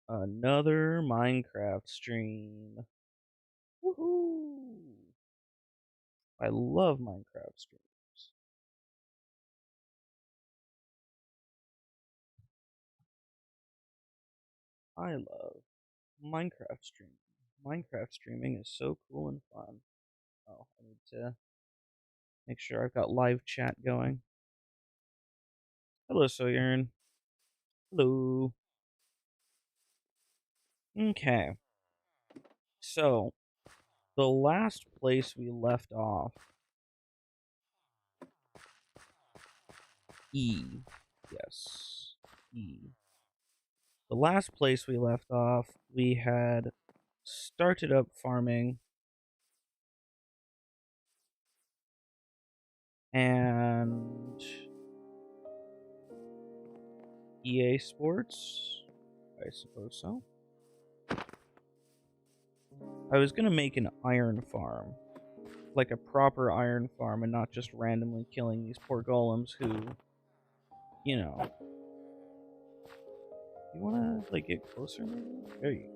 Another Minecraft stream. Woohoo! I love Minecraft streams. I love Minecraft streaming. Minecraft streaming is so cool and fun. Oh, I need to make sure I've got live chat going. Hello, Soyern. Hello. Okay. So, the last place we left off. E. Yes. E. The last place we left off, we had started up farming and EA Sports, I suppose so. I was gonna make an iron farm, like a proper iron farm, and not just randomly killing these poor golems who, you know. You wanna like get closer, maybe? There you go.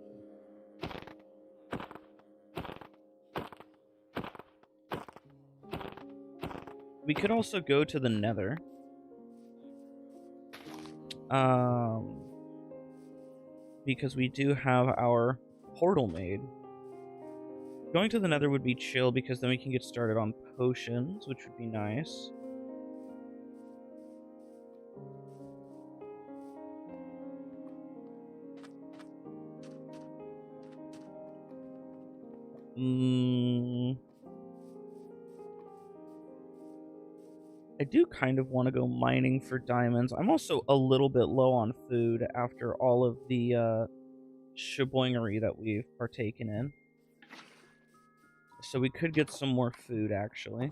We could also go to the Nether. Because we do have our portal made. Going to the Nether would be chill because then we can get started on potions, which would be nice. I do kind of want to go mining for diamonds. I'm also a little bit low on food after all of the shaboingery that we've partaken in. So we could get some more food, actually.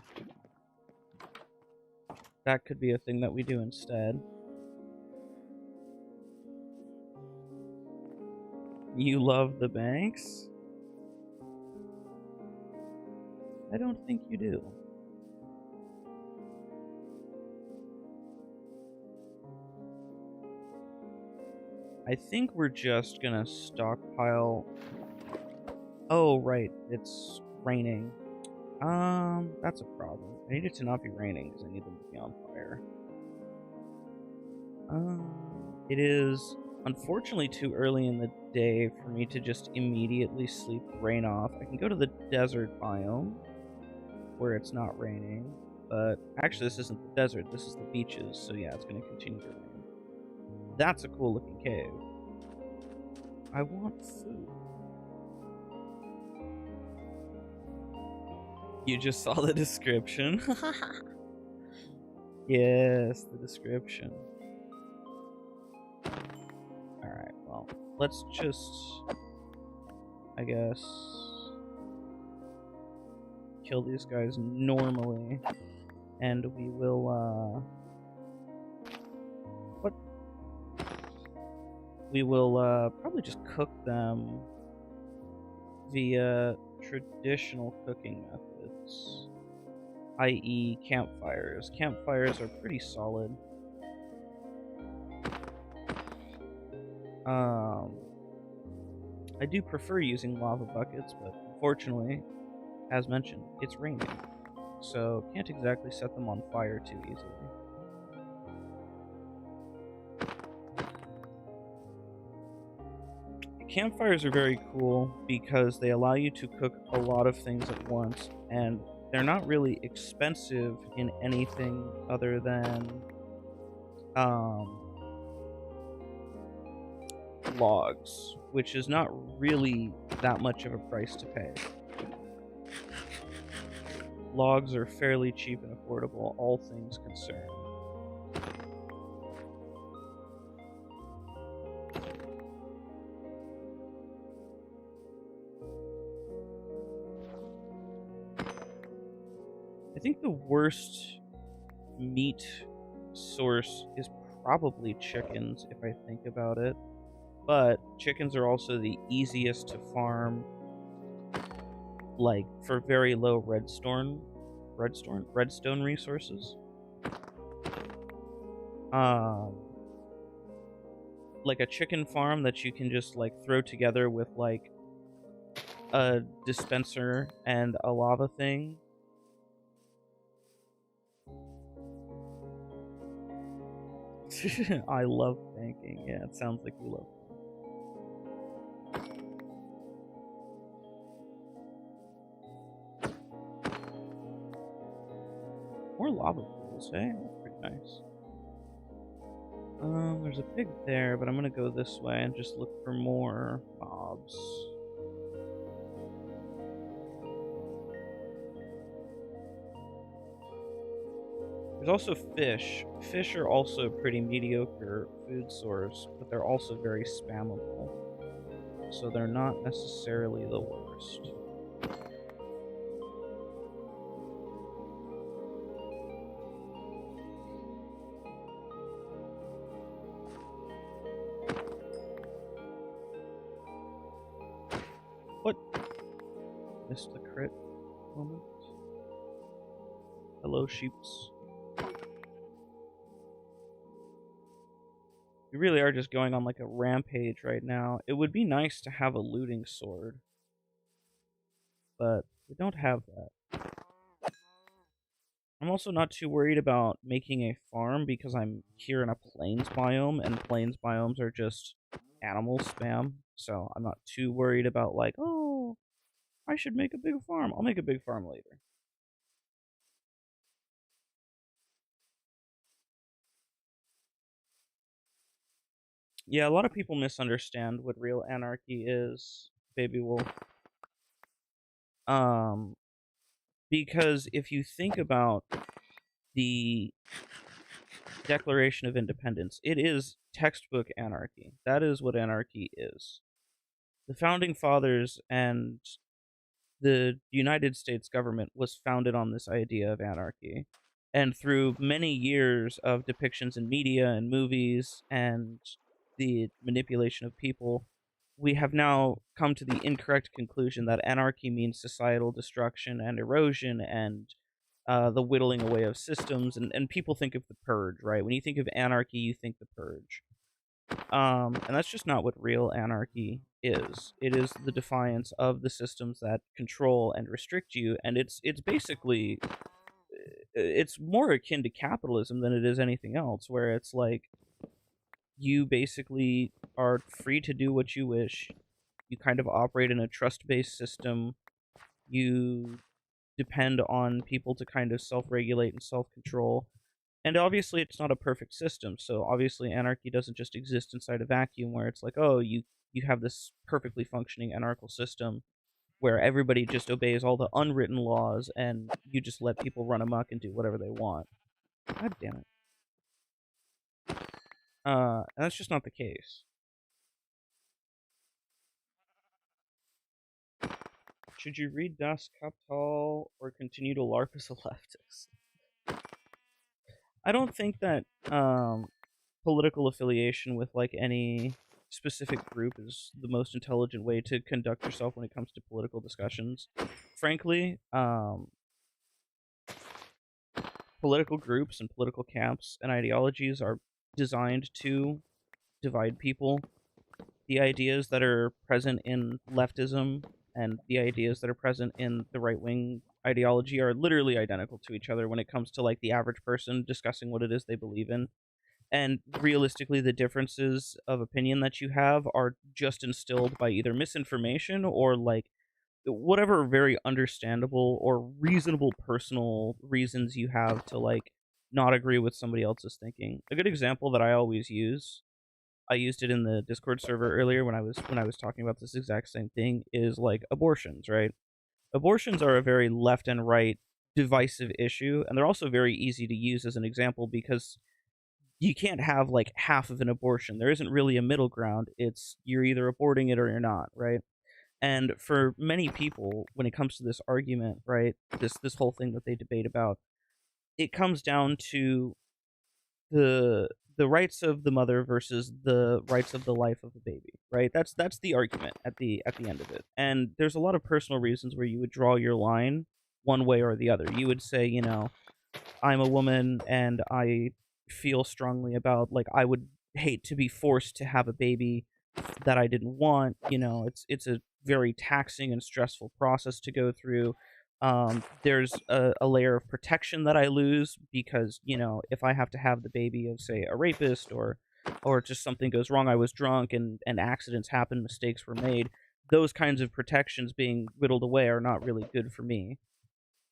That could be a thing that we do instead. You love the banks? I don't think you do. I think we're just gonna stockpile. Oh, right, it's raining. That's a problem. I need it to not be raining because I need them to be on fire. It is unfortunately too early in the day for me to just immediately sleep the rain off. I can go to the desert biome where it's not raining, but actually this isn't the desert, this is the beaches, so yeah, it's gonna continue to rain. That's a cool looking cave. I want food. You just saw the description? Yes, the description. Alright, well, let's just, I guess, kill these guys normally, and we will, what? We will, probably just cook them via traditional cooking methods, i.e. campfires. Campfires are pretty solid. I do prefer using lava buckets, but unfortunately, as mentioned, it's raining, so can't exactly set them on fire too easily. Campfires are very cool because they allow you to cook a lot of things at once, and they're not really expensive in anything other than logs, which is not really that much of a price to pay. Logs are fairly cheap and affordable, all things concerned. I think the worst meat source is probably chickens, if I think about it. But chickens are also the easiest to farm, like, for very low redstone resources. like a chicken farm that you can just like throw together with like a dispenser and a lava thing. I love banking. Yeah, it sounds like you love. More lava pools, hey? That's pretty nice. There's a pig there, but I'm gonna go this way and just look for more mobs. There's also fish. Fish are also a pretty mediocre food source, but they're also very spammable. So they're not necessarily the worst. What? Missed the crit moment. Hello, sheeps. We really are just going on like a rampage right now. It would be nice to have a looting sword, but we don't have that. I'm also not too worried about making a farm because I'm here in a plains biome, and plains biomes are just animal spam, so I'm not too worried about like, oh, I should make a big farm. I'll make a big farm later. Yeah, a lot of people misunderstand what real anarchy is, Baby Wolf. Because if you think about the Declaration of Independence, it is textbook anarchy. That is what anarchy is. The founding fathers and the United States government was founded on this idea of anarchy. And through many years of depictions in media and movies and the manipulation of people, we have now come to the incorrect conclusion that anarchy means societal destruction and erosion and the whittling away of systems. And people think of the purge, right? When you think of anarchy, you think the purge. And that's just not what real anarchy is. It is the defiance of the systems that control and restrict you, and it's basically it's more akin to capitalism than it is anything else, where it's like you basically are free to do what you wish. You kind of operate in a trust-based system. You depend on people to kind of self-regulate and self-control. And obviously, it's not a perfect system. So obviously, anarchy doesn't just exist inside a vacuum where it's like, oh, you have this perfectly functioning anarchical system where everybody just obeys all the unwritten laws and you just let people run amok and do whatever they want. God damn it. And that's just not the case. Should you read Das Kapital or continue to LARP as a leftist? I don't think that political affiliation with like any specific group is the most intelligent way to conduct yourself when it comes to political discussions. Frankly, political groups and political camps and ideologies are designed to divide people. The ideas that are present in leftism and the ideas that are present in the right-wing ideology are literally identical to each other when it comes to like the average person discussing what it is they believe in. And realistically, the differences of opinion that you have are just instilled by either misinformation or like whatever very understandable or reasonable personal reasons you have to like not agree with somebody else's thinking. A good example that I always use, I used it in the Discord server earlier when I was talking about this exact same thing, is like abortions, right? Abortions are a very left and right divisive issue, and they're also very easy to use as an example because you can't have like half of an abortion. There isn't really a middle ground. It's you're either aborting it or you're not, right? And for many people, when it comes to this argument, right, this whole thing that they debate about, it comes down to the the rights of the mother versus the rights of the life of the baby, right? That's the argument at the end of it. And there's a lot of personal reasons where you would draw your line one way or the other. You would say, you know, I'm a woman and I feel strongly about like I would hate to be forced to have a baby that I didn't want. It's a very taxing and stressful process to go through. There's a layer of protection that I lose because if I have to have the baby of, say, a rapist, or just something goes wrong, I was drunk and accidents happen, mistakes were made. Those kinds of protections being whittled away are not really good for me.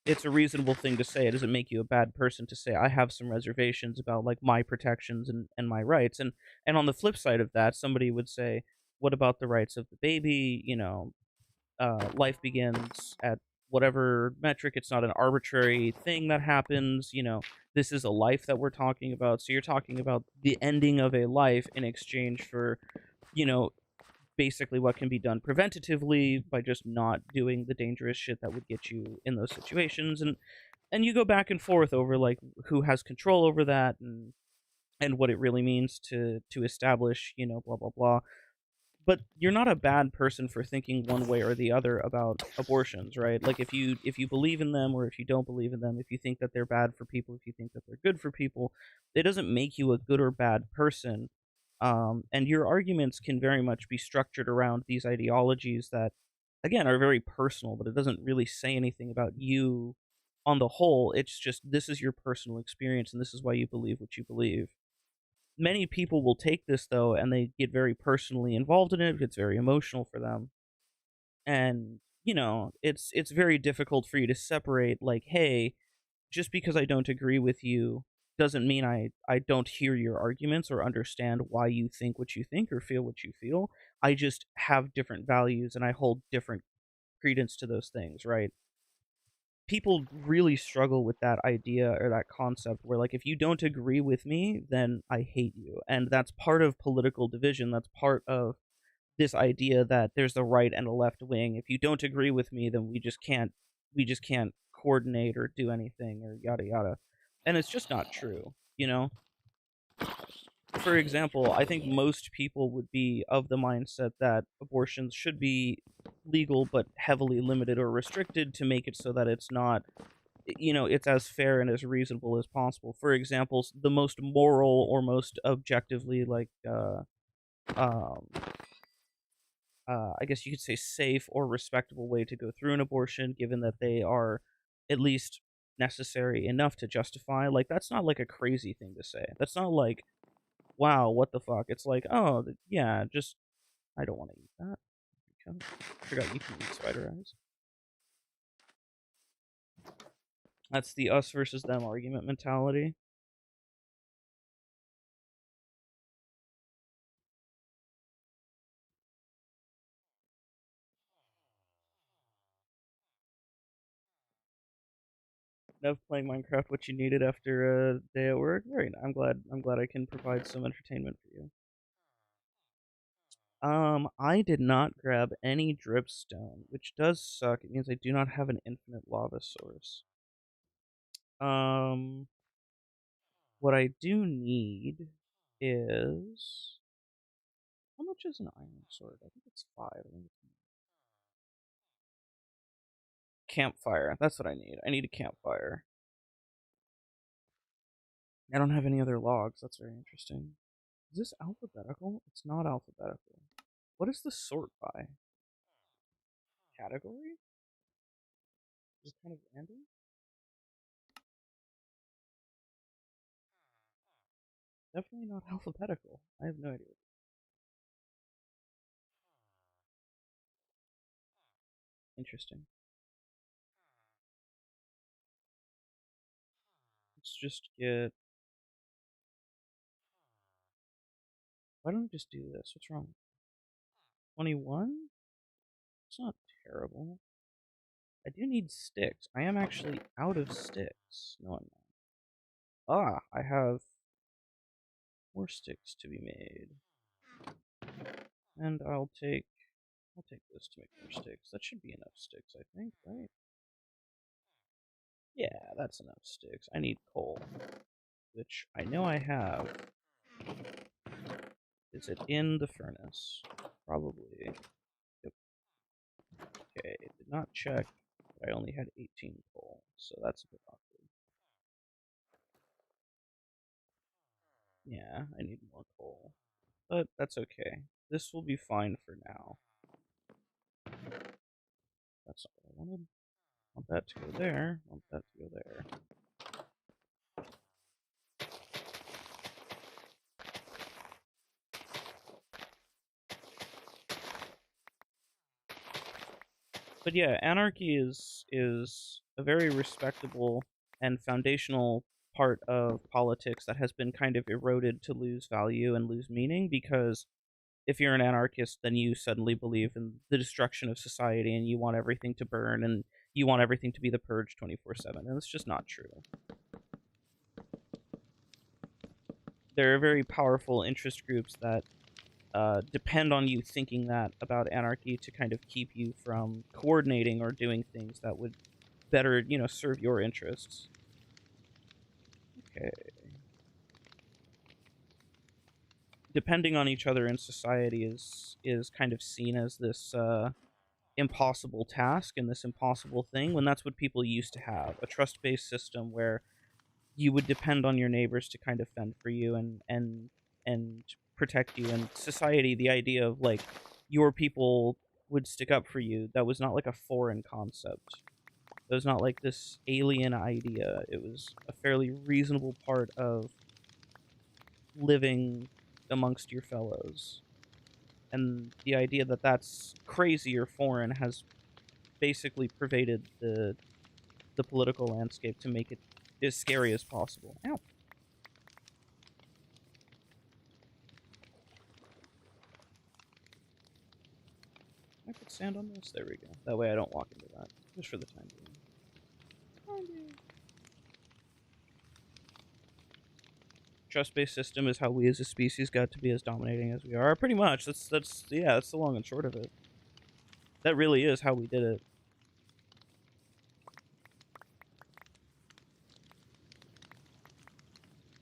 It's a reasonable thing to say. It doesn't make you a bad person to say I have some reservations about like my protections and my rights. And on the flip side of that, somebody would say, what about the rights of the baby? Life begins at whatever metric. It's not an arbitrary thing that happens. This is a life that we're talking about. So you're talking about the ending of a life in exchange for, you know, basically what can be done preventatively by just not doing the dangerous shit that would get you in those situations. And you go back and forth over like who has control over that, and what it really means to establish, blah blah blah. But you're not a bad person for thinking one way or the other about abortions, right? Like if you believe in them or if you don't believe in them, if you think that they're bad for people, if you think that they're good for people, it doesn't make you a good or bad person. And your arguments can very much be structured around these ideologies that, again, are very personal, but it doesn't really say anything about you on the whole. It's just this is your personal experience, and this is why you believe what you believe. Many people will take this though, and they get very personally involved in it. It's very emotional for them, and it's very difficult for you to separate. Like, hey, just because I don't agree with you doesn't mean I don't hear your arguments or understand why you think what you think or feel what you feel. I just have different values and I hold different credence to those things, right? People really struggle with that idea or that concept where, like, if you don't agree with me, then I hate you. And that's part of political division. That's part of this idea that there's the right and a left wing. If you don't agree with me, then we just can't coordinate or do anything or yada yada. And it's just not true, you know? For example, I think most people would be of the mindset that abortions should be legal but heavily limited or restricted to make it so that it's not, it's as fair and as reasonable as possible. For example, the most moral or most objectively, like, um I guess you could say safe or respectable way to go through an abortion, given that they are at least necessary enough to justify. Like, that's not like a crazy thing to say. That's not like, wow, what the fuck? It's like, oh, yeah, just, I don't want to eat that. Okay. I forgot you can eat spider eyes. That's the us versus them argument mentality. Enough playing Minecraft what you needed after a day at work. Very nice. I'm glad I can provide some entertainment for you. I did not grab any dripstone, which does suck. It means I do not have an infinite lava source. Um, what I do need is, how much is an iron sword? I think it's 5. I think it's campfire. That's what I need. I need a campfire. I don't have any other logs. That's very interesting. Is this alphabetical? It's not alphabetical. What is the sort by? Category? Just kind of random? Definitely not alphabetical. I have no idea. Interesting. Let's just get. Why don't we just do this? What's wrong? 21? It's not terrible. I do need sticks. I am actually out of sticks. No, I'm not. Ah, I have more sticks to be made. And I'll take this to make more sticks. That should be enough sticks, I think, right? Yeah, that's enough sticks. I need coal, which I know I have. Is it in the furnace? Probably. Yep. Okay, did not check, but I only had 18 coal, so that's a bit awkward. Yeah, I need more coal. But that's okay. This will be fine for now. That's not what I wanted. Want that to go there. Want that to go there. But yeah, anarchy is a very respectable and foundational part of politics that has been kind of eroded to lose value and lose meaning, because if you're an anarchist, then you suddenly believe in the destruction of society and you want everything to burn and you want everything to be the purge 24/7, and it's just not true. There are very powerful interest groups that depend on you thinking that about anarchy to kind of keep you from coordinating or doing things that would better, serve your interests. Okay. Depending on each other in society is kind of seen as this impossible task and this impossible thing, when that's what people used to have, a trust-based system where you would depend on your neighbors to kind of fend for you and protect you. And society, the idea of like your people would stick up for you, that was not like a foreign concept. It was not like this alien idea. It was a fairly reasonable part of living amongst your fellows. And the idea that that's crazy or foreign has basically pervaded the political landscape to make it as scary as possible. Ow. Can I put sand on this? There we go. That way I don't walk into that. Just for the time being. Trust-based system is how we as a species got to be as dominating as we are. Pretty much. That's yeah, that's the long and short of it. That really is how we did it.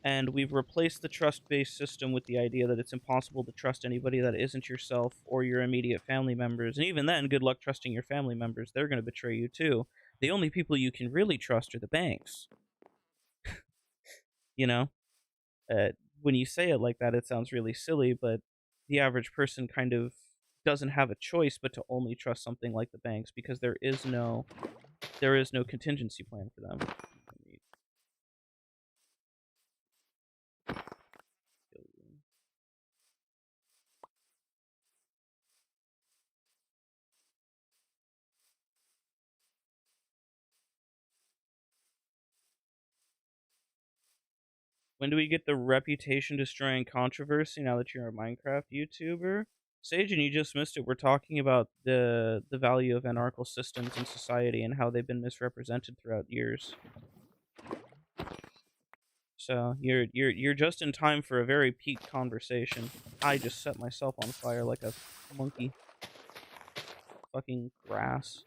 And we've replaced the trust-based system with the idea that it's impossible to trust anybody that isn't yourself or your immediate family members. And even then, good luck trusting your family members. They're going to betray you too. The only people you can really trust are the banks. You know? Uh, when you say it like that, it sounds really silly, but the average person kind of doesn't have a choice but to only trust something like the banks, because there is no contingency plan for them. When do we get the reputation destroying controversy now that you're a Minecraft YouTuber? Sage, and you just missed it. We're talking about the value of anarchical systems in society and how they've been misrepresented throughout years. So you're just in time for a very peak conversation. I just set myself on fire like a monkey. Fucking grass.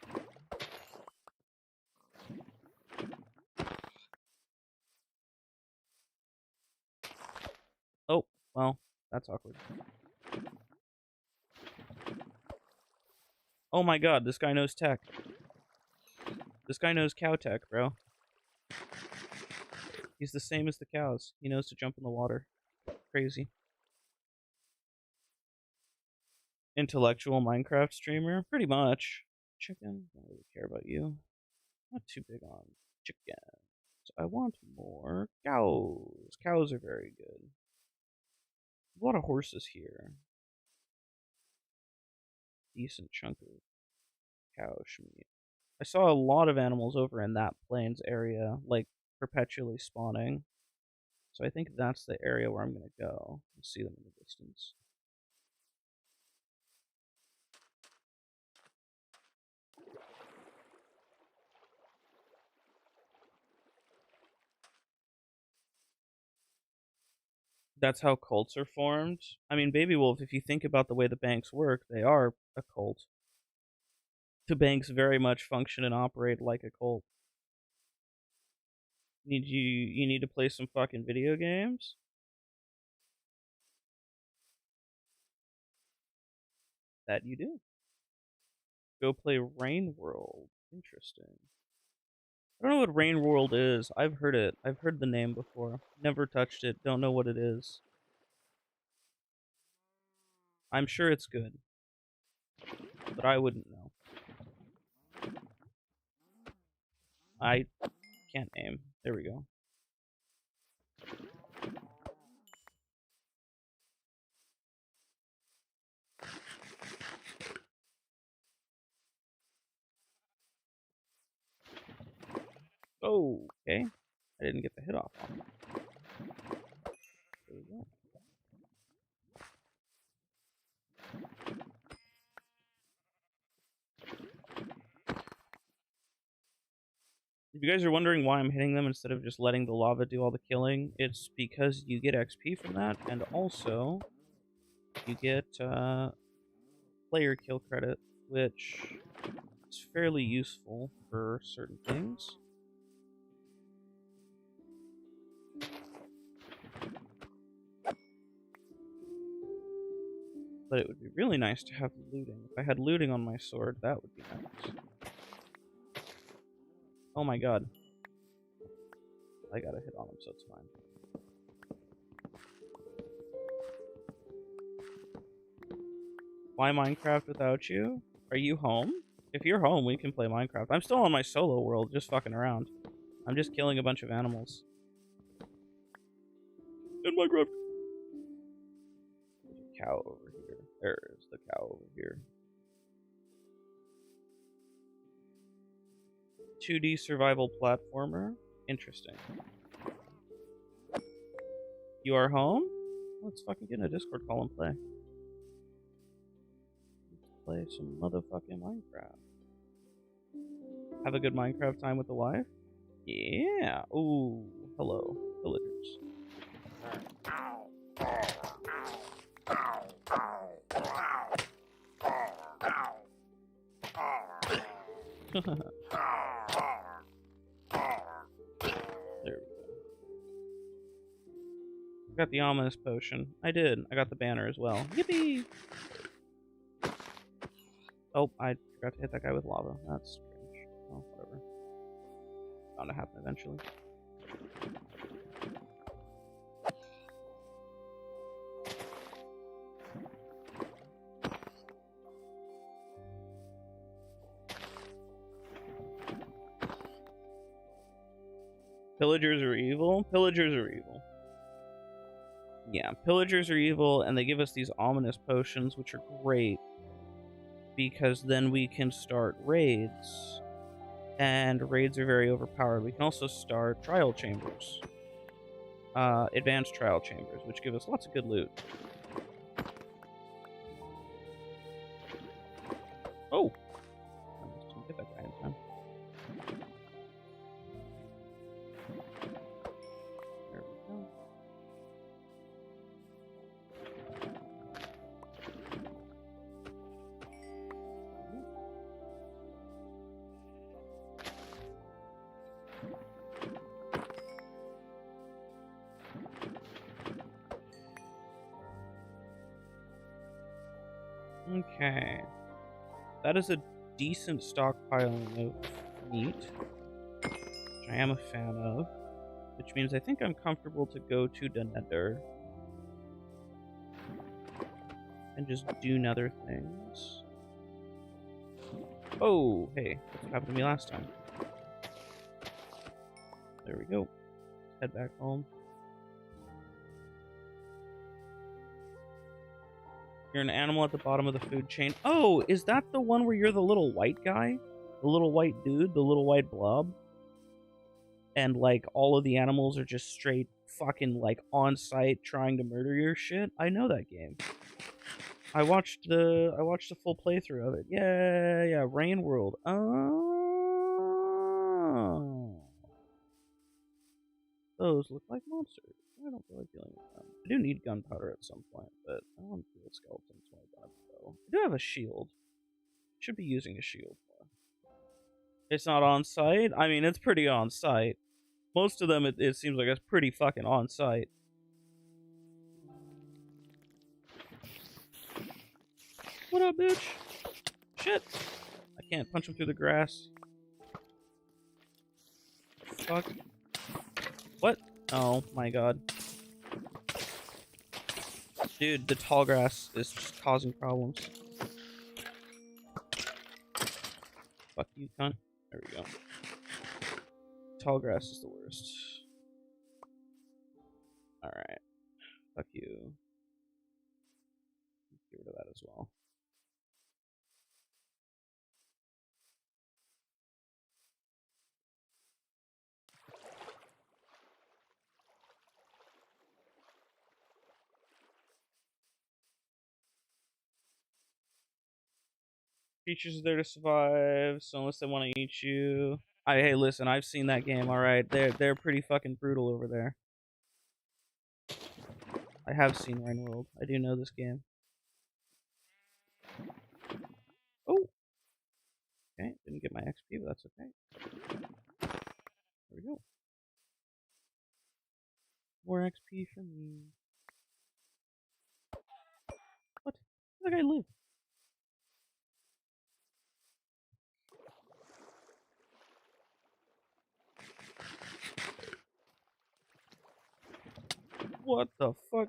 Oh, well, that's awkward. Oh my god, this guy knows tech. This guy knows cow tech, bro. He's the same as the cows. He knows to jump in the water. Crazy. Intellectual Minecraft streamer? Pretty much. Chicken? Don't really care about you. Not too big on chickens. I want more cows. Cows are very good. A lot of horses here. Decent chunk of cow meat. I saw a lot of animals over in that plains area, like perpetually spawning. So I think that's the area where I'm gonna go. I see them in the distance. That's how cults are formed. I mean, Baby Wolf, if you think about the way the banks work, they are a cult. The banks very much function and operate like a cult. You need to play some fucking video games? That you do. Go play Rain World. Interesting. I don't know what Rain World is. I've heard it. I've heard the name before. Never touched it. Don't know what it is. I'm sure it's good, but I wouldn't know. I can't aim. There we go. Oh, okay. I didn't get the hit off on it. There we go. If you guys are wondering why I'm hitting them instead of just letting the lava do all the killing, it's because you get XP from that, and also you get player kill credit, which is fairly useful for certain things. But it would be really nice to have looting. If I had looting on my sword, that would be nice. Oh my god. I got a hit on him, so it's fine. Why Minecraft without you? Are you home? If you're home, we can play Minecraft. I'm still on my solo world, just fucking around. I'm just killing a bunch of animals. In Minecraft! There's a cow over here. There's the cow over here. 2D survival platformer. Interesting. You are home? Let's fucking get in a Discord call and play. Let's play some motherfucking Minecraft. Have a good Minecraft time with the wife? Yeah. Ooh, hello, villagers. There we go. Got the ominous potion. I did. I got the banner as well. Yippee! Oh, I forgot to hit that guy with lava. That's strange. Oh, whatever. Bound to happen eventually. Pillagers are evil? Pillagers are evil. Yeah, pillagers are evil, and they give us these ominous potions, which are great, because then we can start raids, and raids are very overpowered. We can also start trial chambers, advanced trial chambers, which give us lots of good loot. Oh! I just didn't get that guy in time. There we go. Okay. That is a decent stockpiling of meat, which I am a fan of, which means I think I'm comfortable to go to the nether and just do nether things. Oh, hey, that's what happened to me last time. There we go. Head back home. You're an animal at the bottom of the food chain. Oh, is that the one where you're the little white guy? The little white dude? The little white blob? And, like, all of the animals are just straight fucking, like, on-site trying to murder your shit? I know that game. I watched the full playthrough of it. Yeah, Rain World. Oh. Those look like monsters. I don't feel like dealing with them. I do need gunpowder at some point, but I don't want to deal with skeletons when I got though. I do have a shield. Should be using a shield more. It's not on site? I mean, it's pretty on site. Most of them, it seems like it's pretty fucking on site. What up, bitch? Shit. I can't punch him through the grass. Fuck. What? Oh my god. Dude, the tall grass is just causing problems. Fuck you, cunt. There we go. Tall grass is the worst. Alright. Fuck you. Get rid of that as well. Creatures are there to survive, so unless they want to eat you. Hey, listen, I've seen that game, alright. They're pretty fucking brutal over there. I have seen Rain World. I do know this game. Oh! Okay, didn't get my XP, but that's okay. There we go. More XP for me. What? Where did that guy live? What the fuck?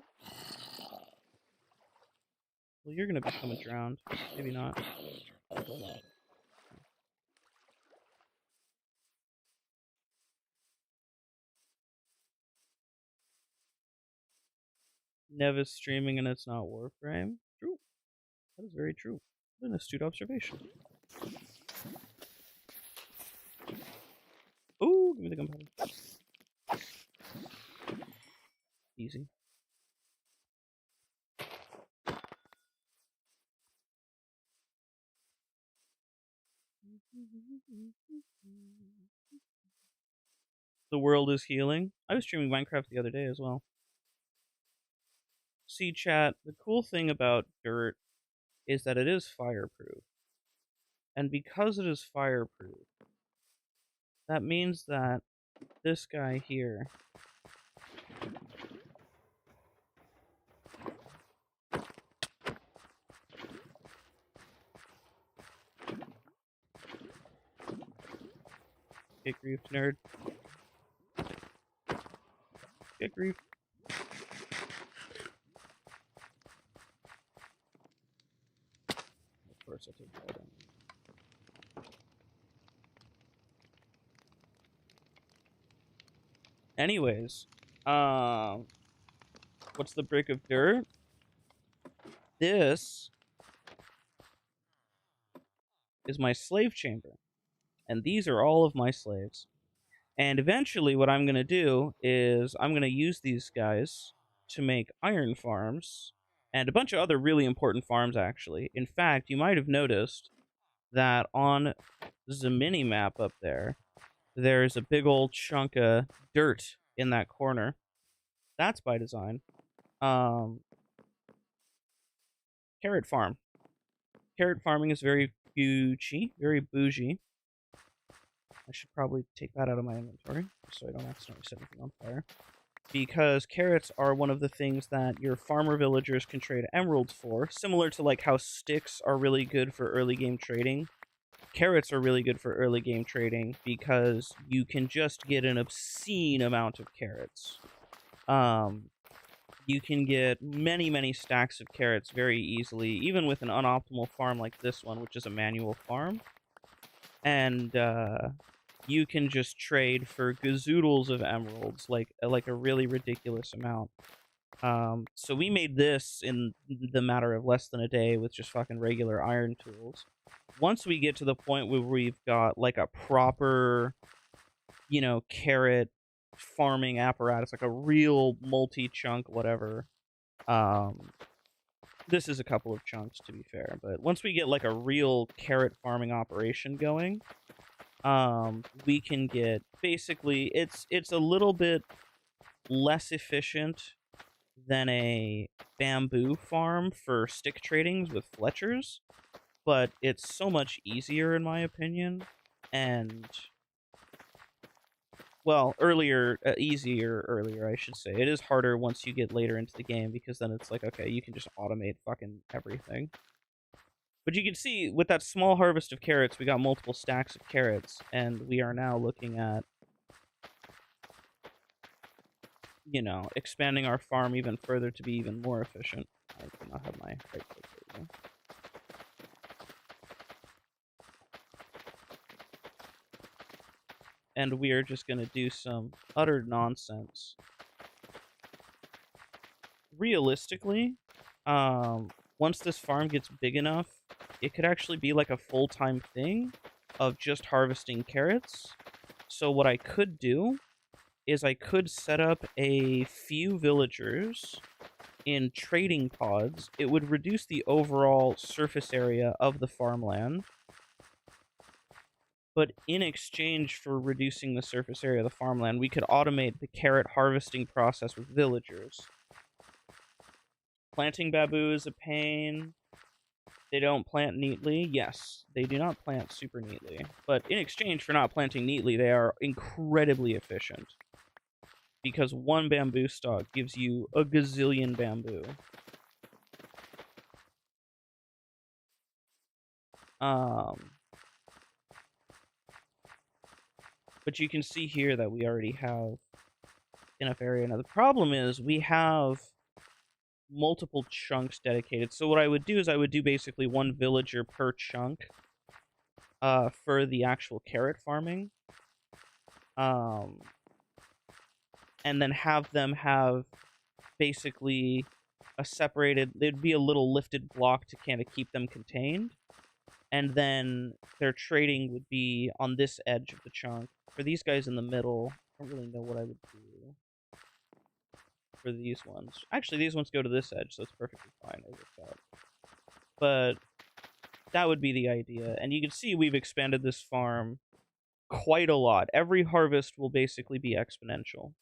Well, you're gonna become a drowned. Maybe not. Nevis streaming and it's not Warframe. True. That is very true. What an astute observation. Ooh, give me the gunpowder. Easy. The world is healing. I was streaming Minecraft the other day as well. See, chat, the cool thing about dirt is that it is fireproof. And because it is fireproof, that means that this guy here get griefed, nerd. Get griefed. Of course, I'll take that down. Anyways, what's the brick of dirt? This is my slave chamber, and these are all of my slaves. And eventually, what I'm going to do is I'm going to use these guys to make iron farms and a bunch of other really important farms, actually. In fact, you might have noticed that on the mini map up there, there's a big old chunk of dirt in that corner. That's by design. Carrot farm. Carrot farming is very Gucci, very bougie. I should probably take that out of my inventory so I don't accidentally set anything on fire. Because carrots are one of the things that your farmer villagers can trade emeralds for. Similar to like how sticks are really good for early game trading. Carrots are really good for early game trading because you can just get an obscene amount of carrots. You can get many, many stacks of carrots very easily, even with an unoptimal farm like this one, which is a manual farm. And you can just trade for gazoodles of emeralds, like a really ridiculous amount. So we made this in the matter of less than a day with just fucking regular iron tools. Once we get to the point where we've got like a proper, carrot farming apparatus, like a real multi-chunk whatever. This is a couple of chunks to be fair, but once we get like a real carrot farming operation going, we can get basically it's a little bit less efficient than a bamboo farm for stick tradings with Fletchers, but it's so much easier in my opinion, and well, earlier, I should say. It is harder once you get later into the game because then it's like, okay, you can just automate fucking everything. But you can see with that small harvest of carrots, we got multiple stacks of carrots, and we are now looking at, expanding our farm even further to be even more efficient. I do not have my right click. There we go. And we are just going to do some utter nonsense. Realistically, once this farm gets big enough, it could actually be like a full-time thing of just harvesting carrots. So what I could do is I could set up a few villagers in trading pods. It would reduce the overall surface area of the farmland. But in exchange for reducing the surface area of the farmland, we could automate the carrot harvesting process with villagers. Planting bamboo is a pain. They don't plant neatly. Yes, they do not plant super neatly. But in exchange for not planting neatly, they are incredibly efficient. Because one bamboo stalk gives you a gazillion bamboo. But you can see here that we already have enough area. Now, the problem is we have multiple chunks dedicated. So what I would do is I would do basically one villager per chunk for the actual carrot farming. And then have them have basically a separated, there'd be a little lifted block to kind of keep them contained. And then their trading would be on this edge of the chunk. For these guys in the middle, I don't really know what I would do for these ones. Actually, these ones go to this edge, so it's perfectly fine. It works out. But that would be the idea. And you can see we've expanded this farm quite a lot. Every harvest will basically be exponential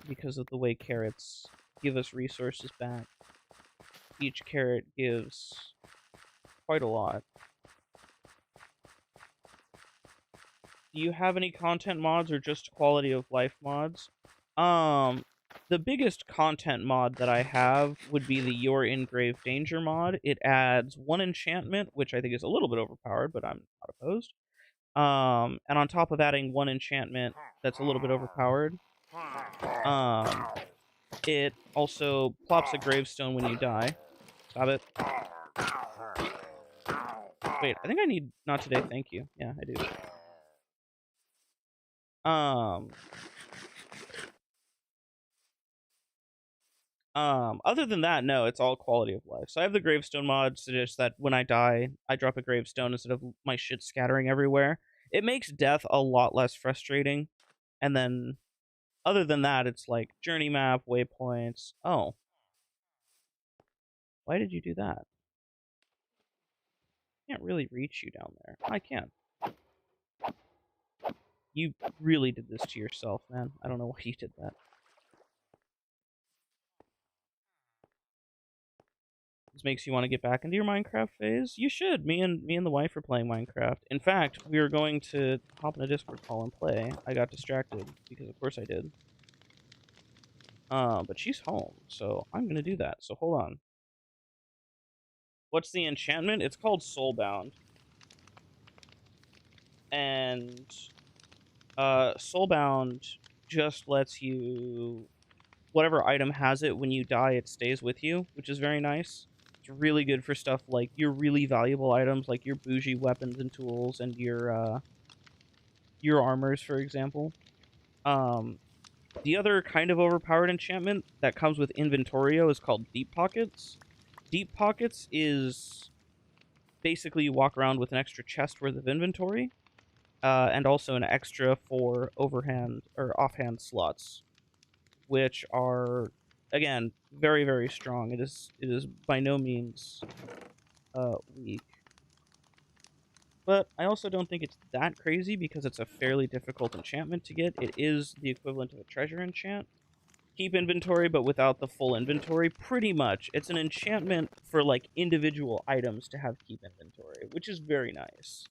because of the way carrots give us resources back. Each carrot gives quite a lot. Do you have any content mods or just quality of life mods? The biggest content mod that I have would be the You're in Grave Danger mod. It adds 1 enchantment, which I think is a little bit overpowered, but I'm not opposed. And on top of adding 1 enchantment that's a little bit overpowered, it also plops a gravestone when you die. Stop it. Wait, I think I need not today, thank you. Yeah, I do. Other than that, no, it's all quality of life. So I have the gravestone mod, suggests that when I die, I drop a gravestone instead of my shit scattering everywhere. It makes death a lot less frustrating. And then, other than that, it's like journey map, waypoints. Oh. Why did you do that? I can't really reach you down there. I can. You really did this to yourself, man. I don't know why you did that. This makes you want to get back into your Minecraft phase? You should. Me and the wife are playing Minecraft. In fact, we were going to hop in a Discord call and play. I got distracted because of course I did. But she's home, so I'm gonna do that. So hold on. What's the enchantment? It's called Soulbound. And Soulbound just lets you, whatever item has it, when you die it stays with you, which is very nice. It's really good for stuff like your really valuable items, like your bougie weapons and tools, and your armors, for example. The other kind of overpowered enchantment that comes with Inventorio is called Deep Pockets. Deep Pockets is basically you walk around with an extra chest worth of inventory, and also an extra for overhand or offhand slots, which are, again, very, very strong. It is by no means weak. But I also don't think it's that crazy because it's a fairly difficult enchantment to get. It is the equivalent of a treasure enchant. Keep inventory, but without the full inventory, pretty much. It's an enchantment for, like, individual items to have keep inventory, which is very nice.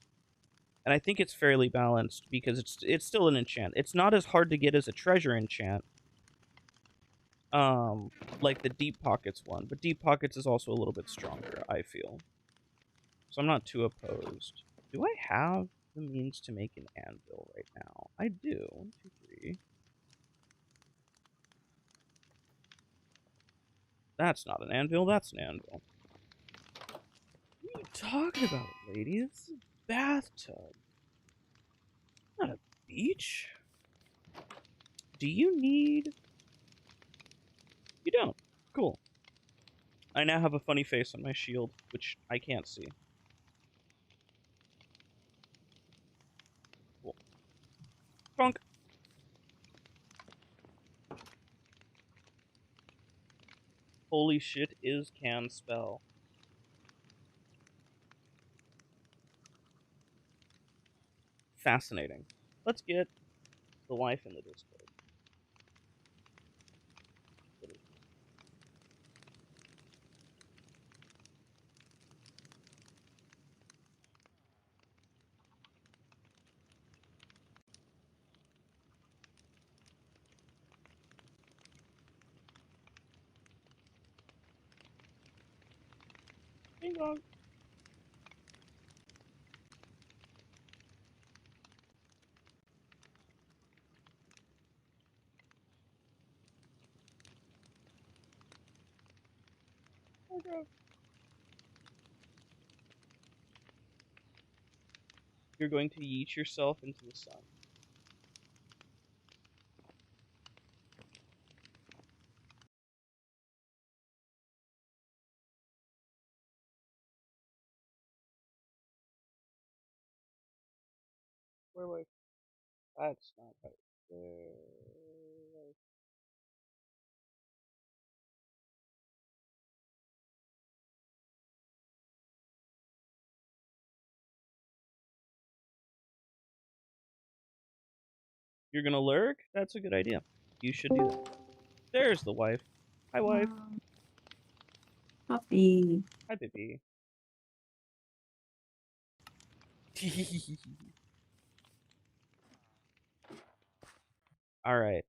And I think it's fairly balanced because it's still an enchant. It's not as hard to get as a treasure enchant, like the Deep Pockets one, but Deep Pockets is also a little bit stronger, I feel. So I'm not too opposed. Do I have the means to make an anvil right now? I do. 1, 2, 3. That's not an anvil, that's an anvil. What are you talking about, lady? This is a bathtub, not a beach. Do you need... You don't. Cool. I now have a funny face on my shield, which I can't see. Cool. Funk. Holy shit is can spell. Fascinating. Let's get the wife in the Discord. Ding dong. Okay. You're going to yeet yourself into the sun. Wait. That's not right. You're gonna lurk? That's a good idea. You should do that. There's the wife. Hi, wife. Puppy. Hi, baby. Alright.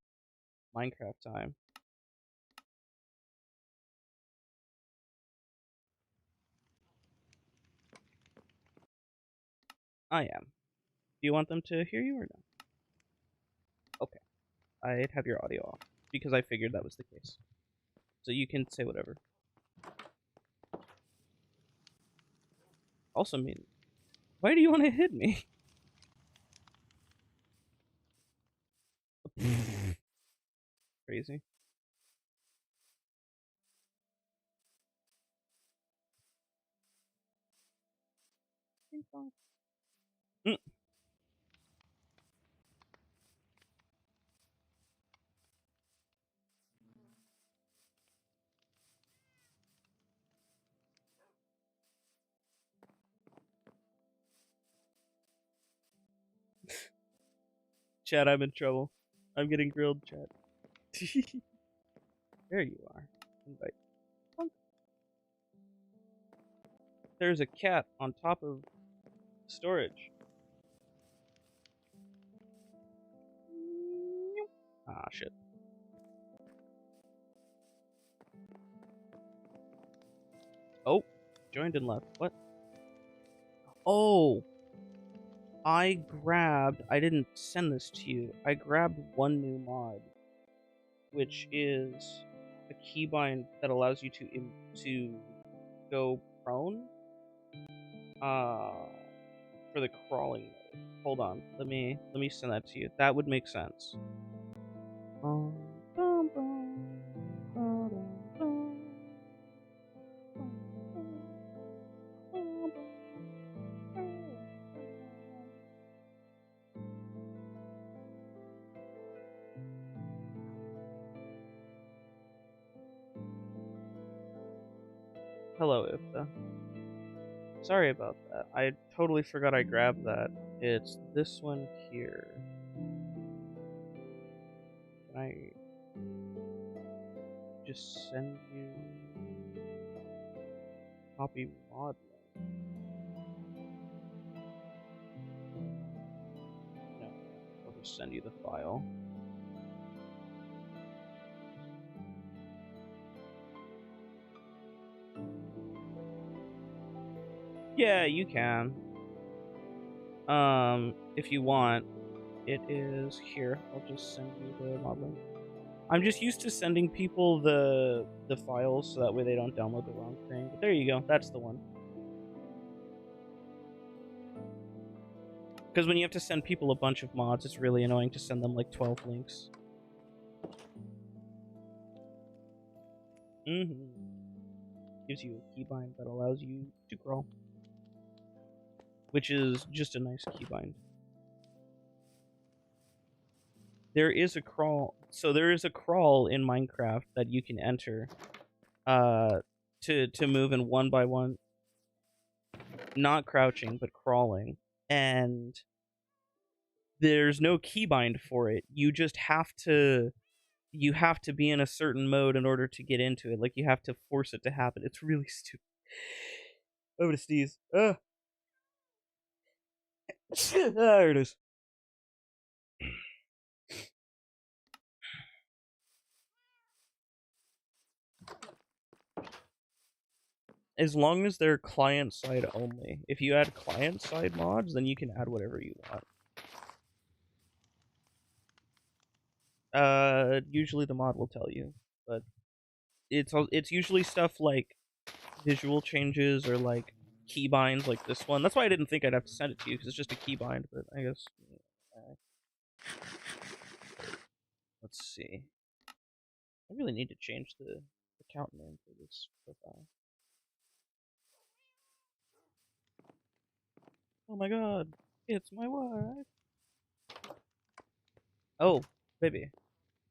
Minecraft time. I am. Do you want them to hear you or no? Okay. I'd have your audio off because I figured that was the case. So you can say whatever. Also, mean, why do you want to hit me? Crazy. Mm. Chad, I'm in trouble. I'm getting grilled, Chad. There you are. Invite. There's a cat on top of storage. Ah, shit. Oh, joined and left. What? Oh, I didn't send this to you. I grabbed one new mod, which is a keybind that allows you to go prone for the crawling mode. Hold on. Let me send that to you. That would make sense. Hello, Ifta. Sorry about that. I totally forgot I grabbed that. It's this one here. Can I just send you copy mod name? No, I'll just send you the file. Yeah, you can. If you want, it is here. I'll just send you the mod link. I'm just used to sending people the files so that way they don't download the wrong thing. But there you go. That's the one. Because when you have to send people a bunch of mods, it's really annoying to send them like 12 links. Gives you a keybind that allows you to crawl, which is just a nice keybind. There is a crawl. So there is a crawl in Minecraft that you can enter to move in one by one. Not crouching, but crawling. And there's no keybind for it. You just have to be in a certain mode in order to get into it. Like, you have to force it to happen. It's really stupid. I'm gonna sneeze. There it is. As long as they're client-side only. If you add client-side mods, then you can add whatever you want. Usually the mod will tell you, but it's usually stuff like visual changes or like keybinds like this one. That's why I didn't think I'd have to send it to you, because it's just a keybind, but I guess... Let's see. I really need to change the account name for this profile. Oh my god, it's my wife. Oh, baby.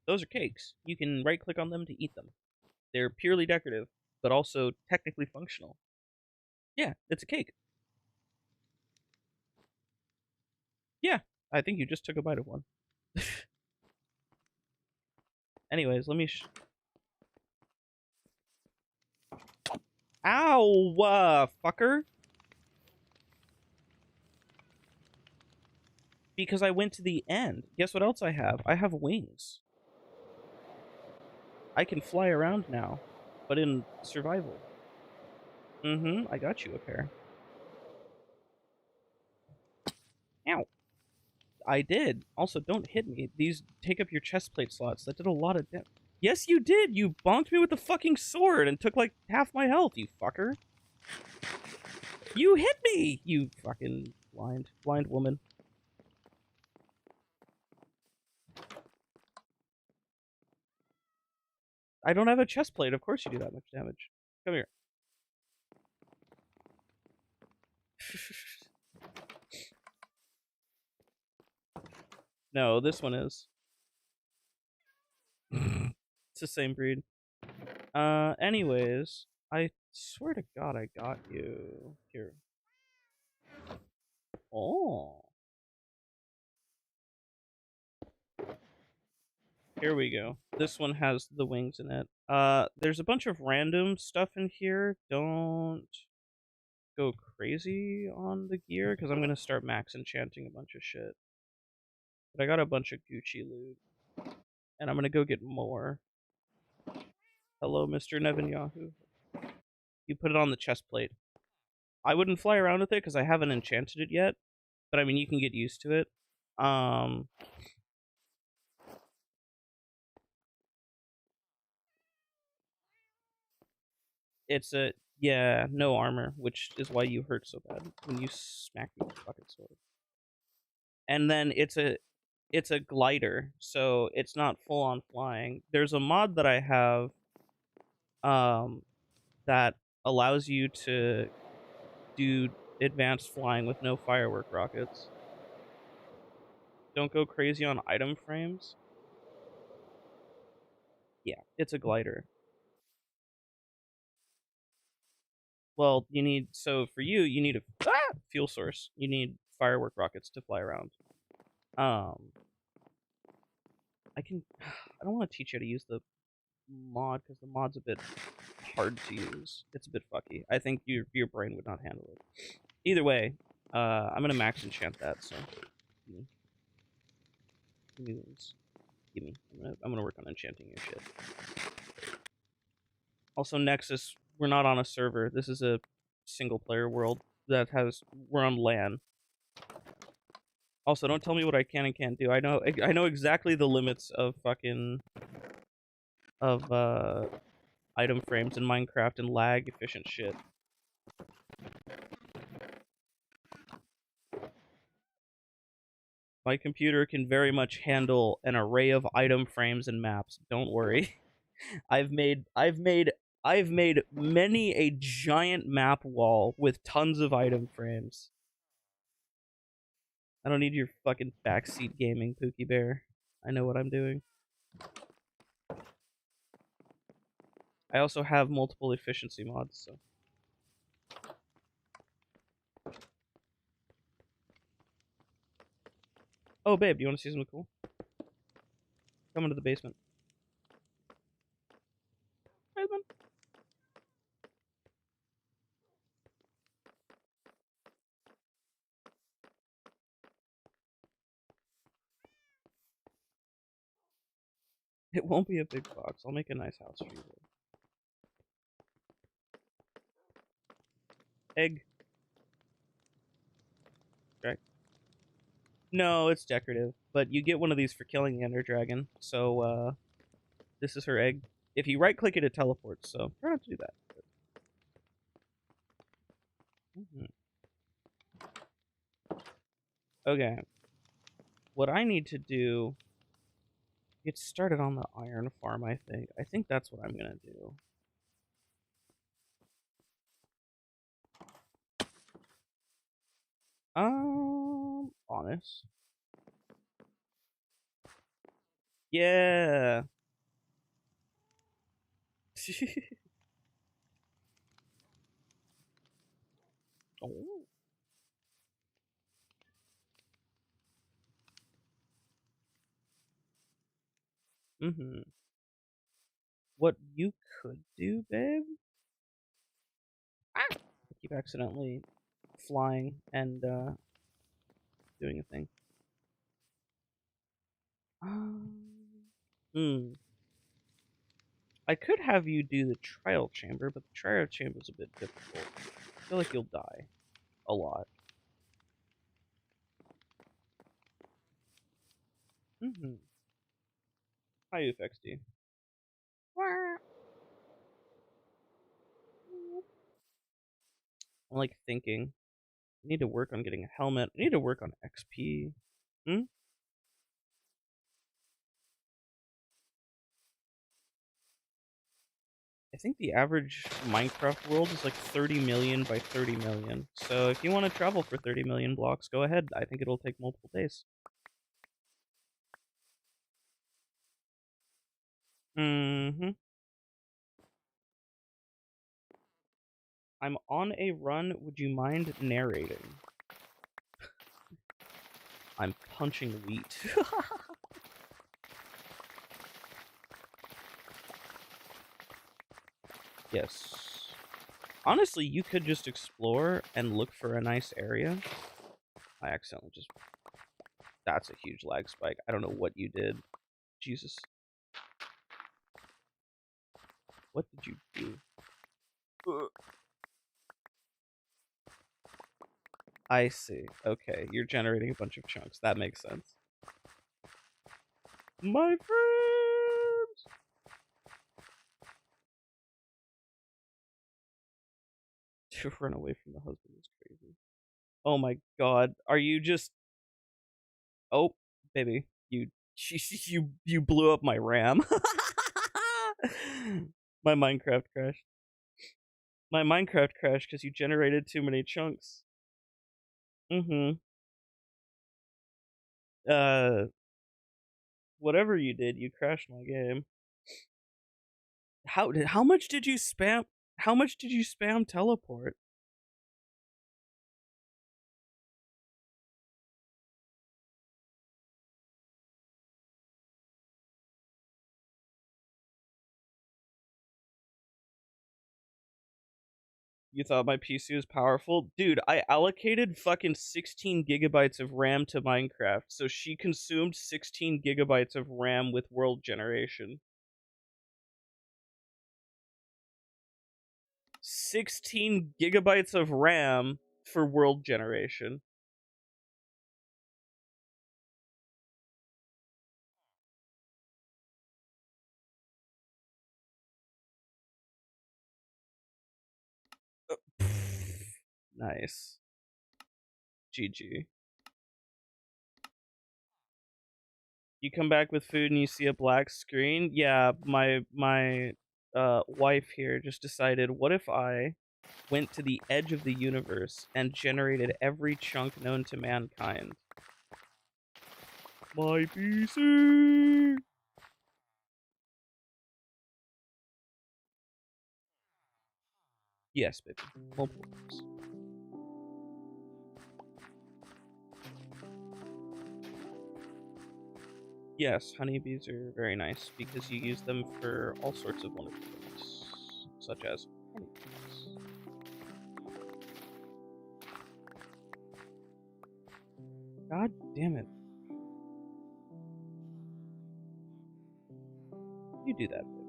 Those are cakes. You can right-click on them to eat them. They're purely decorative, but also technically functional. Yeah, it's a cake. Yeah, I think you just took a bite of one. Anyways, let me Ow, fucker! Because I went to the end. Guess what else I have? I have wings. I can fly around now, but in survival. I got you a pair. Ow. I did. Also, don't hit me. These take up your chest plate slots. That did a lot of damage. Yes, you did! You bonked me with the fucking sword and took like half my health, you fucker. You hit me! You fucking blind woman. I don't have a chest plate. Of course you do that much damage. Come here. No, this one is. It's the same breed. Anyways, I swear to God I got you. Here. Oh. Here we go. This one has the wings in it. There's a bunch of random stuff in here. Don't go crazy on the gear, because I'm gonna start max enchanting a bunch of shit. But I got a bunch of Gucci loot. And I'm gonna go get more. Hello, Mr. Netanyahu. You put it on the chest plate. I wouldn't fly around with it because I haven't enchanted it yet. But I mean, you can get used to it. It's a... Yeah, no armor, which is why you hurt so bad when you smack me with a fucking sword. And then it's a glider, so it's not full on flying. There's a mod that I have that allows you to do advanced flying with no firework rockets. Don't go crazy on item frames. Yeah, it's a glider. Well, you need... So for you need a fuel source. You need firework rockets to fly around. I don't want to teach you how to use the mod, because the mod's a bit hard to use. It's a bit fucky. I think your brain would not handle it. Either way, I'm gonna max enchant that, so... Give me these. Give me. I'm gonna work on enchanting your shit. Also, Nexus, we're not on a server. This is a single-player world that has... We're on LAN. Also, don't tell me what I can and can't do. I know exactly the limits of fucking of item frames in Minecraft and lag efficient shit. My computer can very much handle an array of item frames and maps. Don't worry. I've made I've made I've made many a giant map wall with tons of item frames. I don't need your fucking backseat gaming, Pookie Bear. I know what I'm doing. I also have multiple efficiency mods, so. Oh, babe, you want to see something cool? Come into the basement. Basement. It won't be a big box. I'll make a nice house for you, babe. Egg. Right. No, it's decorative, but you get one of these for killing the Ender Dragon. So, this is her egg. If you right-click it, it teleports. So try not to do that. Mhm. Okay. What I need to do, get started on the iron farm. I think. I think that's what I'm gonna do. Honest. Yeah. Oh. Mm-hmm. What you could do, babe? Ah! I keep accidentally flying and doing a thing. Hmm. I could have you do the trial chamber, but the trial chamber is a bit difficult. I feel like you'll die a lot. Mm-hmm. Hi, UFXD. I'm like thinking. I need to work on getting a helmet. I need to work on XP. Hmm? I think the average Minecraft world is like 30 million by 30 million. So if you want to travel for 30 million blocks, go ahead. I think it'll take multiple days. Mm-hmm. I'm on a run. Would you mind narrating? I'm punching wheat. Yes. Honestly, you could just explore and look for a nice area. I accidentally just... That's a huge lag spike. I don't know what you did. Jesus. What did you do? I see. Okay, you're generating a bunch of chunks. That makes sense. My friends! To run away from the husband is crazy. Oh my god. Are you just... Oh, baby. You blew up my RAM. My Minecraft crashed. My Minecraft crashed because you generated too many chunks. Mm-hmm. Uh, whatever you did, you crashed my game. How much did you spam? How much did you spam teleport? You thought my PC was powerful? Dude, I allocated fucking 16 gigabytes of RAM to Minecraft, so she consumed 16 gigabytes of RAM with world generation. 16 gigabytes of RAM for world generation. Nice. GG. You come back with food and you see a black screen? Yeah, my wife here just decided, what if I went to the edge of the universe and generated every chunk known to mankind? My PC! Yes, baby. Multiple times. Yes, honeybees are very nice because you use them for all sorts of wonderful things, such as honeybees. God damn it. You do that, baby.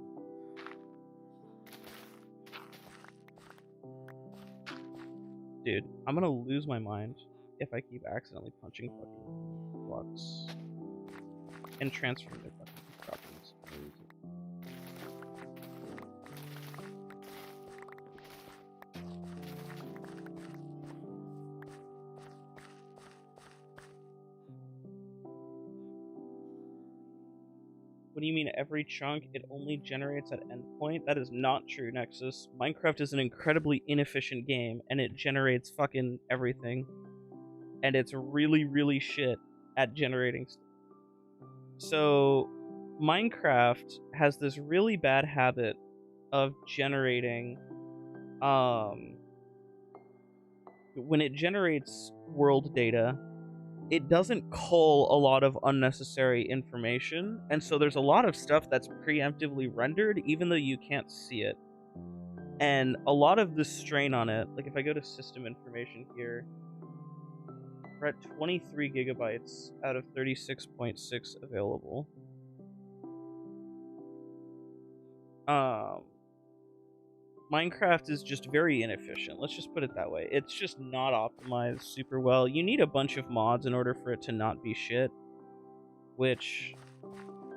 Dude, I'm gonna lose my mind if I keep accidentally punching fucking blocks and transferring their fucking properties. What do you mean every chunk? It only generates at endpoint? That is not true, Nexus. Minecraft is an incredibly inefficient game, and it generates fucking everything. And it's really, really shit at generating stuff. So, Minecraft has this really bad habit of generating, when it generates world data, it doesn't cull a lot of unnecessary information, and so there's a lot of stuff that's preemptively rendered even though you can't see it. And a lot of the strain on it, like if I go to system information here, we're at 23 gigabytes out of 36.6 available. Minecraft is just very inefficient. Let's just put it that way. It's just not optimized super well. You need a bunch of mods in order for it to not be shit, which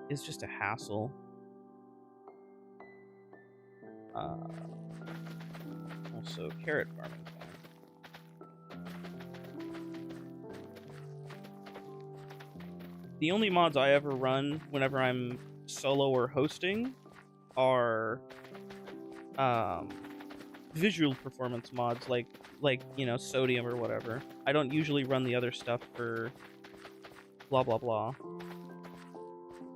is just a hassle. Also, carrot farming time. The only mods I ever run whenever I'm solo or hosting are visual performance mods like you know, sodium or whatever. I don't usually run the other stuff for blah blah blah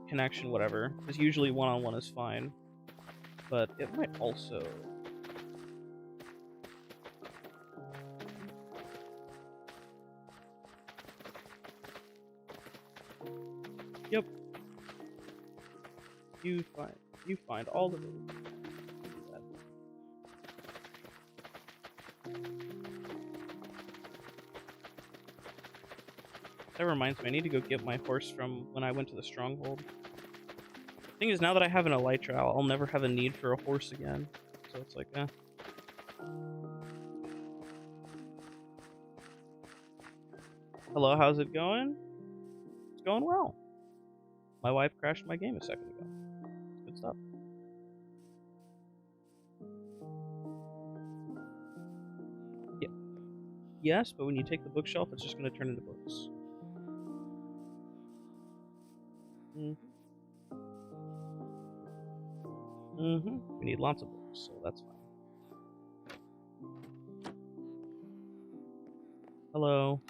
connection whatever, because usually one-on-one is fine, but it might also yep, you find all the really That reminds me, I need to go get my horse from when I went to the stronghold. Thing is, now that I have an elytra, I'll never have a need for a horse again. So it's like, eh. Hello, how's it going? It's going well. My wife crashed my game a second ago. Good stuff. Yeah. Yes, but when you take the bookshelf, it's just going to turn into books. We need lots of books, so that's fine. Hello.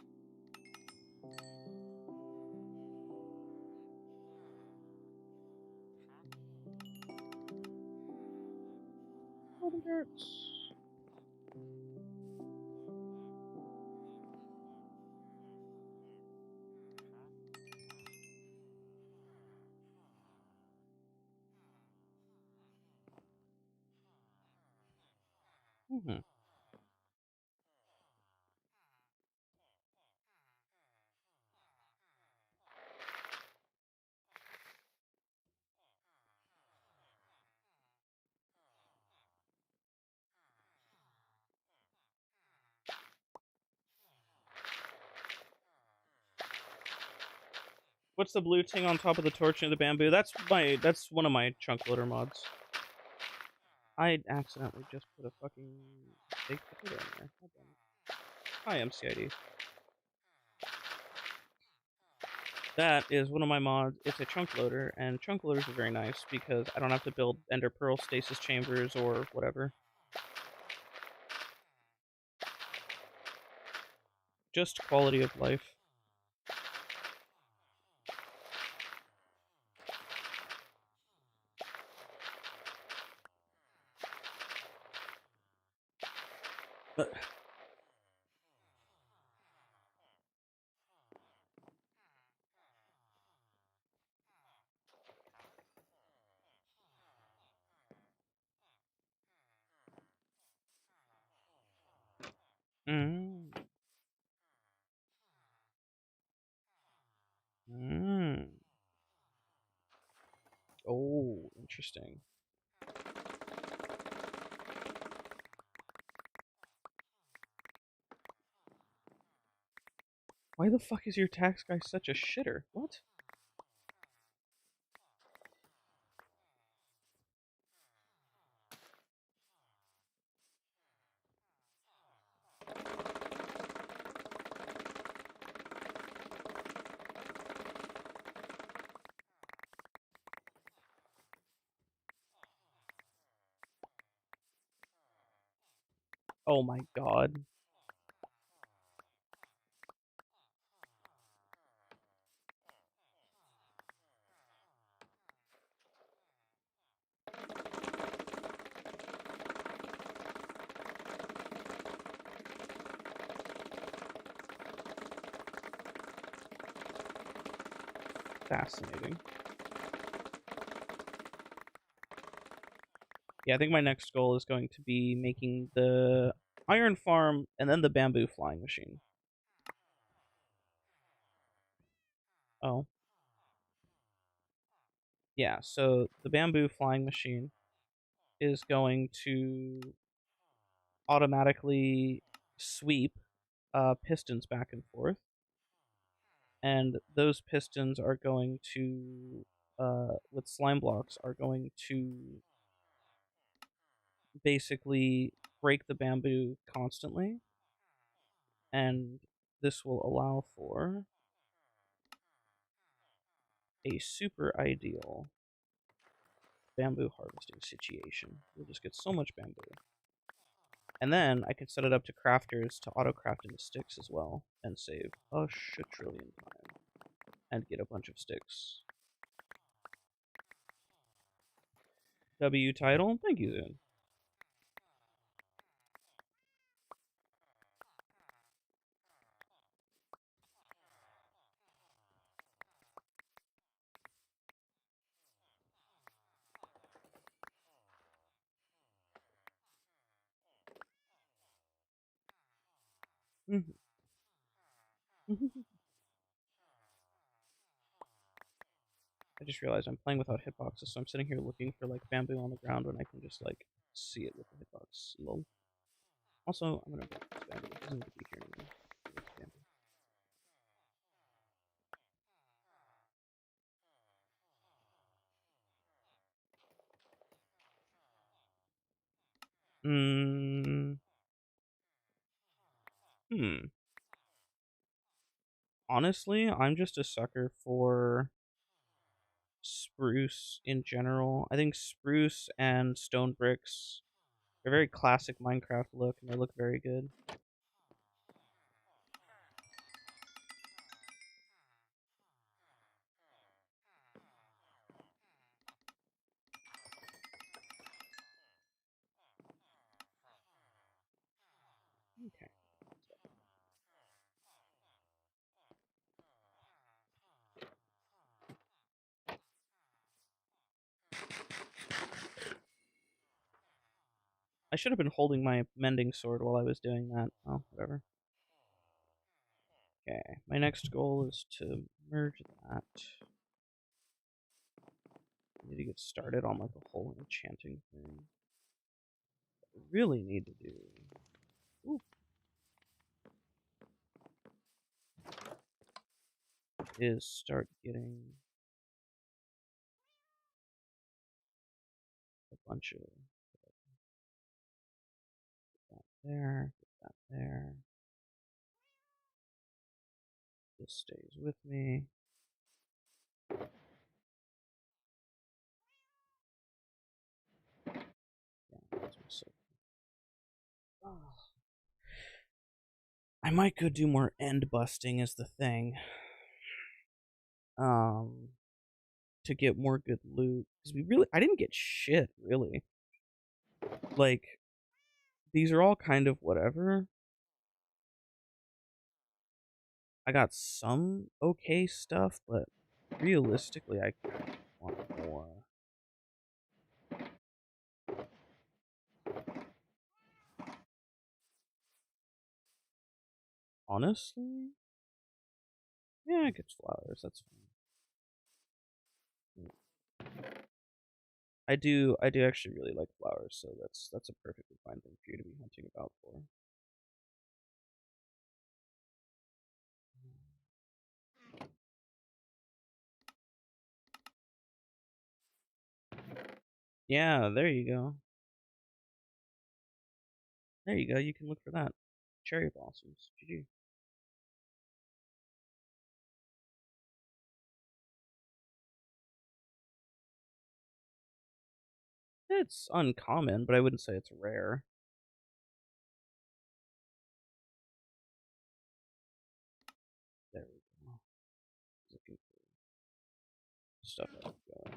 Golden carrots. What's the blue thing on top of the torch and the bamboo? That's one of my chunk loader mods. I accidentally just put a fucking baked potato in there. Hi, MCID. That is one of my mods. It's a chunk loader, and chunk loaders are very nice because I don't have to build ender pearl stasis chambers or whatever. Just quality of life. But mm, mm. Oh, interesting. Why the fuck is your tax guy such a shitter? What? Oh my god. Fascinating. Yeah, I think my next goal is going to be making the iron farm and then the bamboo flying machine. Oh. Yeah, so the bamboo flying machine is going to automatically sweep pistons back and forth, and those pistons are going to, with slime blocks, are going to basically break the bamboo constantly, and this will allow for a super ideal bamboo harvesting situation. We'll just get so much bamboo. And then I can set it up to crafters to auto-craft into sticks as well, and save a shit trillion time, and get a bunch of sticks. W title, thank you, Zune. I just realized I'm playing without hitboxes, so I'm sitting here looking for like bamboo on the ground when I can just like see it with the hitbox. Lol. Also, I'm gonna break this bamboo. It doesn't need to be here anymore. Bamboo. Hmm. Honestly, I'm just a sucker for spruce in general. I think spruce and stone bricks are very classic Minecraft look, and they look very good. Okay. I should have been holding my mending sword while I was doing that. Oh, whatever. Okay, my next goal is to merge that. I need to get started on like a whole enchanting thing. What I really need to do ooh, is start getting a bunch of that there, get that there. This stays with me. Yeah, I might go do more end busting is the thing. To get more good loot. Because I didn't get shit, really. Like, these are all kind of whatever. I got some okay stuff, but realistically, I want more. Honestly? Yeah, it gets flowers, that's fine. I do actually really like flowers, so that's a perfectly fine thing for you to be hunting about for. Yeah, there you go. There you go, you can look for that. Cherry blossoms. GG. It's uncommon, but I wouldn't say it's rare. There we go. Looking for stuff like that.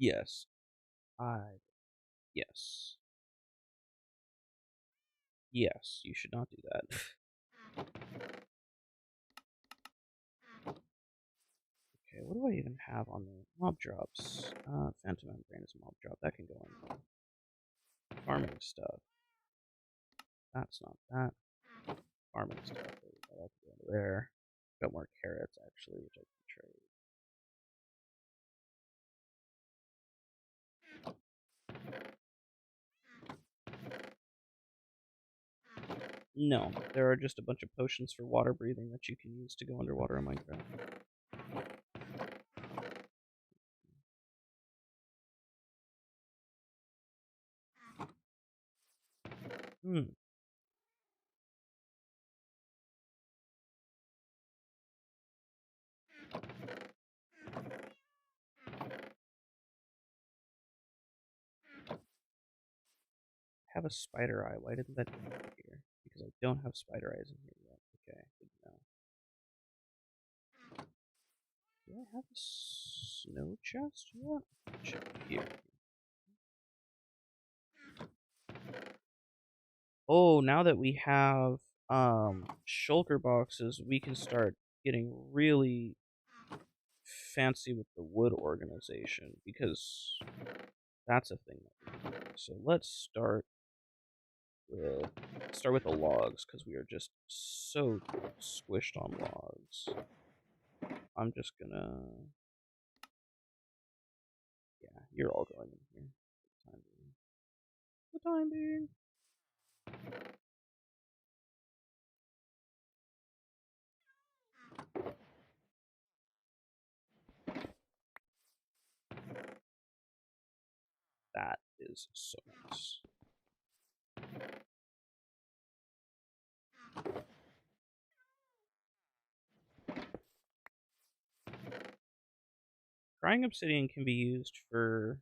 Yes. Yes. Yes, you should not do that. Okay, what do I even have on the mob drops? Phantom Membrane is a mob drop. That can go in farming stuff. That's not that. Farming stuff. There we go. That can go into there. Got more carrots, actually, which I can trade. No, there are just a bunch of potions for water breathing that you can use to go underwater in Minecraft. Hmm. Have a spider eye. Why didn't that go over here? Because I don't have spider eyes in here yet. Okay, good to know. Do I have a snow chest yet? Check here. Oh, now that we have shulker boxes, we can start getting really fancy with the wood organization because that's a thing. So let's start with the logs because we are just so squished on logs. I'm just gonna, yeah, you're all going in here for the time being. That is so nice. Crying obsidian can be used for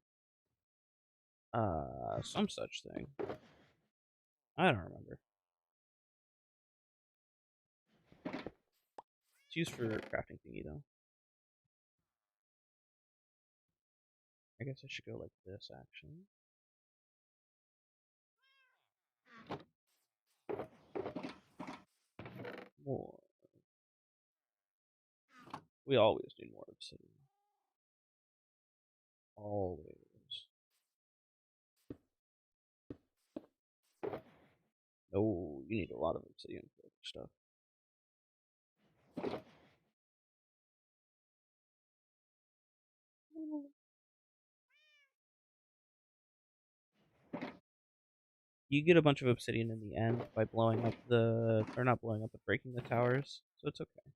some such thing. I don't remember. It's used for crafting thingy though. I guess I should go like this actually. More. We always need more obsidian. Always. No, you need a lot of obsidian for stuff. You get a bunch of obsidian in the end by blowing up or not blowing up, but breaking the towers, so it's okay.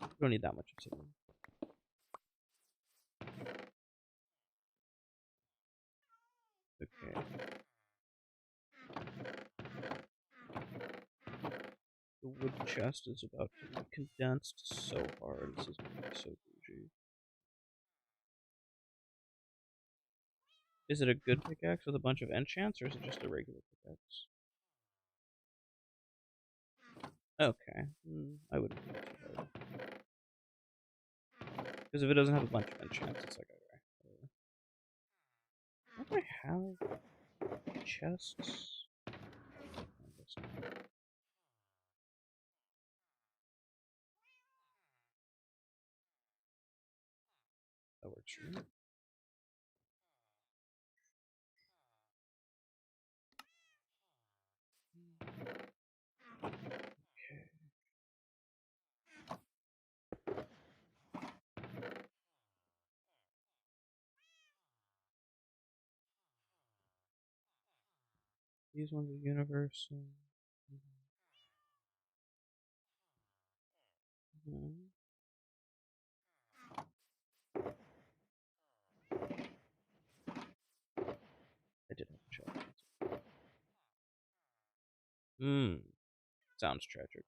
You don't need that much obsidian. Okay. The wood chest is about to be condensed so hard. This is going to be so bougie. Is it a good pickaxe with a bunch of enchants, or is it just a regular pickaxe? Okay. I wouldn't do it too hard. Because if it doesn't have a bunch of enchants, it's like, okay. Don't I have chests? That works for me. Okay. These ones are universal. Mm-hmm. I did have a chest. Sounds tragic.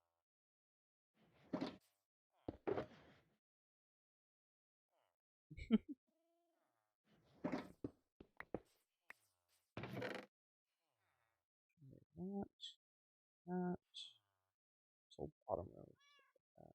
that, that. Sold bottom row. Stuff like that.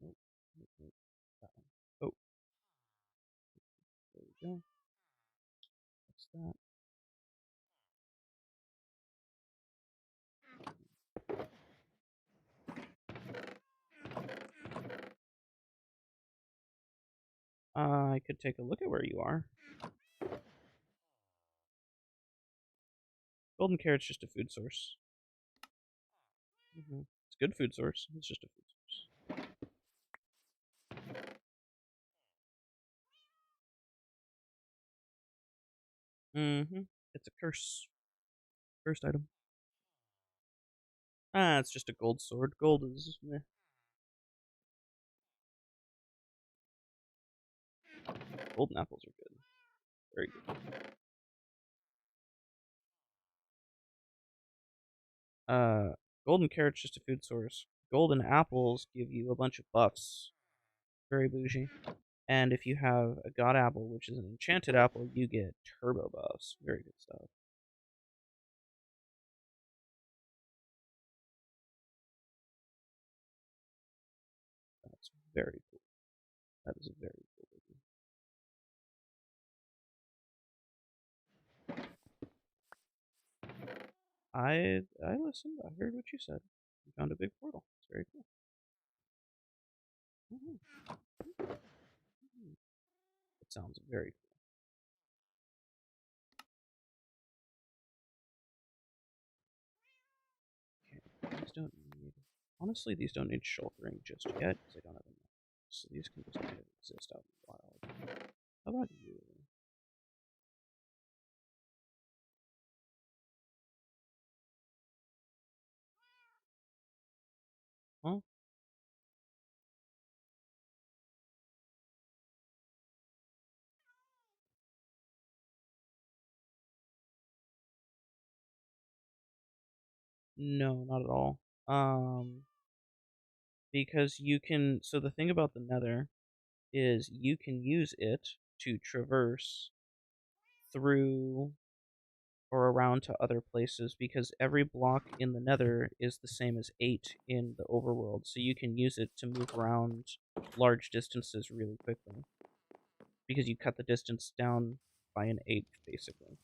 Oh, that one. Oh, there we go. What's that? I could take a look at where you are. Golden carrot's just a food source. It's a good food source. It's just a food source. It's a curse. Cursed item. It's just a gold sword. Gold is meh. Golden apples are good. Very good. Golden carrot's just a food source. Golden apples give you a bunch of buffs. Very bougie. And if you have a god apple, which is an enchanted apple, you get turbo buffs. Very good stuff. That's very cool. That is a very cool movie. I listened. I heard what you said. You found a big portal. It's very cool. It sounds very cool. Okay, these don't need. Honestly, these don't need shulkering just yet because I don't have enough. So these can just kind of exist out in the wild. How about you? Huh? No, not at all. Because you can. So the thing about the Nether is you can use it to traverse through or around to other places because every block in the Nether is the same as 8 in the overworld. So you can use it to move around large distances really quickly because you cut the distance down by an eighth, basically.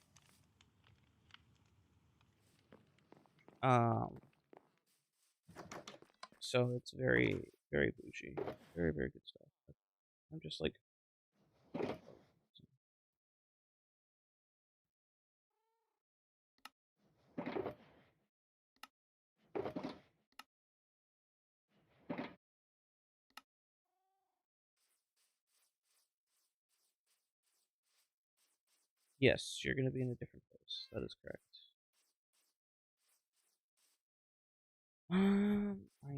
So it's very, very bougie. Very, very good stuff. I'm just like, yes, you're going to be in a different place. That is correct. I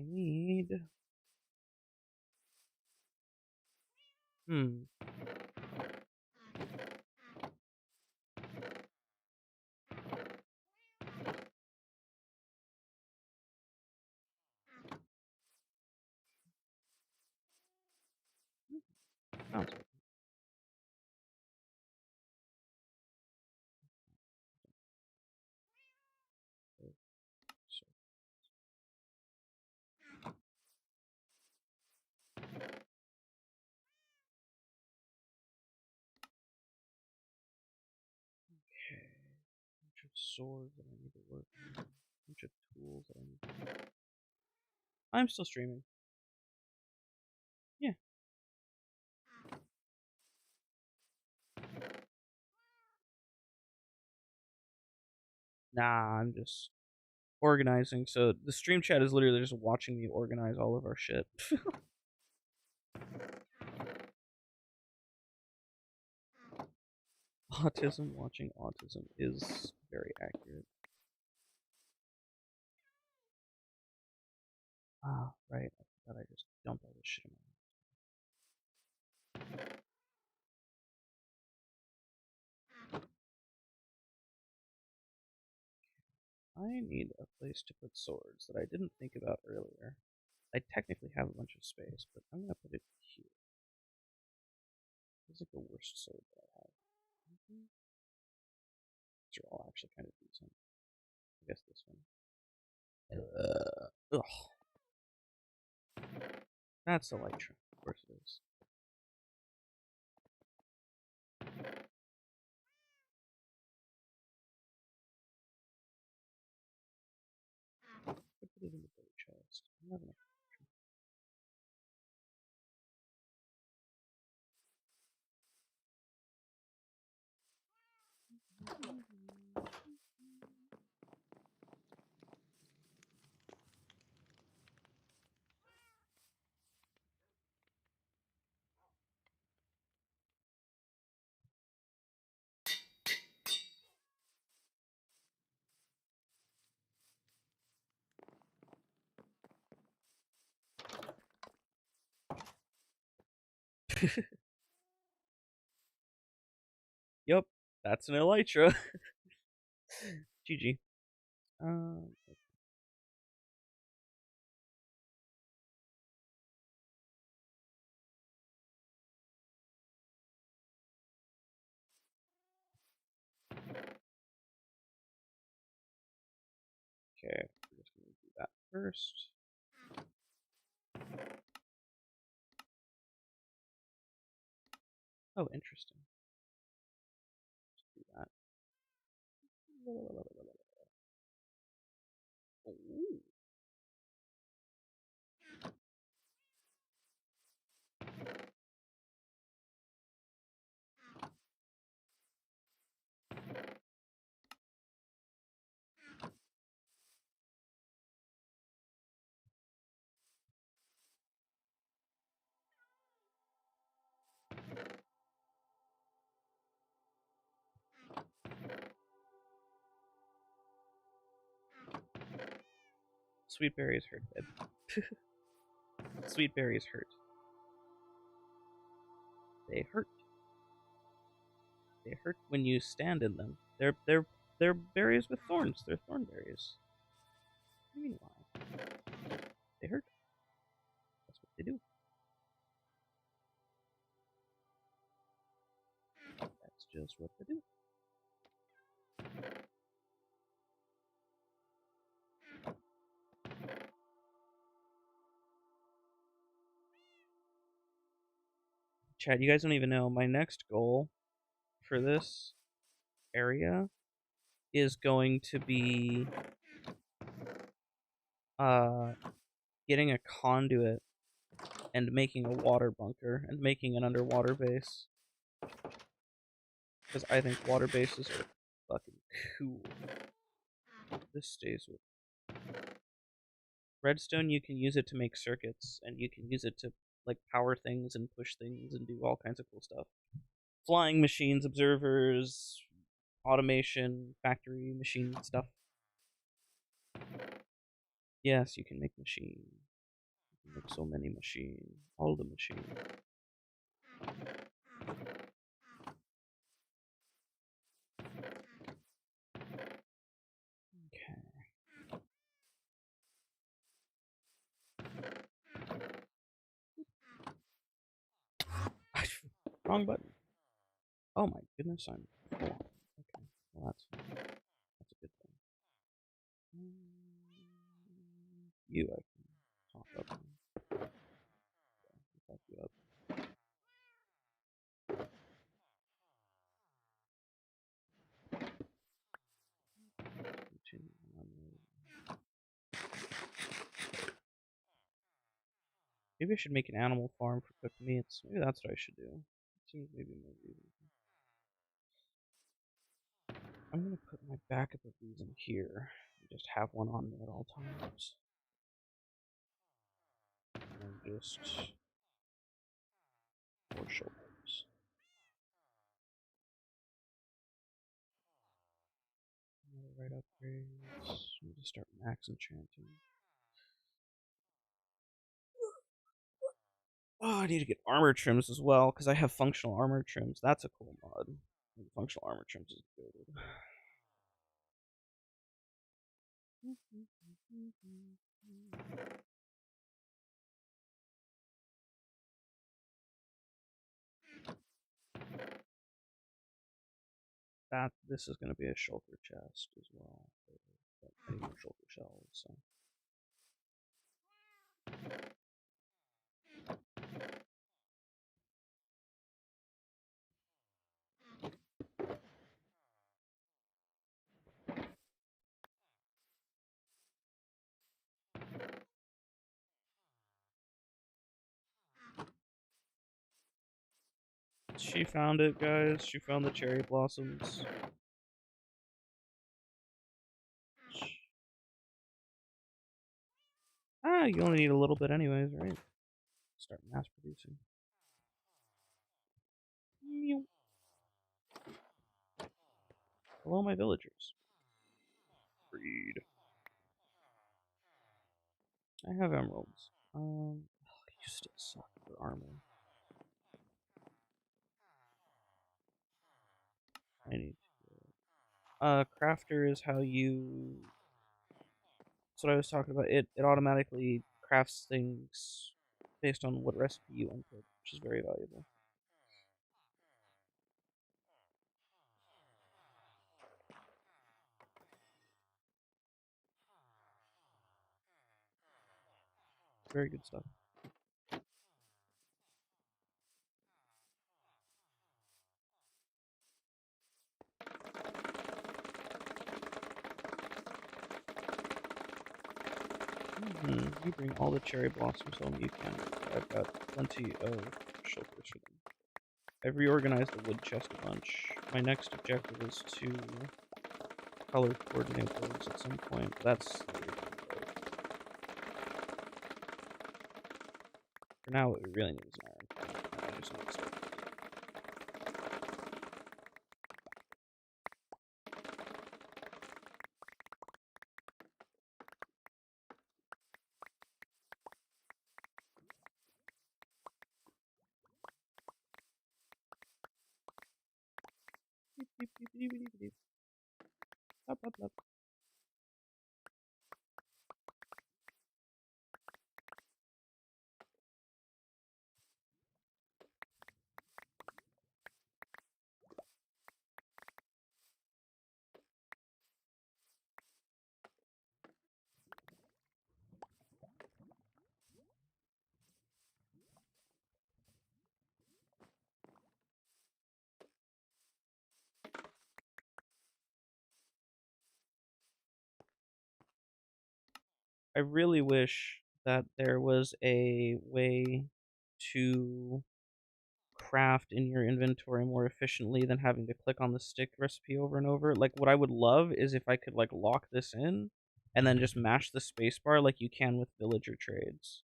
need. Hmm. Sounds good. So, okay. Bunch of swords that I need to work on. Bunch of tools that I need. I'm still streaming. Yeah. Nah, I'm just organizing. So the stream chat is literally just watching me organize all of our shit. Autism watching autism is very accurate. Ah, right. I forgot I just dumped all this shit in my. I need a place to put swords that I didn't think about earlier. I technically have a bunch of space, but I'm gonna put it here. This is like the worst sword that I have. These are all actually kind of decent. I guess this one. Ugh. That's the light trim. Of course it is. Put it in the bow chest. I'm not gonna. Yep, that's an elytra. GG. Okay, we're just gonna do that first. Oh, interesting. Let's do that. Ooh. Sweet berries hurt, babe. Sweet berries hurt. They hurt. They hurt when you stand in them. They're berries with thorns. They're thorn berries. What do you mean why? They hurt. That's what they do. That's just what they do. Chad, you guys don't even know my next goal for this area is going to be getting a conduit and making a water bunker and making an underwater base. Because I think water bases are fucking cool. This stays with redstone. You can use it to make circuits, and you can use it to like power things and push things and do all kinds of cool stuff. Flying machines, observers, automation, factory machine stuff. Yes, you can make machine. You can make so many machine. All the machine. Okay. Wrong button. Oh my goodness, I'm full on. Okay, well that's a good thing. You I can talk up and talk you up. Continue on. Maybe I should make an animal farm for cooked meats. Maybe that's what I should do. It seems maybe more reasonable. I'm gonna put my backup of these in here. And just have one on me at all times. And just 4 shoulders. Right upgrades. Let me just start max enchanting. Oh, I need to get armor trims as well, because I have functional armor trims. That's a cool mod. Functional armor trims is good. This is going to be a shulker chest as well. I need more shulker shells. So. She found it, guys. She found the cherry blossoms. You only need a little bit anyways, right? Start mass producing. Hello, my villagers. Breed. I have emeralds. You still suck for armor. I need to. Crafter is how you. That's what I was talking about. It automatically crafts things based on what recipe you input, which is very valuable. Very good stuff. You bring all the cherry blossoms home you can. I've got plenty of shulkers for them. I've reorganized the wood chest a bunch. My next objective is to color coordinate those at some point. That's for now. What we really need is an iron. I just need to start. Blah, blah, blah. I really wish that there was a way to craft in your inventory more efficiently than having to click on the stick recipe over and over. Like, what I would love is if I could, like, lock this in and then just mash the spacebar like you can with villager trades.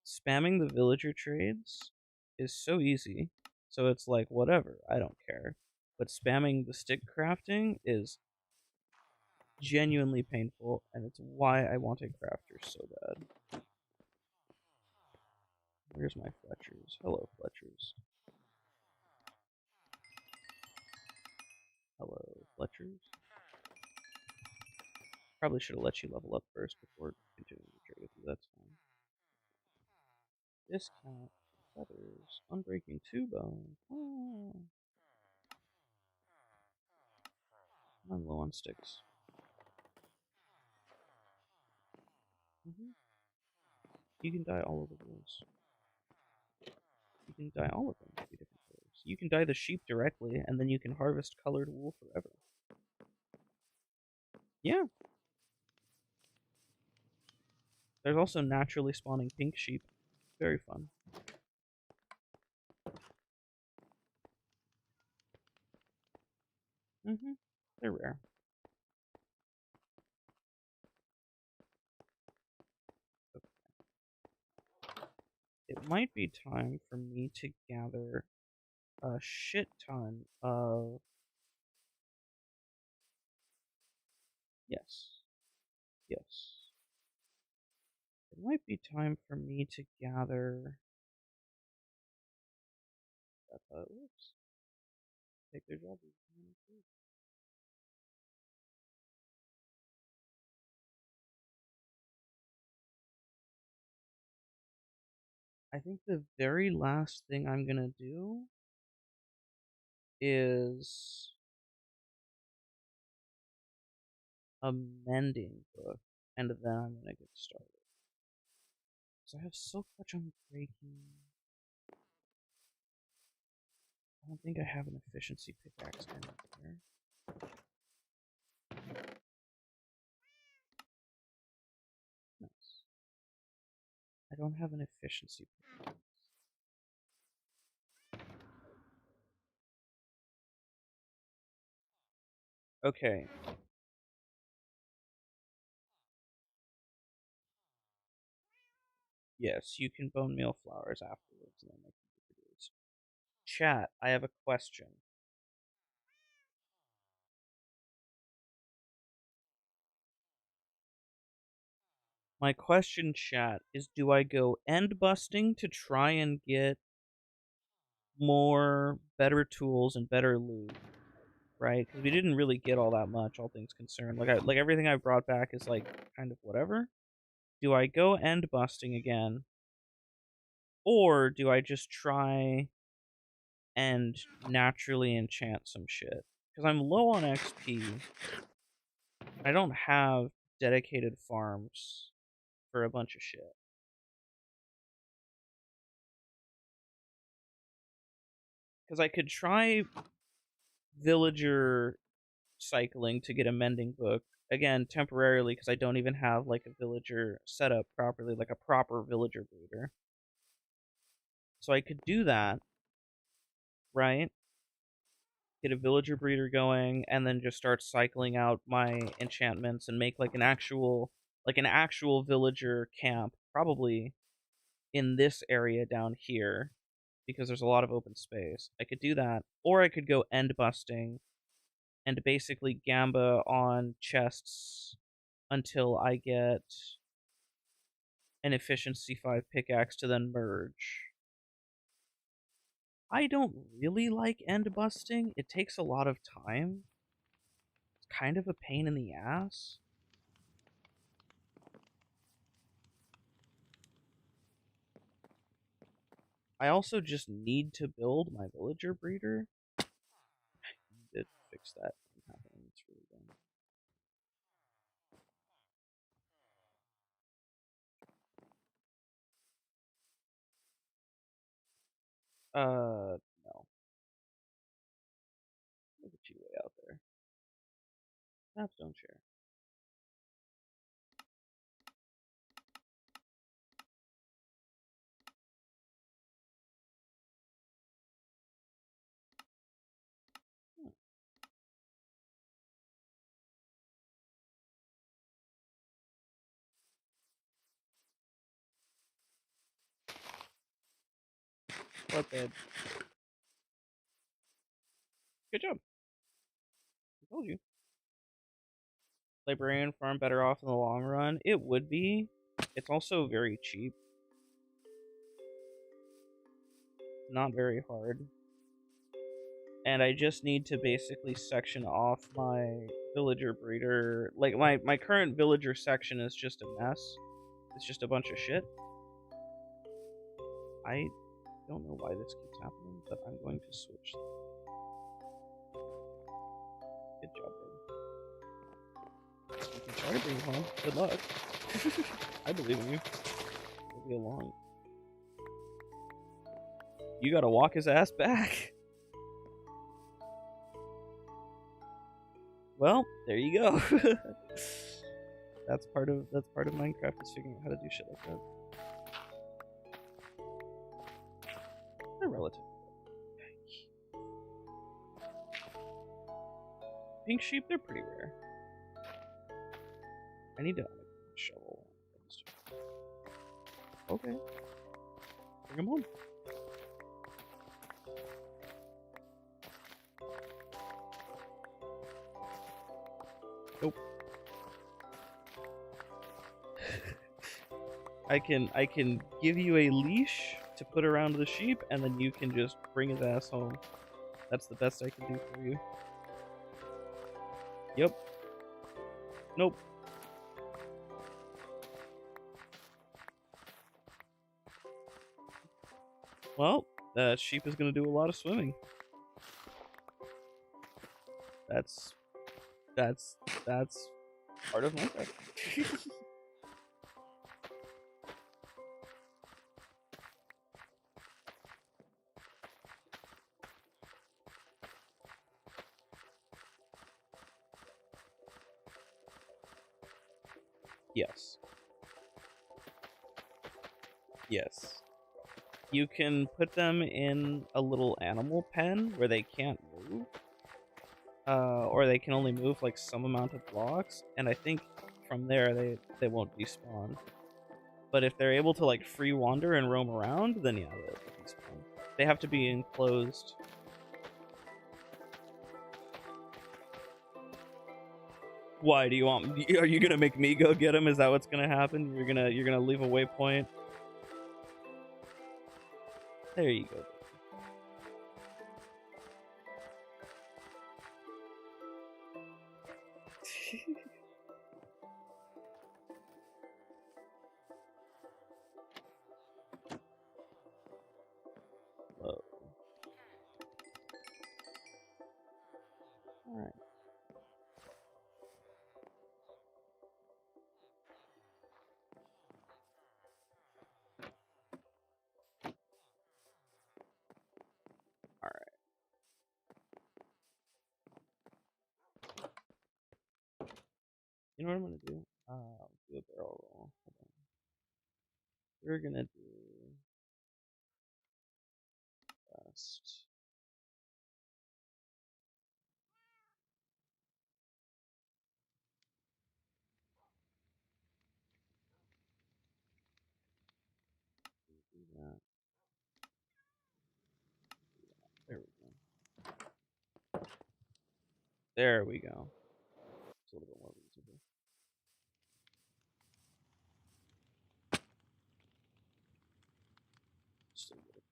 Spamming the villager trades is so easy, so it's like, whatever, I don't care. But spamming the stick crafting is genuinely painful, and it's why I want a crafter so bad. Where's my Fletchers? Hello, Fletchers. Hello, Fletchers. Probably should have let you level up first before continuing to trade with you. That's fine. Discount feathers. Unbreaking 2 bone. Oh. I'm low on sticks. You can dye all of the wolves. You can dye all of them to be different colors. You can dye the sheep directly, and then you can harvest colored wool forever. Yeah. There's also naturally spawning pink sheep. Very fun. They're rare. It might be time for me to gather a shit ton of... Yes. Yes. It might be time for me to gather... Oops. Take their job. I think the very last thing I'm gonna do is a mending book, and then I'm gonna get started. So I have silk touch on breaking. I don't think I have an efficiency pickaxe anywhere. Nice. I don't have an efficiency pickaxe. Okay. Yes, you can bone meal flowers afterwards, and then they can be produced. Chat, I have a question. My question, chat, is do I go end busting to try and get more better tools and better loot, right? Because we didn't really get all that much, all things concerned. Like everything I brought back is like kind of whatever. Do I go end busting again, or do I just try and naturally enchant some shit? Because I'm low on XP. I don't have dedicated farms for a bunch of shit. Because I could try villager cycling to get a mending book, again, temporarily, because I don't even have like a villager set up properly, like a proper villager breeder. So I could do that, right? Get a villager breeder going, and then just start cycling out my enchantments and make like an actual villager camp, probably in this area down here, because there's a lot of open space. I could do that, or I could go end busting and basically gamba on chests until I get an efficiency 5 pickaxe to then merge. I don't really like end busting. It takes a lot of time. It's kind of a pain in the ass. I also just need to build my villager breeder. I need to fix that from happening. It's really dumb. No. Look at you way out there. Maps don't share. Not bad. Good job. I told you. Librarian farm better off in the long run? It would be. It's also very cheap. Not very hard. And I just need to basically section off my villager breeder. Like, my current villager section is just a mess. It's just a bunch of shit. I don't know why this keeps happening, but I'm going to switch. Good job, baby. You can try to bring it home. Good luck. I believe in you. It'll be a long. You gotta walk his ass back. Well, there you go. That's part of Minecraft, is figuring out how to do shit like that. They're relative. Pink sheep, they're pretty rare. I need to like, shovel. Okay. Bring them home. Nope. I can give you a leash to put around the sheep, and then you can just bring his ass home. That's the best I can do for you. Yep. Nope. Well, that sheep is gonna do a lot of swimming. That's part of Minecraft. Yes. Yes. You can put them in a little animal pen where they can't move. Or they can only move like some amount of blocks, and I think from there they won't despawn. But if they're able to like free wander and roam around, then yeah, they'll despawn. They have to be enclosed. Why do you want? Are you gonna make me go get them? Is that what's gonna happen? You're gonna leave a waypoint. There you go. Whoa. All right. All right. You know what I'm gonna do? Do a barrel roll. Hold on. We're gonna do best. Do that. There we go. There we go. It's a little bit more reasonable. Still get it.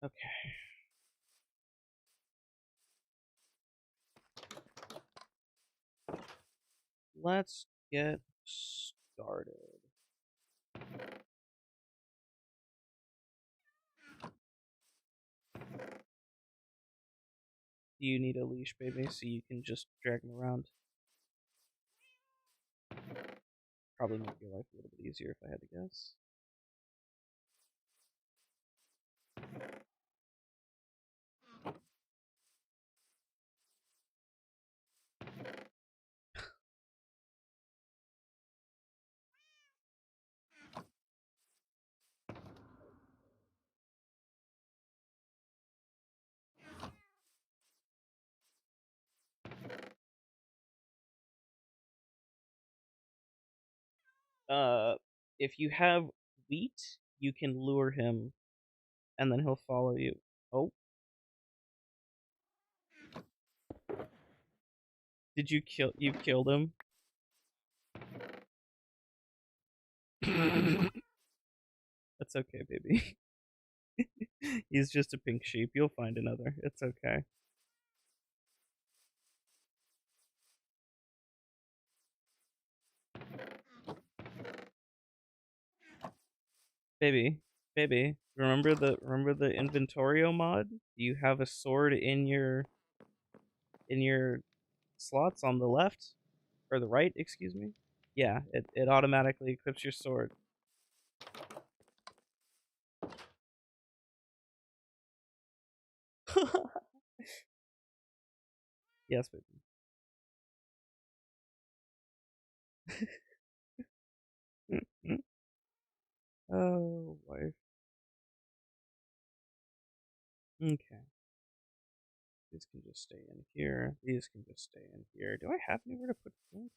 Okay. Let's get started. Do you need a leash, baby, so you can just drag him around? Probably make your life a little bit easier if I had to guess. If you have wheat, you can lure him, and then he'll follow you. Oh, did you kill? You killed him. That's okay, baby. He's just a pink sheep. You'll find another. It's okay. Baby, baby, remember the inventorio mod? You have a sword in your slots on the left or the right, excuse me. Yeah, it automatically equips your sword. Yes, baby. Oh, wife. Okay. These can just stay in here. These can just stay in here. Do I have anywhere to put them?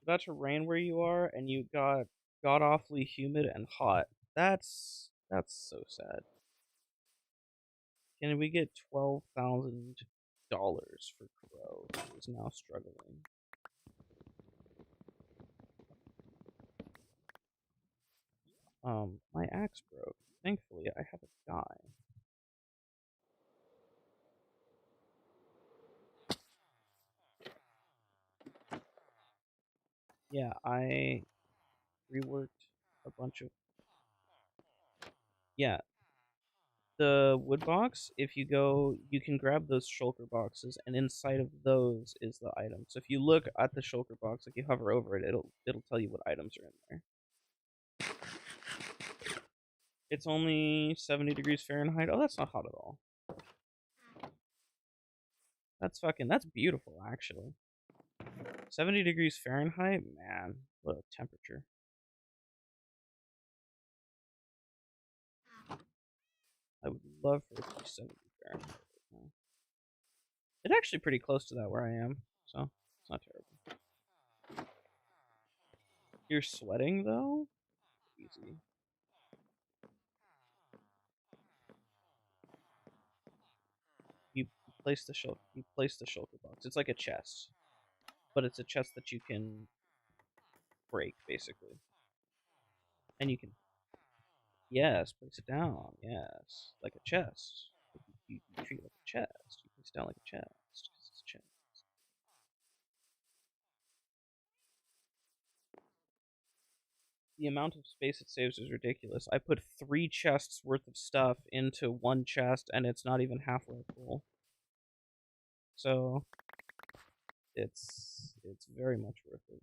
About to rain where you are, and you got god awfully humid and hot. That's so sad. Can we get $12,000 for Crow, who is now struggling? My axe broke. Thankfully, I have a die. Yeah, I reworked a bunch of. Yeah, the wood box, if you go, you can grab those shulker boxes, and inside of those is the item. So if you look at the shulker box, like you hover over it, it'll tell you what items are in there. It's only 70 degrees Fahrenheit. Oh, that's not hot at all. That's beautiful, actually. 70 degrees Fahrenheit? Man, what a temperature. I would love for it to be 70 Fahrenheit right now. It's actually pretty close to that where I am, so it's not terrible. You're sweating, though? Easy. You place the shulker box. It's like a chest, but it's a chest that you can break, basically. And you can, yes, place it down. Yes, like a chest. You treat it like a chest. You place it down like a chest. It's a chest. The amount of space it saves is ridiculous. I put 3 chests worth of stuff into one chest, and it's not even halfway full. So it's very much worth it.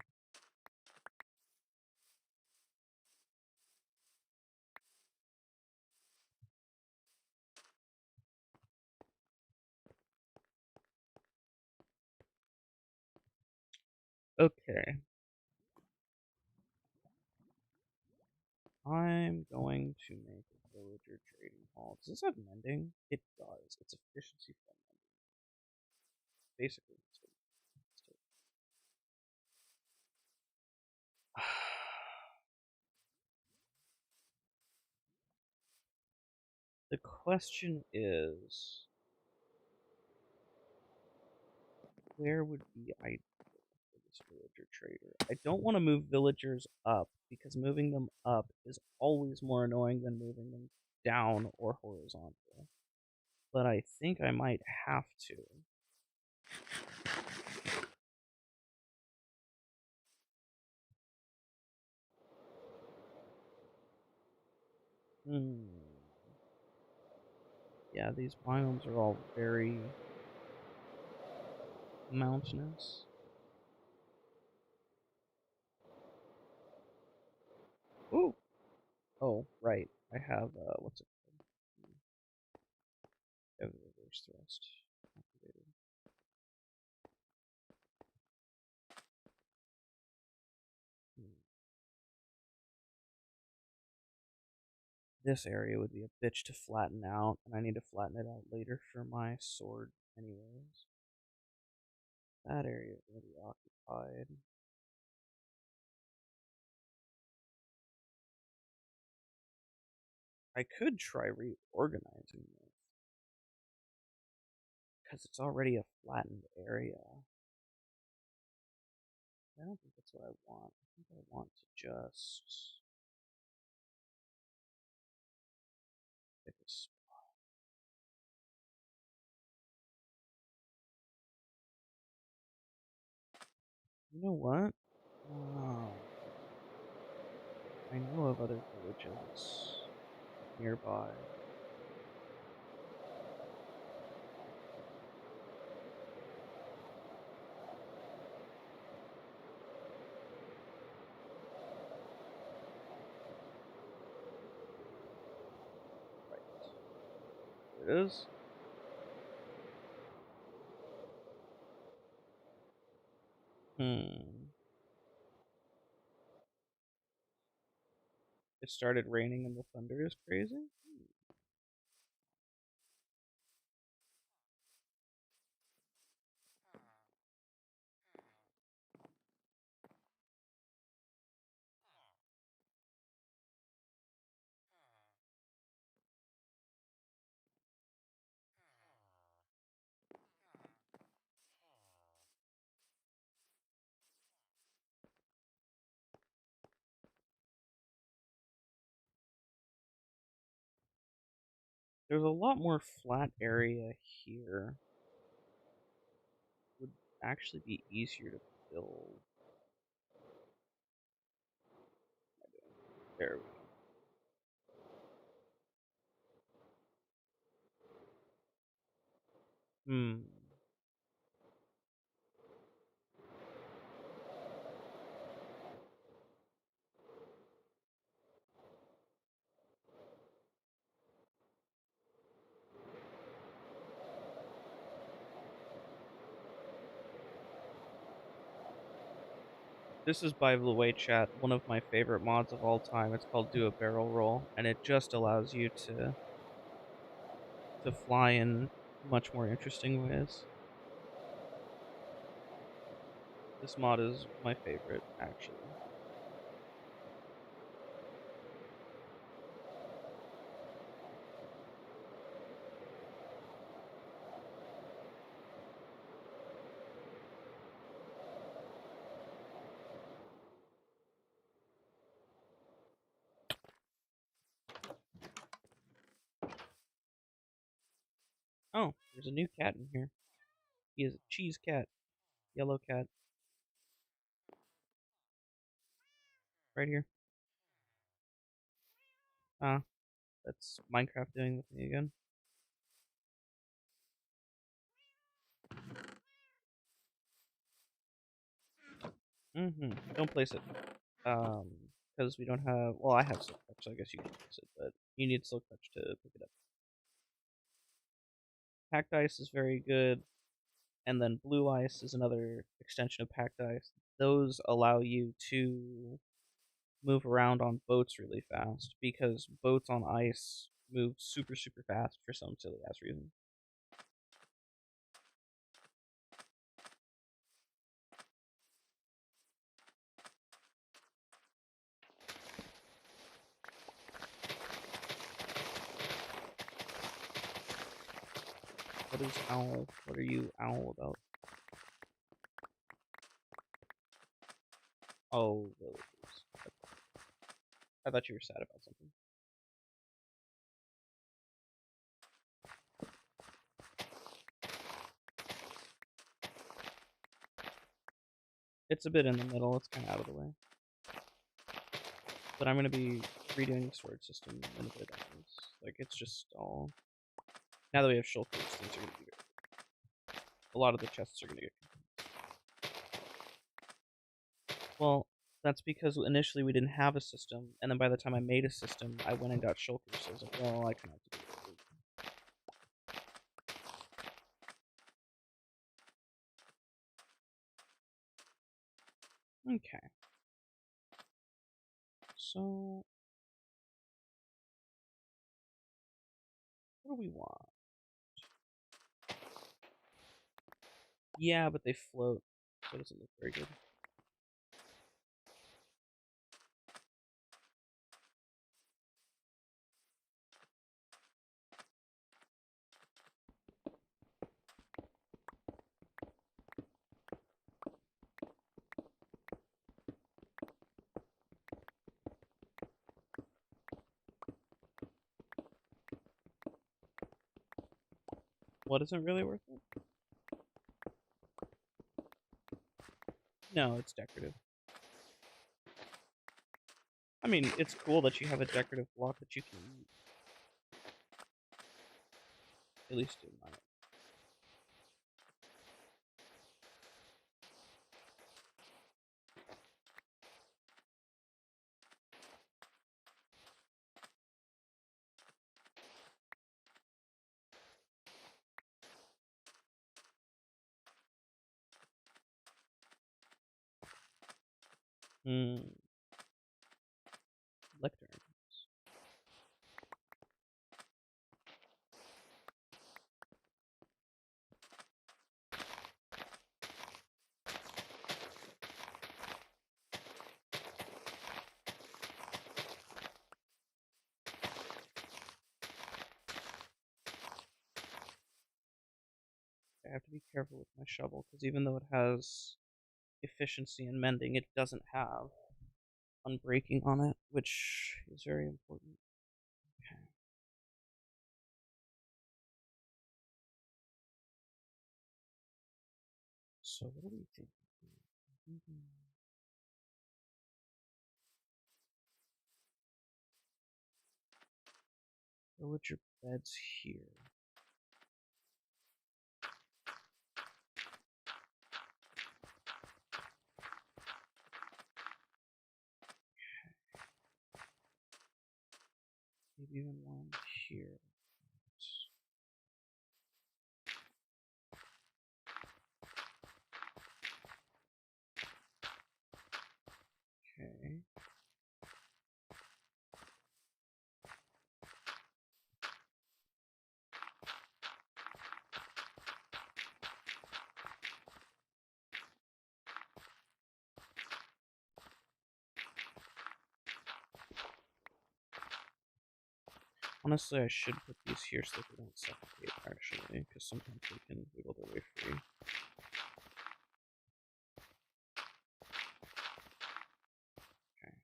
Okay, I'm going to make a villager trading hall. Does this have mending? It does. It's efficiency for mending. Basically, the question is, where would be ideal for this villager trader? I don't want to move villagers up because moving them up is always more annoying than moving them down or horizontal. But I think I might have to. Hmm. Yeah, these biomes are all very mountainous. Ooh. Oh, right. I have what's it called? I have reverse thrust activated. Hmm. This area would be a bitch to flatten out, and I need to flatten it out later for my sword anyways. That area is going to be occupied. I could try reorganizing this, because it's already a flattened area. I don't think that's what I want. I think I want to just pick a spot. You know what? Oh, I know of other villages nearby. Right. There it is. Hmm. It started raining and the thunder is crazy? There's a lot more flat area here. Would actually be easier to build. There we go. Hmm. This is, by the way, chat, one of my favorite mods of all time. It's called Do a Barrel Roll, and it just allows you to fly in much more interesting ways. This mod is my favorite, actually. Oh, there's a new cat in here. He is a cheese cat, yellow cat, right here. Ah, that's Minecraft doing with me again. Don't place it. Because we don't have. Well, I have silk touch, so I guess you can place it, but you need silk touch to pick it up. Packed ice is very good, and then blue ice is another extension of packed ice. Those allow you to move around on boats really fast because boats on ice move super super fast for some silly ass reason. What is owl? What are you owl about? Oh, villagers. I thought you were sad about something. It's a bit in the middle. It's kind of out of the way. But I'm going to be redoing the storage system in a bit. Like, it's just all... Now that we have shulkers, things are going to be very... A lot of the chests are going to get... Well, that's because initially we didn't have a system, and then by the time I made a system, I went and got shulkers, so I was like, well, I can have to do it. Okay. So... What do we want? Yeah, but they float, so it doesn't look very good. What isn't really worth it? No, it's decorative. I mean, it's cool that you have a decorative block that you can eat. At least in my lectern. I have to be careful with my shovel because even though it has efficiency in mending, it doesn't have unbreaking on it, which is very important. Okay. So what do we think? Pillage your beds here. Maybe even one here. Okay. Honestly, I should put these here so that they don't suffocate, actually, because sometimes they can wiggle their way free. Okay.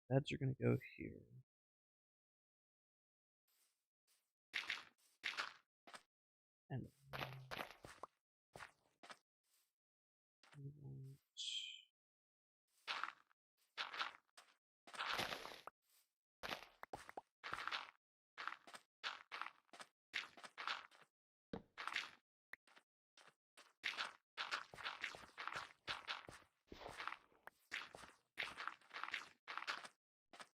Beds are going to go here. And we want...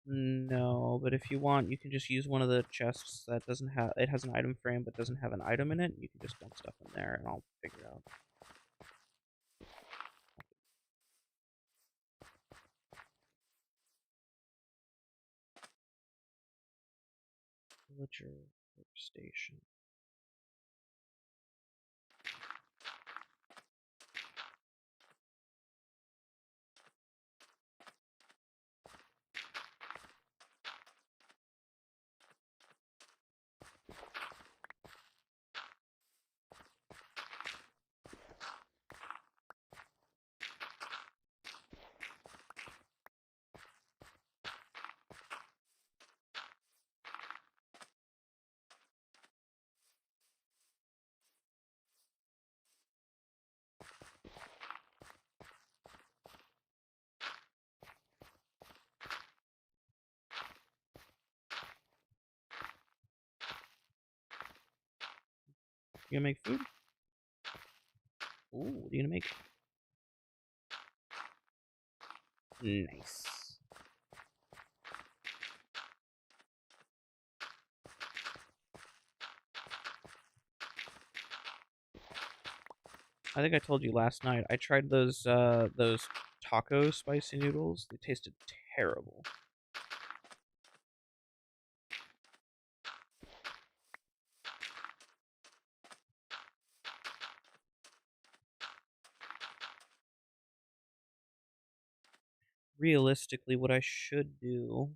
No, but if you want, you can just use one of the chests that doesn't have, it has an item frame but doesn't have an item in it. You can just dump stuff in there and I'll figure it out. Villager workstation. You gonna make food? Ooh, what are you gonna make? Nice. I think I told you last night. I tried those taco spicy noodles. They tasted terrible. realistically, what I should do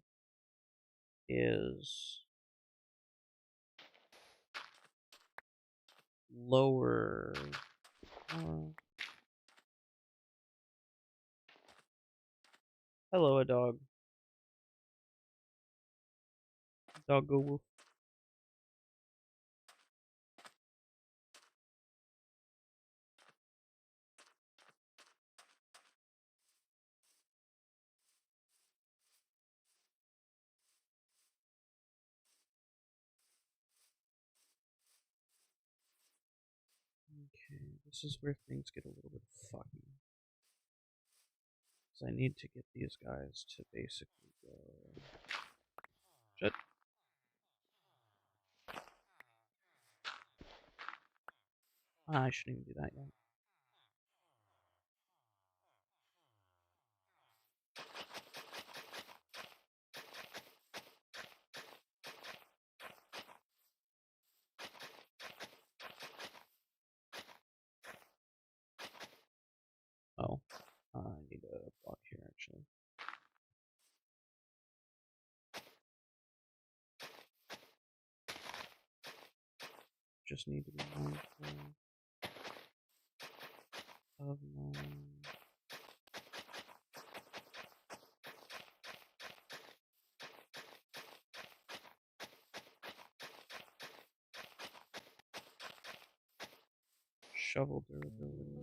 is lower. Hello, a dog. Dog go woof. Okay, this is where things get a little bit fucky. So I need to get these guys to basically go. Shut. I shouldn't even do that yet. Oh, I need a block here actually. Just need to be mindful of my. Shovel durability.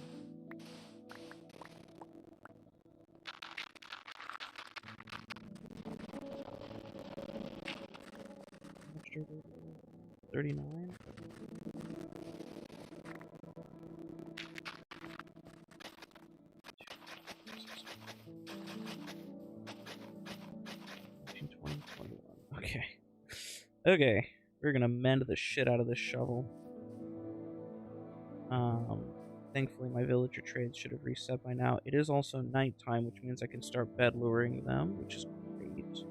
How much durability? 39? Okay. Okay. We're gonna mend the shit out of this shovel. Thankfully my villager trades should have reset by now. It is also nighttime, which means I can start bed luring them, which is great.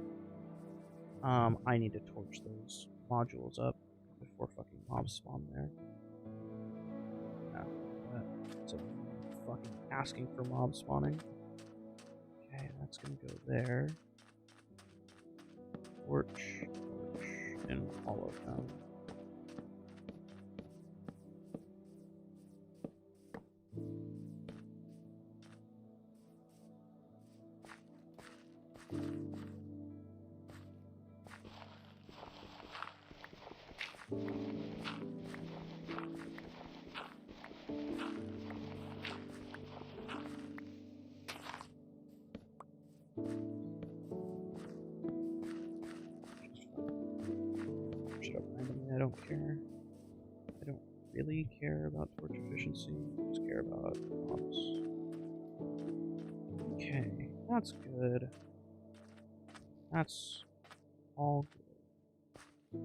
I need to torch those modules up before fucking mobs spawn there. It's a fucking asking for mob spawning. Okay, that's gonna go there. Torch, and all of them. I don't care. I don't really care about torch efficiency. I just care about mobs. Okay, that's good. That's all good.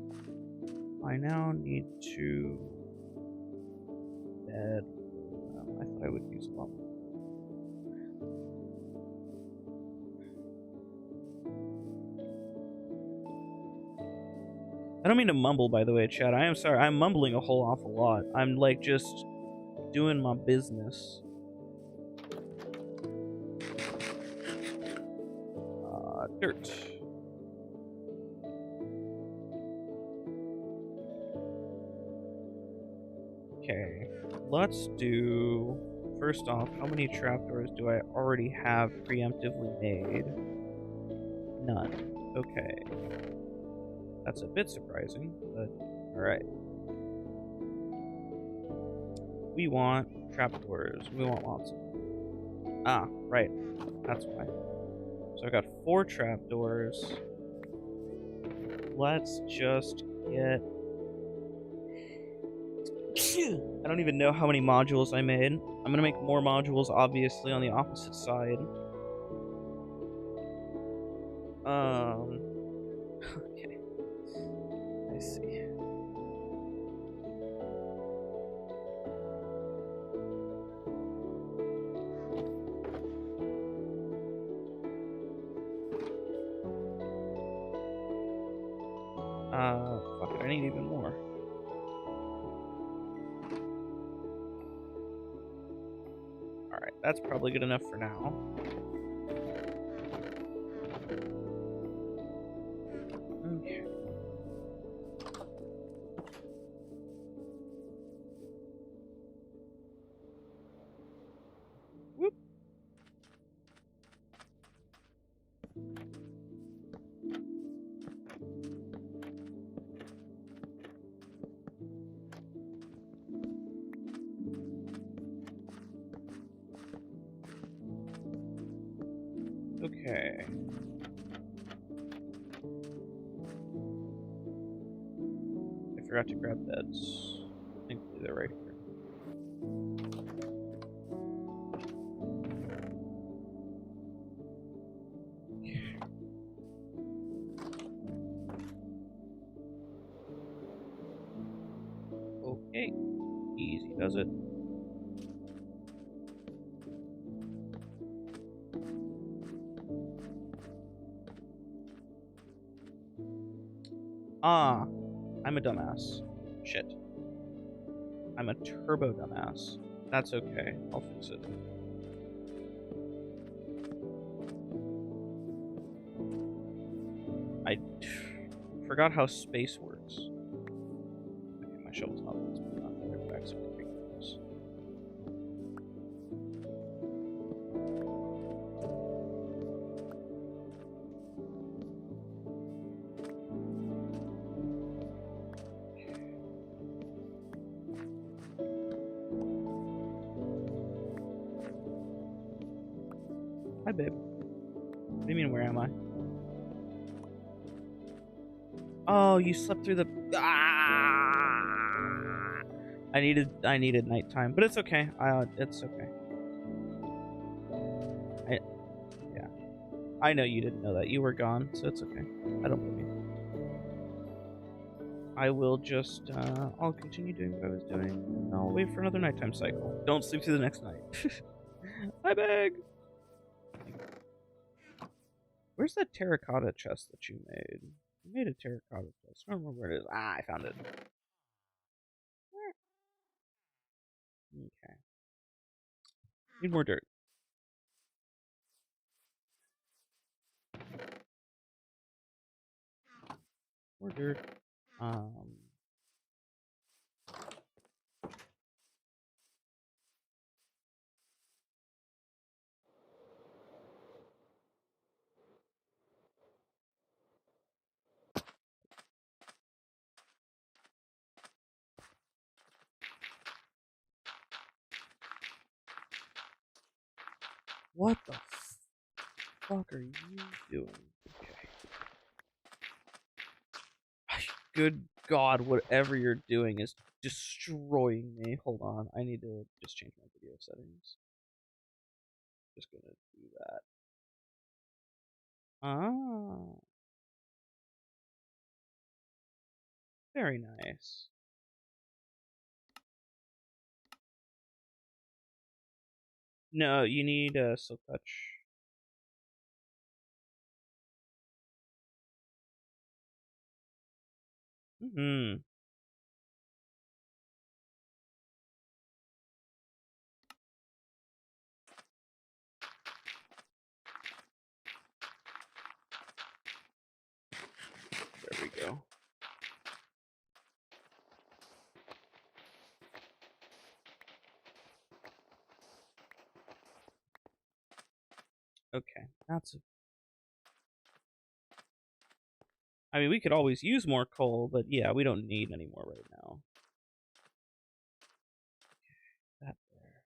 I now need to bed. I thought I would use a lot more. I don't mean to mumble, by the way, chat. I am sorry. I'm mumbling a whole awful lot. I'm like just doing my business. Dirt. Okay, let's do. First off, how many trapdoors do I already have preemptively made? None. Okay. That's a bit surprising, but alright. We want trapdoors. We want lots of them. Ah, right. That's why. So I got 4 trapdoors. Let's just get... I don't even know how many modules I made. I'm gonna make more modules, obviously, on the opposite side. Okay. I see. Fuck it, I need even more. Alright, that's probably good enough for now. Okay. I forgot to grab beds. Thankfully, they're right here. Okay. Easy does it. Ah, I'm a dumbass. Shit. I'm a turbo dumbass. That's okay. I'll fix it. I forgot how space works. Okay, my shovel's not let's put it on the back so we can make this. Hi, babe. What do you mean, where am I? Oh, you slept through the... Ah! I needed nighttime, but it's okay. It's okay. Yeah. I know you didn't know that. You were gone, so it's okay. I don't blame you. I will just, I'll continue doing what I was doing, and I'll wait for another nighttime cycle. Don't sleep through the next night. I beg! Where's that terracotta chest that you made? You made a terracotta chest. I don't remember where it is. Ah, I found it. Okay. Need more dirt. More dirt. What the fuck are you doing? Okay. Good God, whatever you're doing is destroying me. Hold on, I need to just change my video settings. Just gonna do that. Ah, very nice. No, you need a silk touch. Mm-hmm. There we go. Okay, that's. I mean, we could always use more coal, but yeah, we don't need any more right now. That there.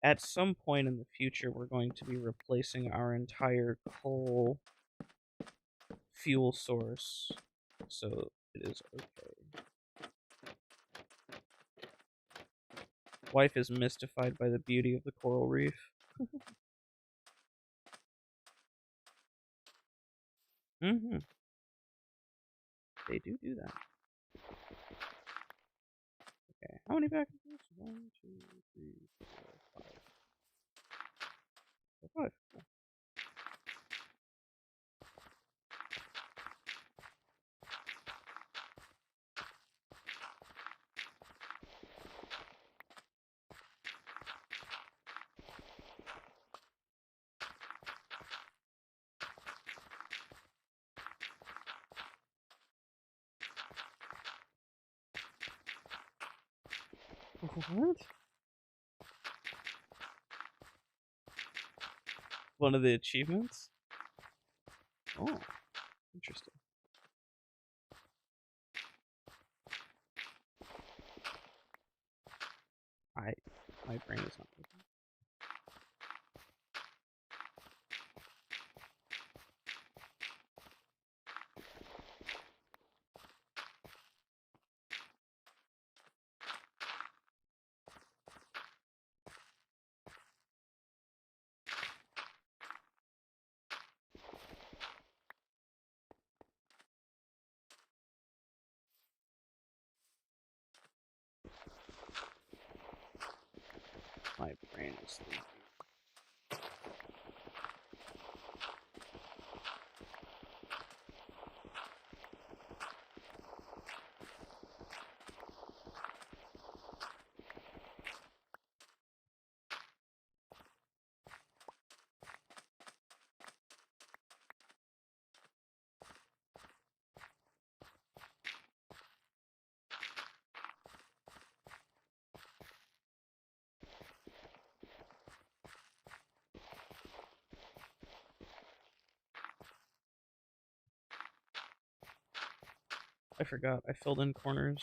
At some point in the future, we're going to be replacing our entire coal fuel source, so it is okay. Wife is mystified by the beauty of the coral reef. Mm-hmm. They do that. Okay, how many back and forths? 1, 2, 3, 4, 5. 5. What? One of the achievements? Oh, interesting. My brain is not working. My brain is sleepy. I forgot. I filled in corners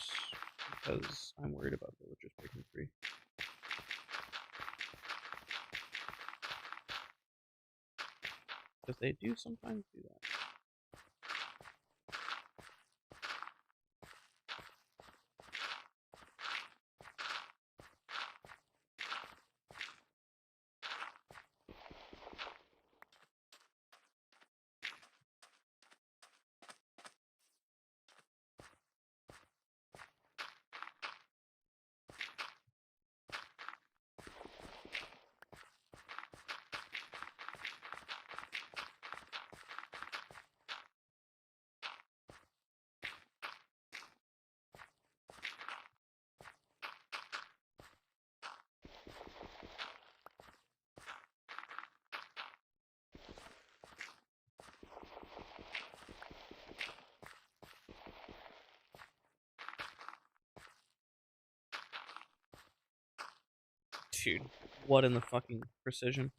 because I'm worried about villagers breaking free. Because they do sometimes do that. Dude, what in the fucking precision?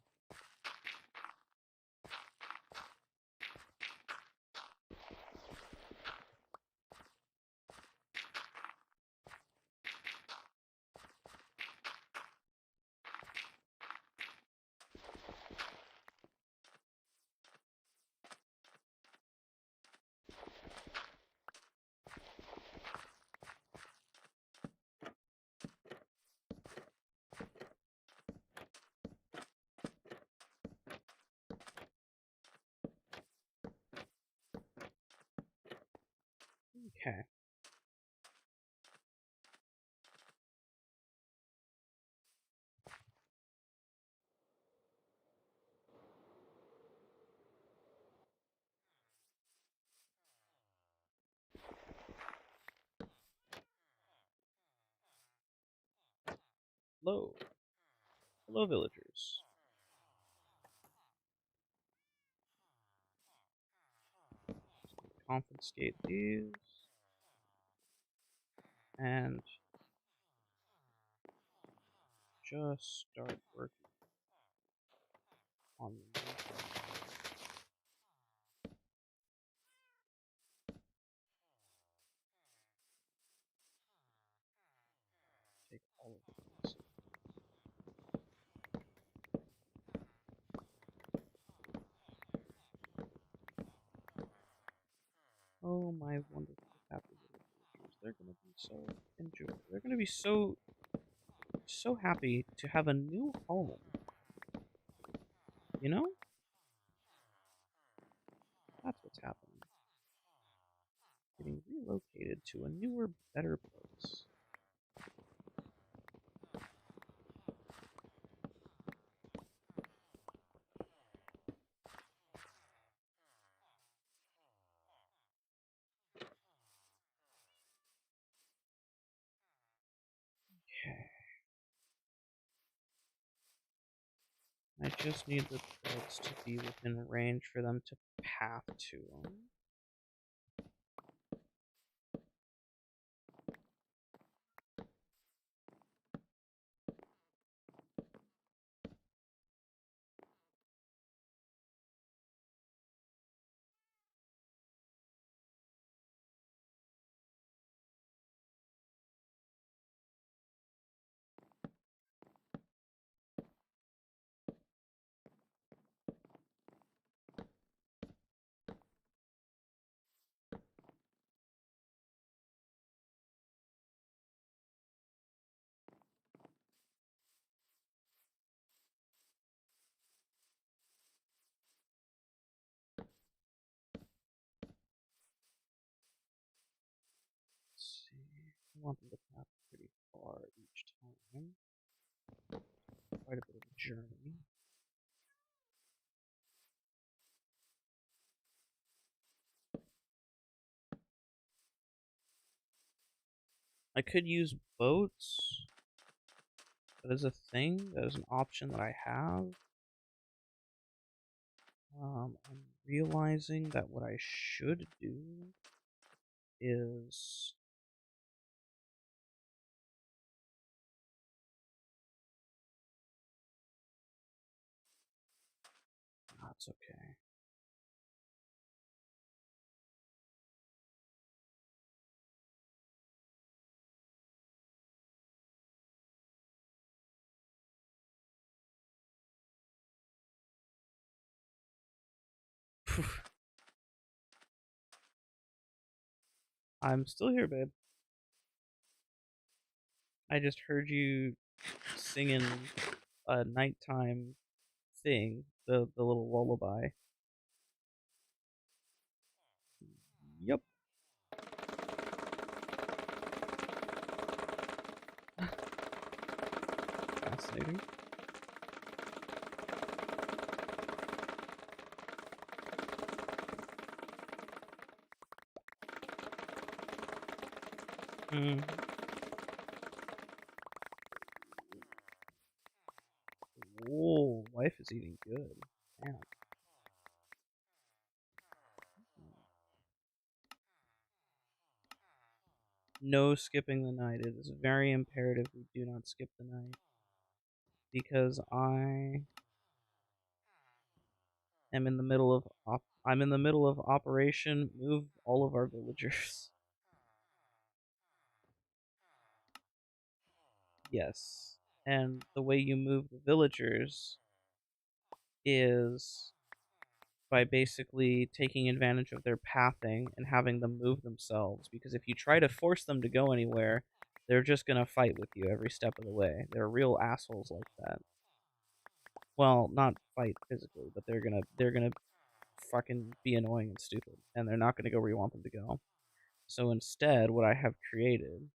Okay. Hello. Hello, villagers. Confiscate these. And just start working on the new take all of these. Oh my wonderful happy little villagers. They're gonna be so enjoy. They're gonna be so happy to have a new home. You know? That's what's happening. Getting relocated to a newer, better place. Okay. I just need the builds to be within range for them to path to them. I want them to pass pretty far each time. Quite a bit of a journey. I could use boats. That is a thing. That is an option that I have. I'm realizing that what I should do is that's okay. I'm still here, babe. I just heard you singing a nighttime thing, the little lullaby. Yep. Fascinating. Hmm. Whoa, life is eating good. Damn. No skipping the night. It is very imperative we do not skip the night. Because I am in the middle of I'm in the middle of Operation Move All of Our Villagers. Yes. And the way you move the villagers is by basically taking advantage of their pathing and having them move themselves. Because if you try to force them to go anywhere, they're just gonna fight with you every step of the way. They're real assholes like that. Well, not fight physically, but they're gonna fucking be annoying and stupid, and they're not gonna go where you want them to go. So instead, what I have created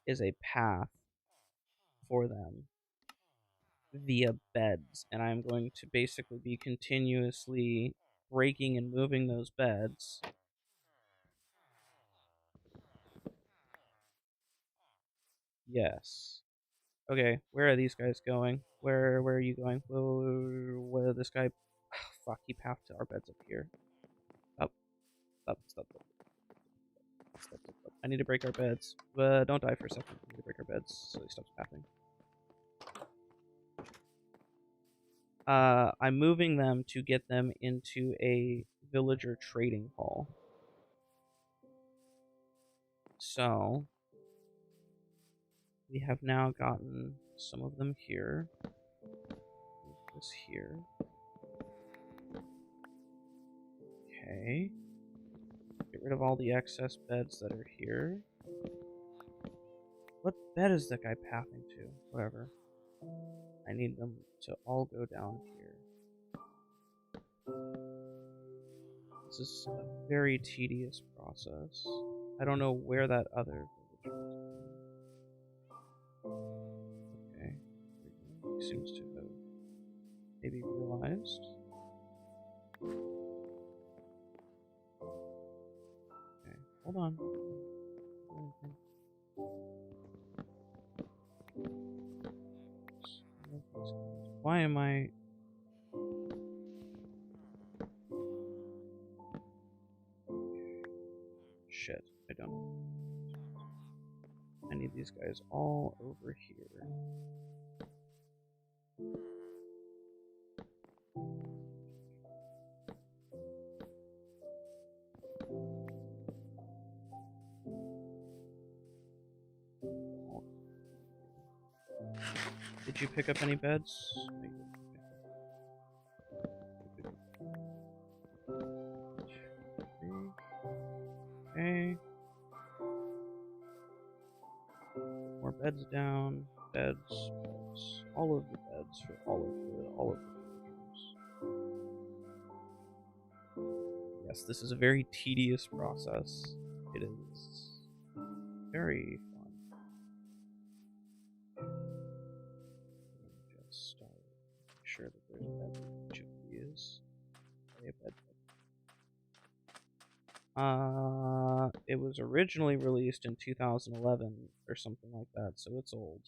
is a path for them via beds, and I'm going to basically be continuously breaking and moving those beds. Yes. Okay, where are these guys going? Where are you going? Where this guy? Fuck, he pathed our beds up here. Up, stop. I need to break our beds. Don't die for a second. I need to break our beds so he stops pathing. I'm moving them to get them into a villager trading hall. So we have now gotten some of them here. Move this here. Okay. Get rid of all the excess beds that are here. What bed is the guy pathing to? Whatever. I need them to all go down here. This is a very tedious process. I don't know where that other villager is. Okay. He seems to have maybe realized. Okay, hold on. Why am I... Shit, I don't know. I need these guys all over here. Did you pick up any beds? Okay. More beds down. Beds. All of the beds for all of the villagers. Yes, this is a very tedious process. It is. very fun. Just start making sure that there's a bed for each of these. A bed. It was originally released in 2011 or something like that, so it's old.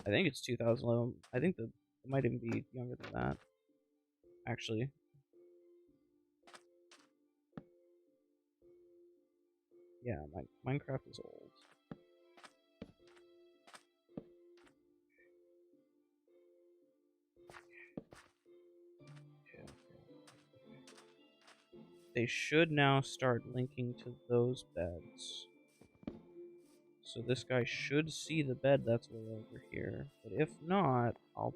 I think it's 2011. I think it might even be younger than that, actually. Yeah, Minecraft is old. They should now start linking to those beds. So this guy should see the bed that's way over here. But if not, I'll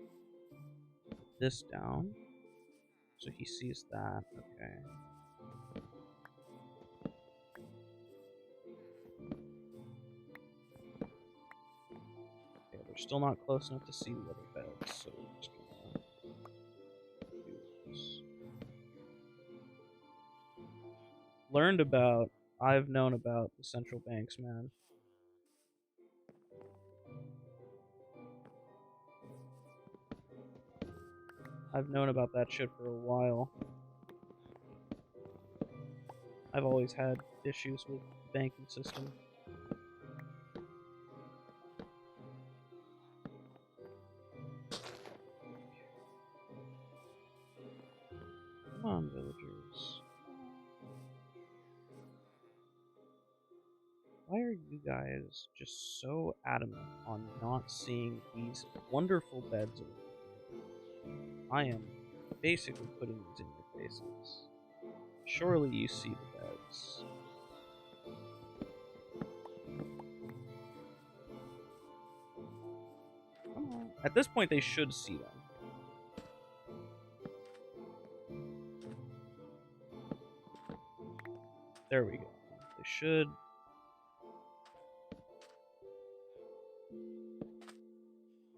put this down. So he sees that. Okay. Okay, they're still not close enough to see the other beds, so we're just gonna do this. I've known about the central banks, man. I've known about that shit for a while. I've always had issues with the banking system. Come on, villagers. Why are you guys just so adamant on not seeing these wonderful beds over here? I am basically putting these in your faces. Surely you see the beds. Come on. At this point, they should see them. There we go. They should.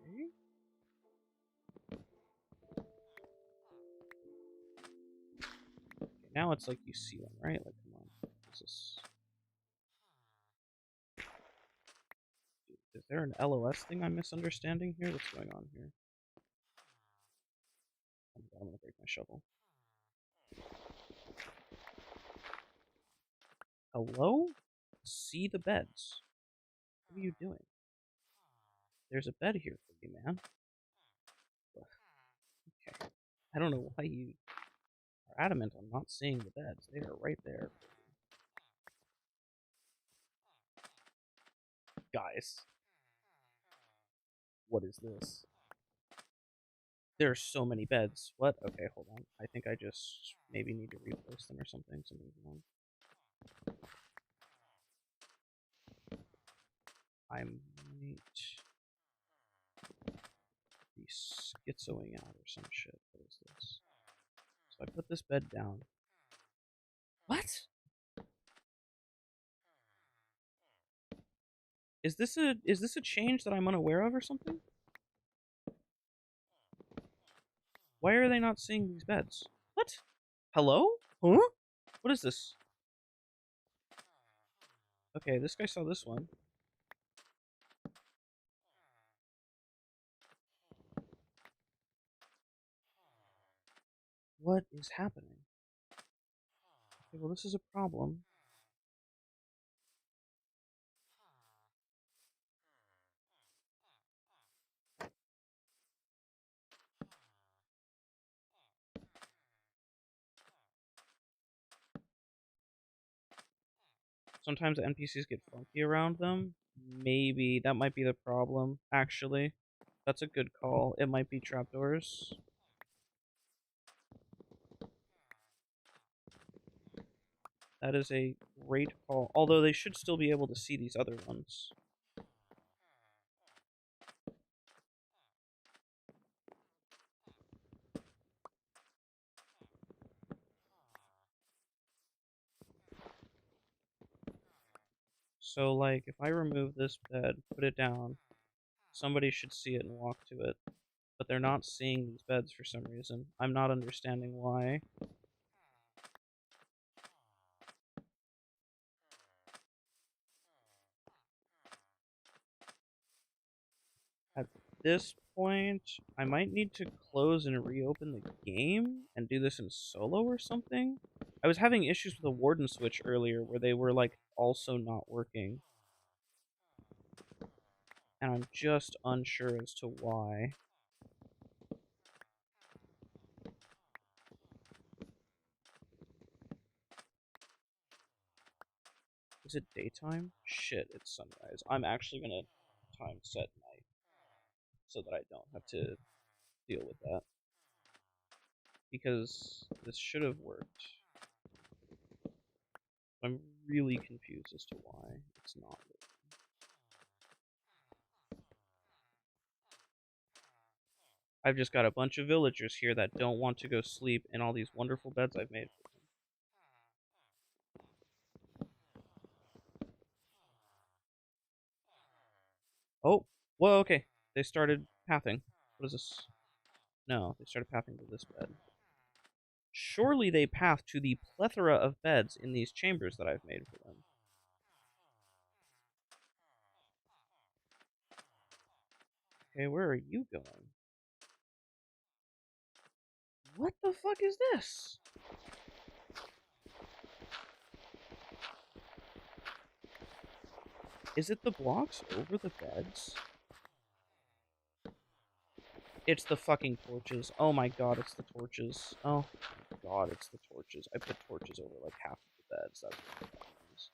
Okay. Now it's like you see them, right? Like, come on. Is there an LOS thing I'm misunderstanding here? What's going on here? I'm gonna break my shovel. Hello? See the beds. What are you doing? There's a bed here for you, man. Okay. I don't know why you are adamant on not seeing the beds. They are right there. Guys. What is this? There are so many beds. What? Okay, hold on. I think I just maybe need to replace them or something. Something's wrong. I might be schizoing out or some shit. What is this? So I put this bed down. What? Is this a change that I'm unaware of or something? Why are they not seeing these beds? What? Hello? Huh? What is this? Okay, this guy saw this one. What is happening? Okay, well, this is a problem. Sometimes NPCs get funky around them. Maybe that might be the problem, actually. That's a good call. It might be trapdoors. That is a great call. Although they should still be able to see these other ones. So, like, if I remove this bed, put it down, somebody should see it and walk to it. But they're not seeing these beds for some reason. I'm not understanding why. this point, I might need to close and reopen the game and do this in solo or something. I was having issues with the warden switch earlier where they were like also not working. And I'm just unsure as to why. Is it daytime? Shit, it's sunrise. I'm actually gonna time set night so that I don't have to deal with that. Because this should have worked. I'm really confused as to why it's not working. I've just got a bunch of villagers here that don't want to go sleep in all these wonderful beds I've made for them. Oh, whoa, okay. They started pathing. What is this? No, they started pathing to this bed. Surely they path to the plethora of beds in these chambers that I've made for them. Okay, where are you going? What the fuck is this? Is it the blocks over the beds? It's the fucking torches. Oh my god, it's the torches. Oh my god, it's the torches. I put torches over like half of the beds. That's what the problem is.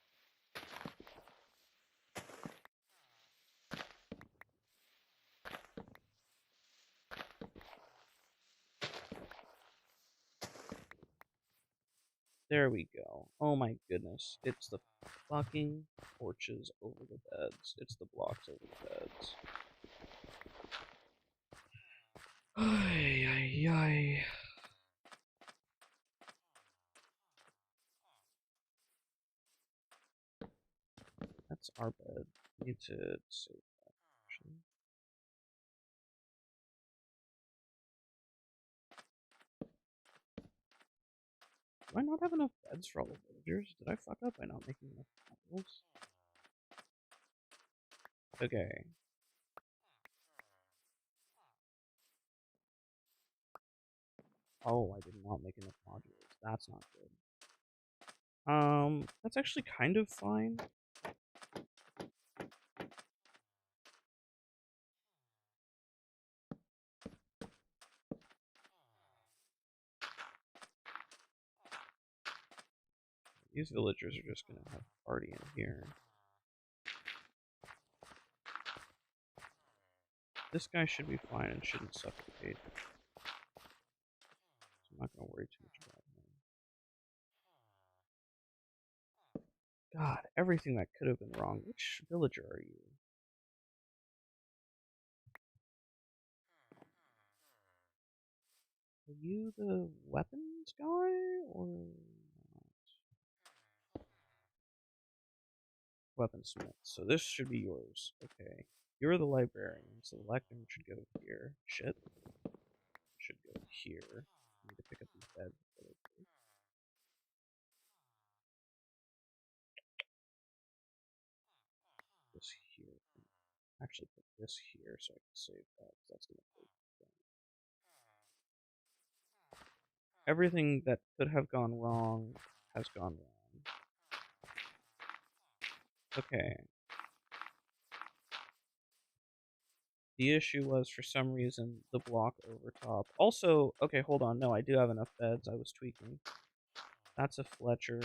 There we go. Oh my goodness. It's the fucking torches over the beds. It's the blocks over the beds. Ay, ay, ay. That's our bed. We need to save that, actually. Do I not have enough beds for all the villagers? Did I fuck up by not making enough modules? Okay. Oh, I did not make enough modules. That's not good. That's actually kind of fine. These villagers are just gonna have a party in here. This guy should be fine and shouldn't suffocate. So I'm not gonna worry too much about him. God, everything that could have been wrong. Which villager are you? Are you the weapons guy or not? Weaponsmith. So this should be yours. Okay. You're the librarian, so the lectern should go here. Shit. Should go here. I need to pick up these beds. This here. Actually put this here so I can save that. That's gonna take down. Everything that could have gone wrong has gone wrong. Okay. The issue was, for some reason, the block over top. Also, okay, hold on. No, I do have enough beds. I was tweaking. That's a Fletcher.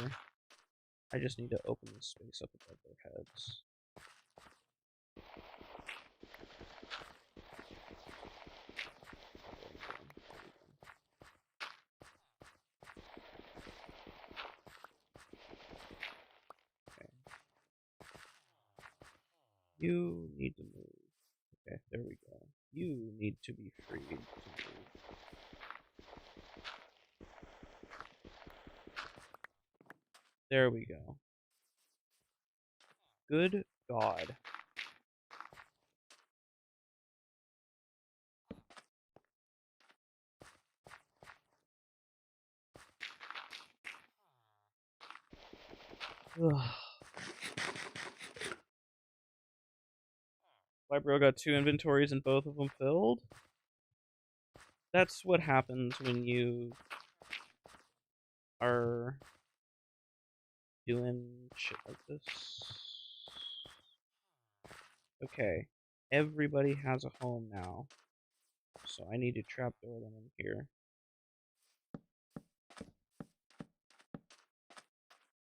I just need to open this space up above their heads. Okay. You need to move. Okay, there we go. You need to be freed to move. There we go. Good God. Ugh. Libro got 2 inventories and both of them filled. That's what happens when you are doing shit like this. Okay. Everybody has a home now. So I need to trapdoor them in here.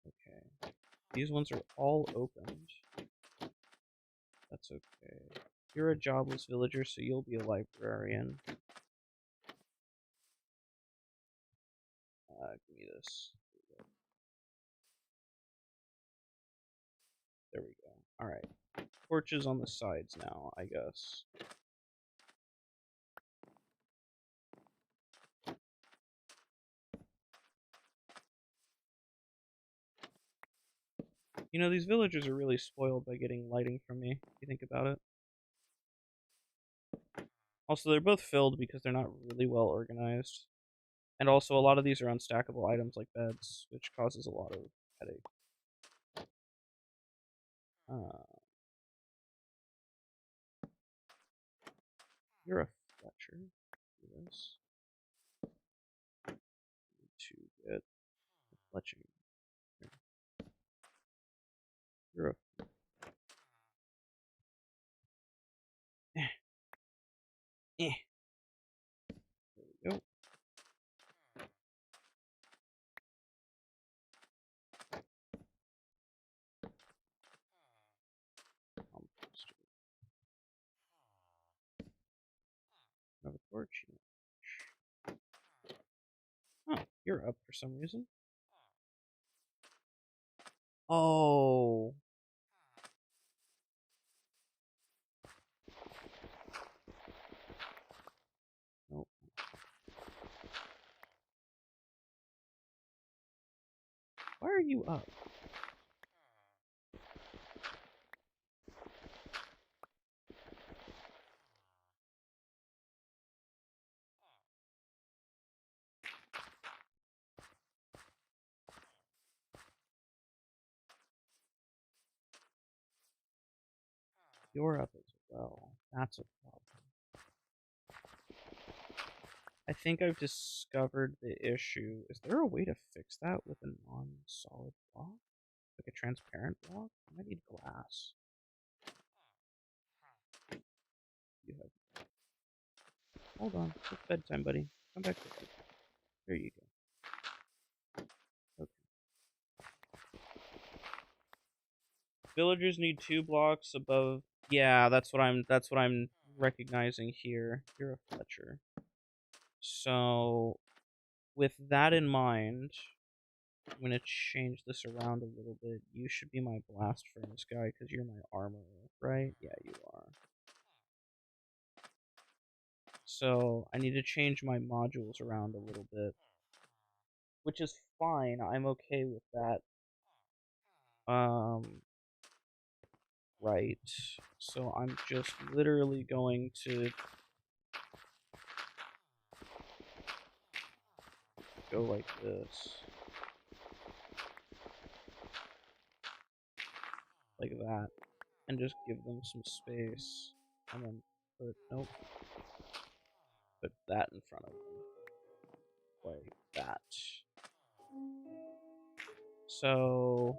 Okay. These ones are all opened. That's okay. You're a jobless villager, so you'll be a librarian. Give me this. There we go. Alright. Torches on the sides now, I guess. You know, these villagers are really spoiled by getting lighting from me, if you think about it. Also, they're both filled because they're not really well organized. And also, a lot of these are unstackable items like beds, which causes a lot of headache. You're a Fletcher. Do this. To get a Fletcher. You're a... Eh. Eh. There we go. Another torch. Oh, you're up for some reason. Oh. Nope. Why are you up? You're up as well. That's a problem. I think I've discovered the issue. Is there a way to fix that with a non-solid block? Like a transparent block? I might need glass. You have... Hold on. It's bedtime, buddy. Come back to bed. There you go. Okay. Villagers need 2 blocks above... Yeah, that's what I'm recognizing here. You're a Fletcher. So, with that in mind, I'm going to change this around a little bit. You should be my blast furnace guy because you're my armorer, right? Yeah, you are. So, I need to change my modules around a little bit, which is fine. I'm okay with that. Right. So, I'm just literally going to go like this. Like that. And just give them some space. And then put, nope. Put that in front of them. Like that. So...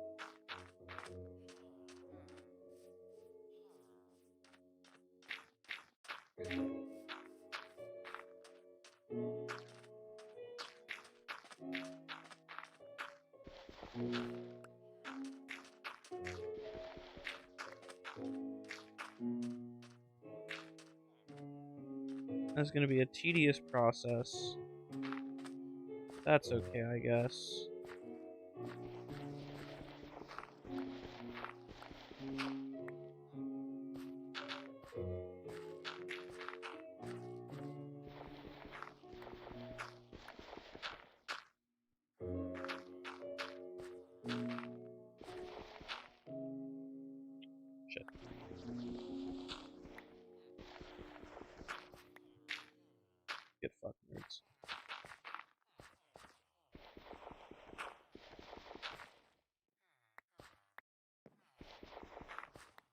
That's going to be a tedious process. That's okay, I guess. Shit. Get fucked, nerds.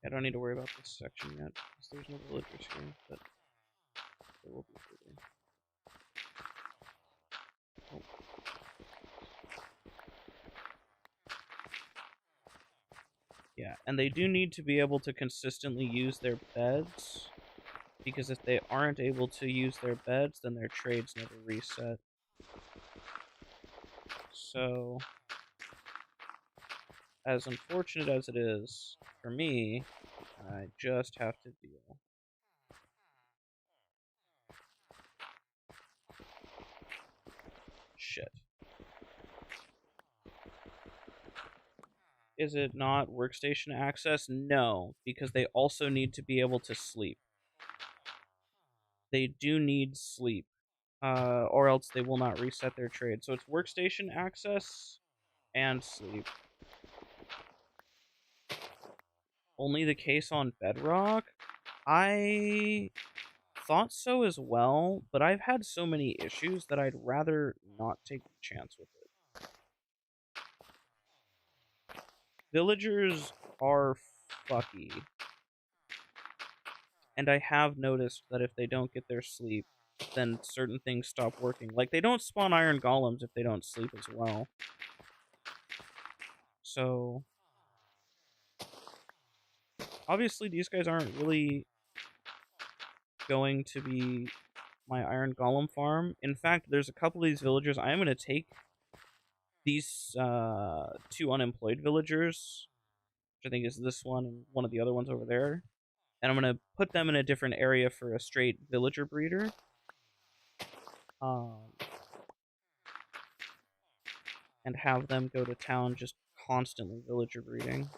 I don't need to worry about this section yet, because there's no villagers here, but there will be later. Oh. Yeah, and they do need to be able to consistently use their beds, because if they aren't able to use their beds, then their trades never reset. So, as unfortunate as it is for me, I just have to deal. Shit. Is it not workstation access? No, because they also need to be able to sleep. They do need sleep, or else they will not reset their trade. So it's workstation access and sleep. Only the case on Bedrock? I thought so as well, but I've had so many issues that I'd rather not take the chance with it. Villagers are fucky. And I have noticed that if they don't get their sleep, then certain things stop working. Like, they don't spawn iron golems if they don't sleep as well. So, obviously these guys aren't really going to be my iron golem farm. In fact, there's a couple of these villagers. I am going to take these 2 unemployed villagers, which I think is this one and one of the other ones over there, and I'm going to put them in a different area for a straight villager breeder. And have them go to town just constantly villager breeding.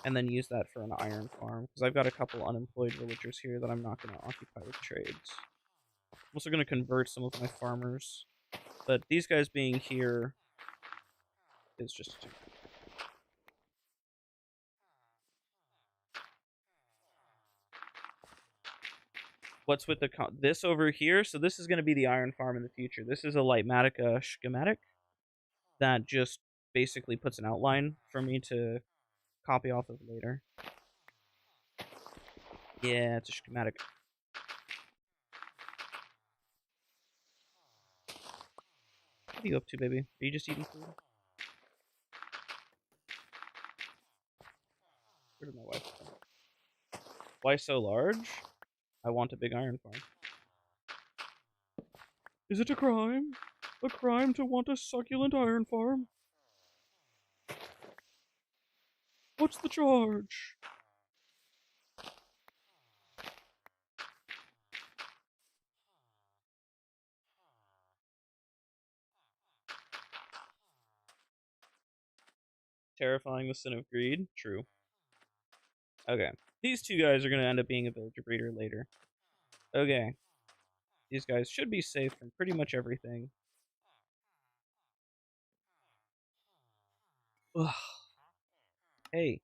And then use that for an iron farm. Because I've got a couple unemployed villagers here that I'm not going to occupy with trades. I'm also going to convert some of my farmers. But these guys being here is just too much. What's with this over here? So this is going to be the iron farm in the future. This is a Lightmatica schematic that just basically puts an outline for me to copy off of later. Yeah, it's a schematic. What are you up to, baby? Are you just eating food? Where did my wife go? Why so large? I want a big iron farm. Is it a crime? A crime to want a succulent iron farm? What's the charge? Terrifying the sin of greed? True. Okay. These 2 guys are going to end up being a villager breeder later. Okay. These guys should be safe from pretty much everything. Ugh. Hey.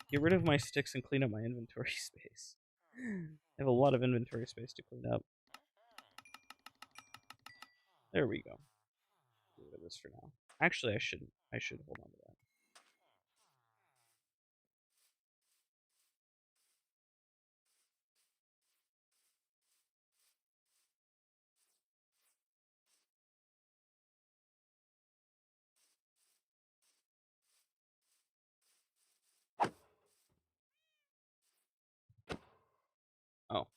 Get rid of my sticks and clean up my inventory space. I have a lot of inventory space to clean up. There we go. Get rid of this for now. Actually, I should hold on to that. Oh.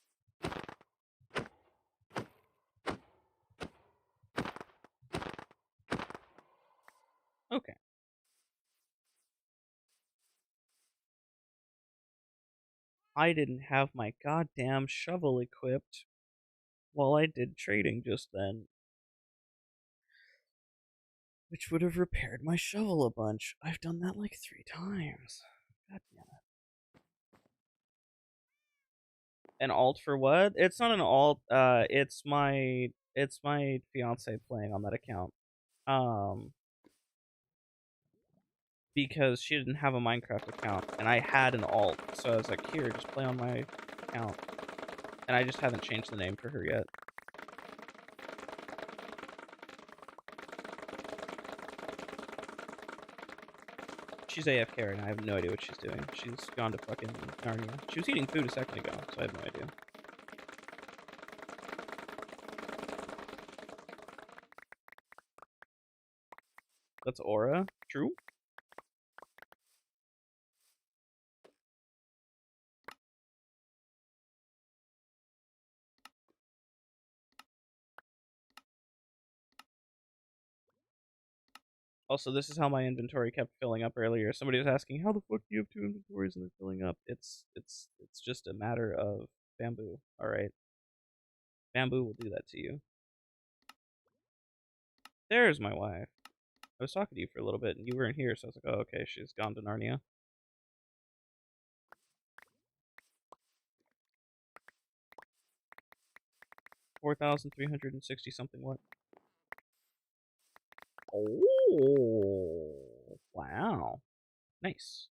Okay. I didn't have my goddamn shovel equipped while I did trading just then, which would have repaired my shovel a bunch. I've done that like 3 times. God damn it. An alt for what? It's not an alt. It's my fiance playing on that account. Because she didn't have a Minecraft account, and I had an alt, so I was like, here, just play on my account. And I just haven't changed the name for her yet. She's AFK right now. I have no idea what she's doing. She's gone to fucking Narnia. She was eating food a second ago, so I have no idea. That's Aura. True. Also, this is how my inventory kept filling up earlier. Somebody was asking, "How the fuck do you have two inventories and they're filling up?" It's just a matter of bamboo. All right, bamboo will do that to you. There's my wife. I was talking to you for a little bit, and you weren't here, so I was like, "Oh, okay, she's gone to Narnia." 4,360 something. What? Oh, wow, nice.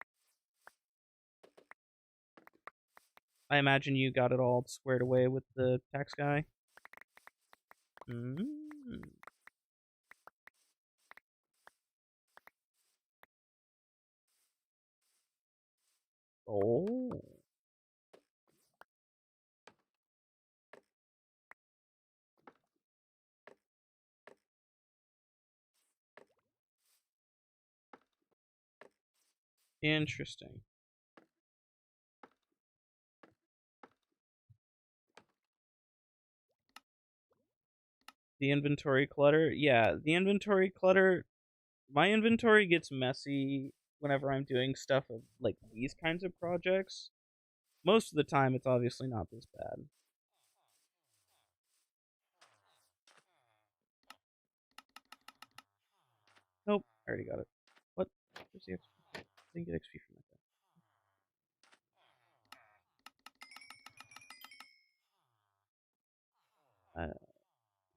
I imagine you got it all squared away with the tax guy. Mm. Oh. Interesting. The inventory clutter? Yeah, the inventory clutter. My inventory gets messy whenever I'm doing stuff of like these kinds of projects. Most of the time, it's obviously not this bad. Nope, I already got it. What? Where's the XP? I didn't get XP from that.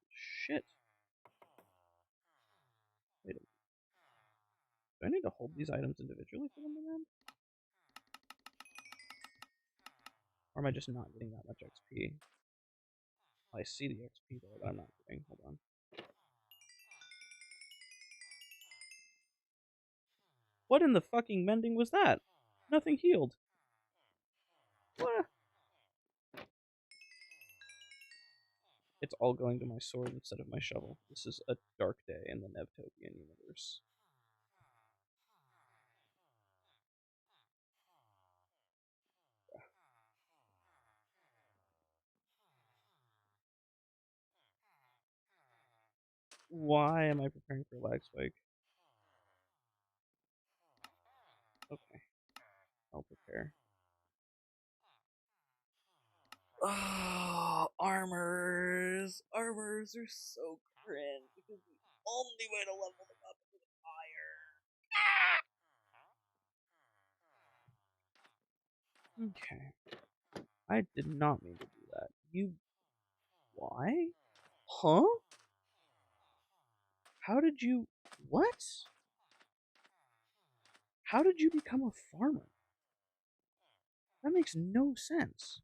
Shit. Wait a minute. Do I need to hold these items individually for them to land? Or am I just not getting that much XP? I see the XP there, but I'm not getting. Hold on. What in the fucking mending was that? Nothing healed. What? It's all going to my sword instead of my shovel. This is a dark day in the Nevtopian universe. Why am I preparing for a lag spike? Okay, I'll prepare. Oh, armors! Armors are so cringe because the only way to level them up is with fire. Okay. I did not mean to do that. You. Why? Huh? How did you. What? How did you become a farmer? That makes no sense.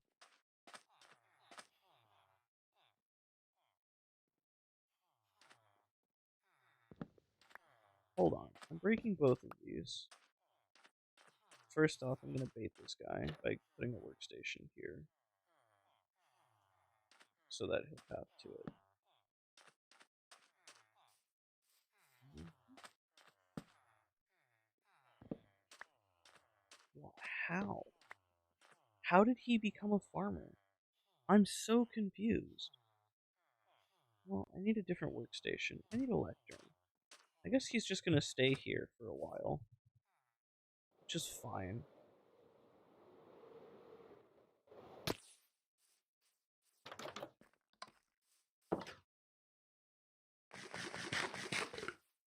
Hold on. I'm breaking both of these. First off, I'm going to bait this guy by putting a workstation here so that he'll path to it. Well, how? How did he become a farmer? I'm so confused. Well, I need a different workstation. I need a lectern. I guess he's just going to stay here for a while. Which is fine.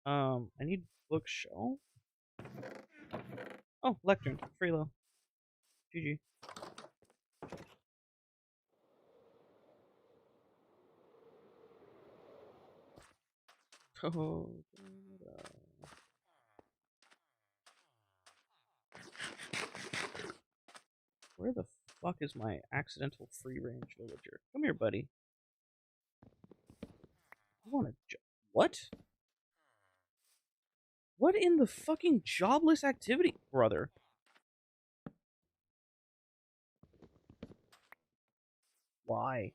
I need bookshelf. Oh, lectern. Freelo. GG. Oh, where the fuck is my accidental free range villager? Come here, buddy. You want to what? What in the fucking jobless activity, brother? Why?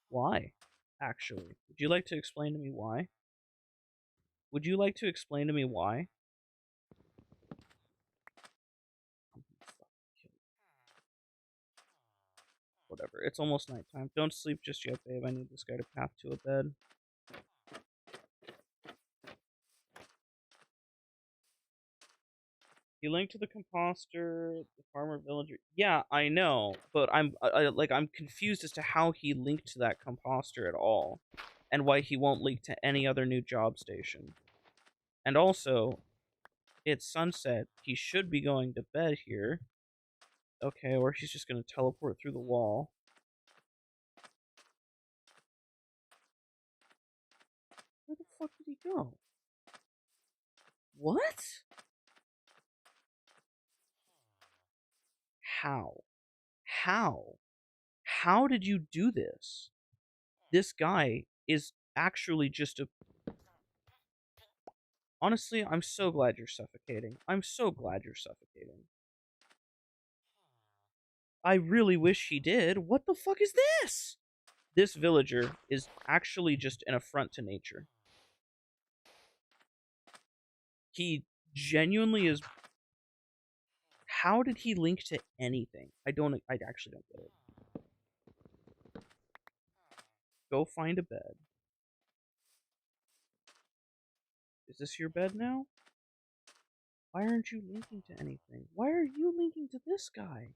Why? Actually, would you like to explain to me why? Would you like to explain to me why? Whatever. It's almost nighttime. Don't sleep just yet, babe. I need this guy to path to a bed. You link to the composter, the farmer villager. Yeah, I know, but I'm confused as to how he linked to that composter at all, and why he won't link to any other new job station. And also, it's sunset. He should be going to bed here. Okay, or he's just gonna teleport through the wall. Where the fuck did he go? What? How? How? How did you do this? This guy is actually just a... Honestly, I'm so glad you're suffocating. I'm so glad you're suffocating. I really wish he did. What the fuck is this? This villager is actually just an affront to nature. He genuinely is... How did he link to anything? I actually don't get it. Go find a bed. Is this your bed now? Why aren't you linking to anything? Why are you linking to this guy?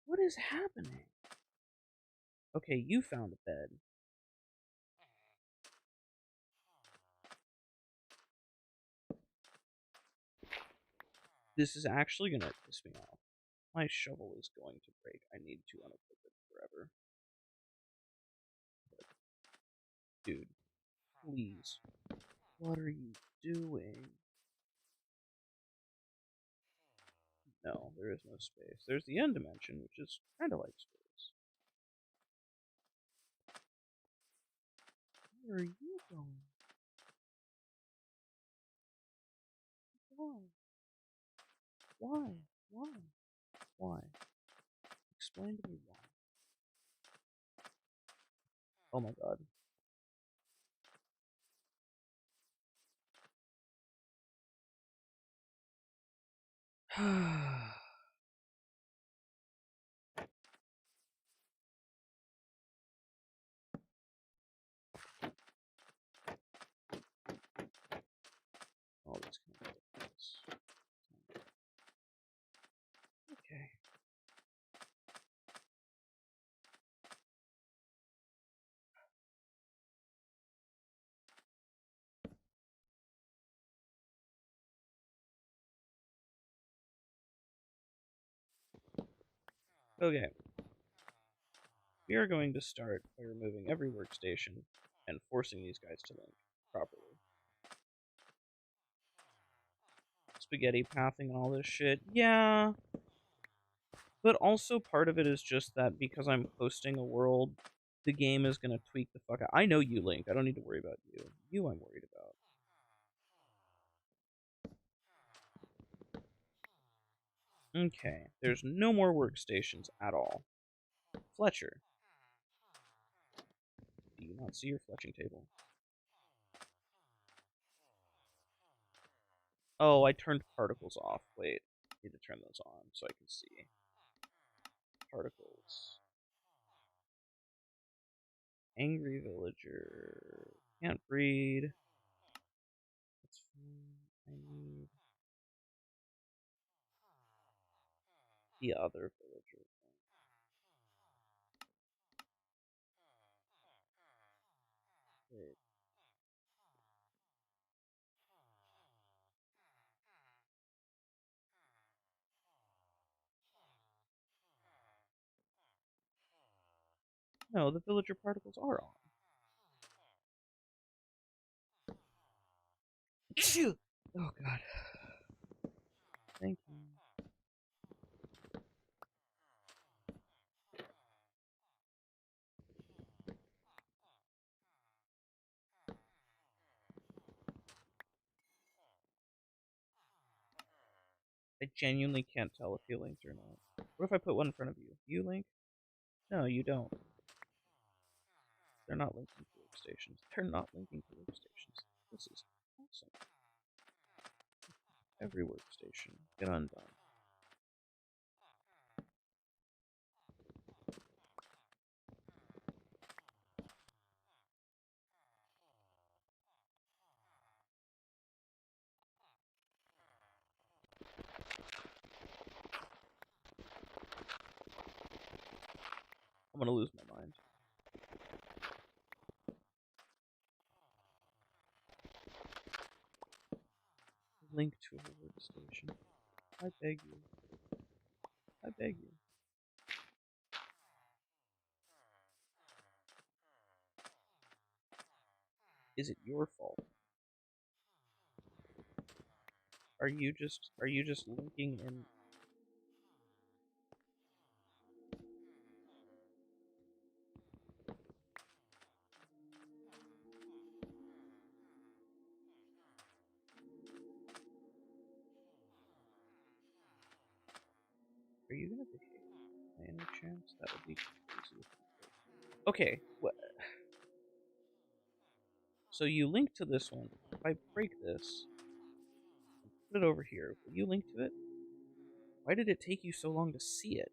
What is happening? Okay, you found a bed. This is actually gonna piss me off. My shovel is going to break. I need to unequip it forever. Dude, please. What are you doing? No, there is no space. There's the end dimension, which is kind of like space. Where are you going? Why? Why? Why? Why? Explain to me why. Oh my god. Oh, this kind of this. Okay. Okay. We are going to start by removing every workstation and forcing these guys to link properly. Spaghetti pathing and all this shit. Yeah. But also part of it is just that because I'm hosting a world, the game is going to tweak the fuck out. I know you, Link. I don't need to worry about you. You I'm worried about. Okay. There's no more workstations at all. Fletcher. Do you not see your fletching table? Oh, I turned particles off. Wait. I need to turn those on so I can see. Particles. Angry villager. Can't breed. That's fine. I need the other villager. Wait. No, the villager particles are on. Phew! Oh god. Thank you. genuinely can't tell if you linked or not. What if I put one in front of you? You link? No, you don't. They're not linking to workstations. They're not linking to workstations. This is awesome. Every workstation. Get undone. I'm gonna lose my mind. Link to a workstation. I beg you. I beg you. Is it your fault? Are you just linking in? Are you gonna behave by any chance? That would be crazy. Okay, so you link to this one. If I break this, put it over here. Will you link to it? Why did it take you so long to see it?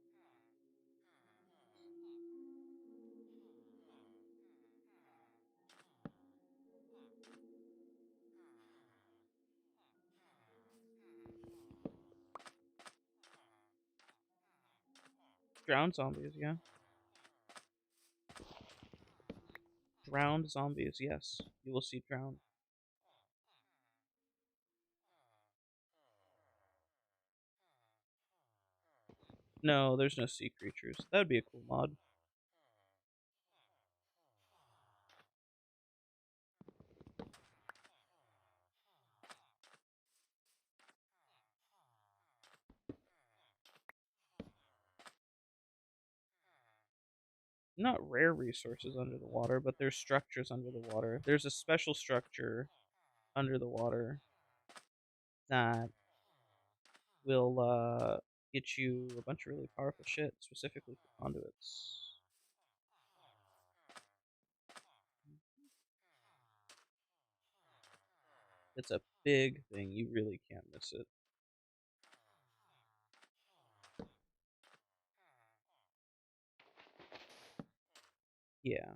Drowned zombies, yeah. Drowned zombies, yes. You will see drowned. No, there's no sea creatures. That would be a cool mod. Not rare resources under the water, but there's structures under the water. There's a special structure under the water that will get you a bunch of really powerful shit, specifically for conduits. It's a big thing. You really can't miss it. Yeah,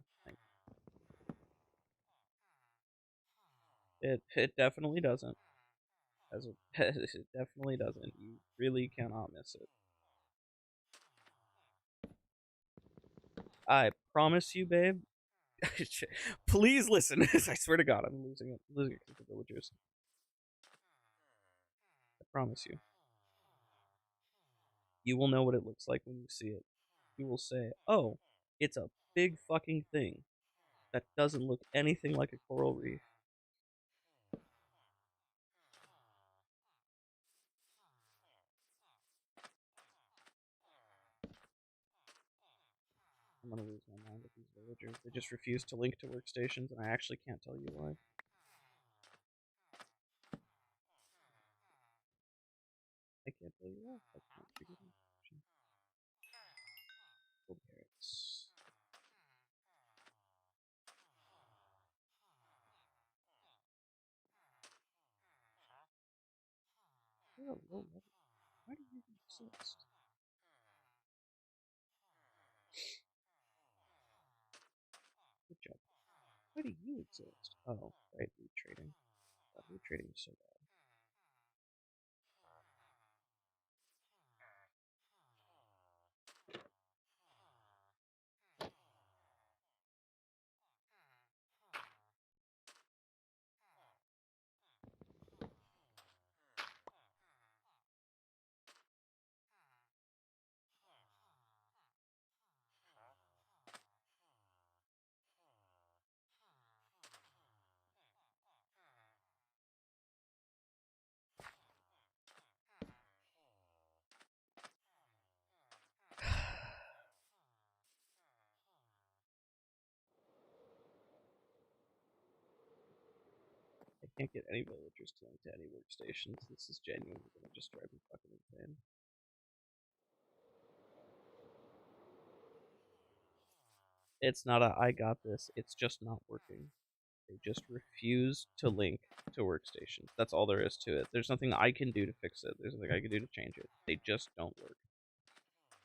it definitely doesn't. As a, it definitely doesn't. You really cannot miss it. I promise you, babe. Please listen. I swear to God, I'm losing it. Losing it to the villagers. I promise you. You will know what it looks like when you see it. You will say, "Oh, it's a big fucking thing that doesn't look anything like a coral reef." I'm gonna lose my mind with these villagers. They just refuse to link to workstations, and I actually can't tell you why. I can't tell you why. I can't figure it out. Oh, parrots. You're a low level. Why do you even exist? Good job. Why do you exist? Oh, right, loot trading. God, loot trading is so bad. can't get any villagers to link to any workstations. This is genuinely gonna just drive me fucking insane. It's not a I got this, it's just not working. They just refuse to link to workstations. That's all there is to it. There's nothing I can do to fix it. There's nothing I can do to change it. They just don't work.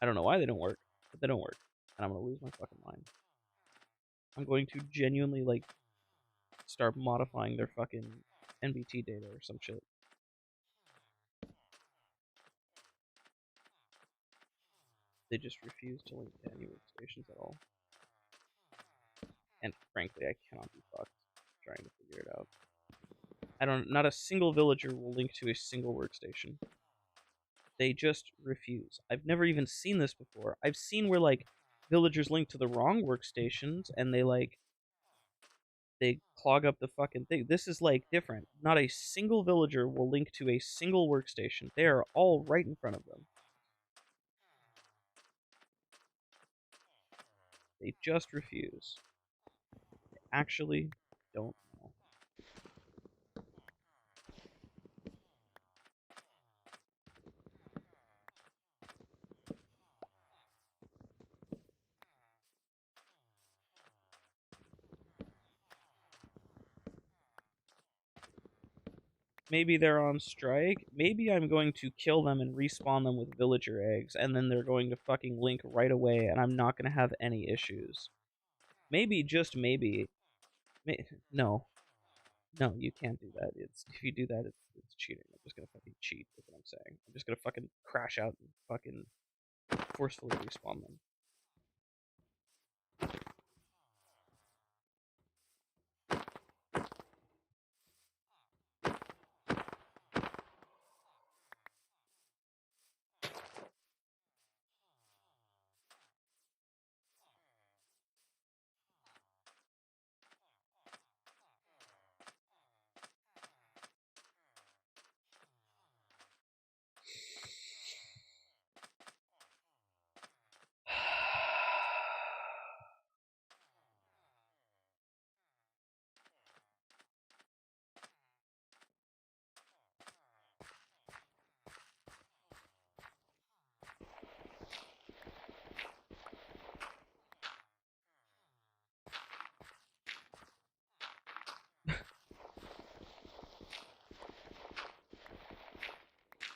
I don't know why they don't work, but they don't work. And I'm gonna lose my fucking mind. I'm going to genuinely, like, start modifying their fucking NBT data or some shit. They just refuse to link to any workstations at all. And frankly, I cannot be fucked trying to figure it out. Not a single villager will link to a single workstation. They just refuse. I've never even seen this before. I've seen where, like, villagers link to the wrong workstations and they clog up the fucking thing. This is, like, different. Not a single villager will link to a single workstation. They are all right in front of them. They just refuse. They actually don't know. Maybe they're on strike. Maybe I'm going to kill them and respawn them with villager eggs, and then they're going to fucking link right away, and I'm not going to have any issues. Maybe, just maybe. No. No, you can't do that. If you do that, it's cheating. I'm just gonna fucking cheat, is what I'm saying. I'm just gonna fucking crash out and fucking forcefully respawn them.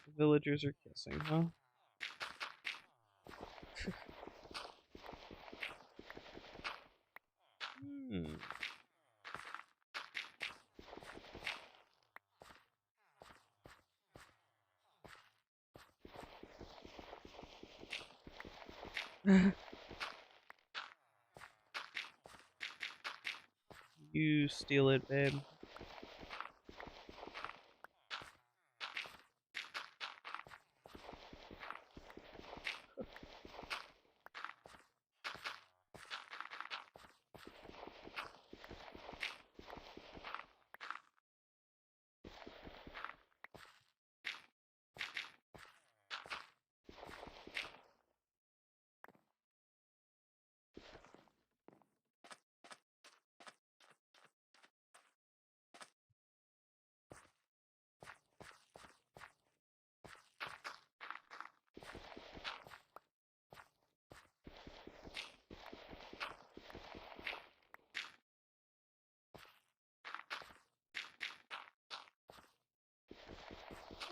The villagers are kissing, huh? Hmm. You steal it, babe.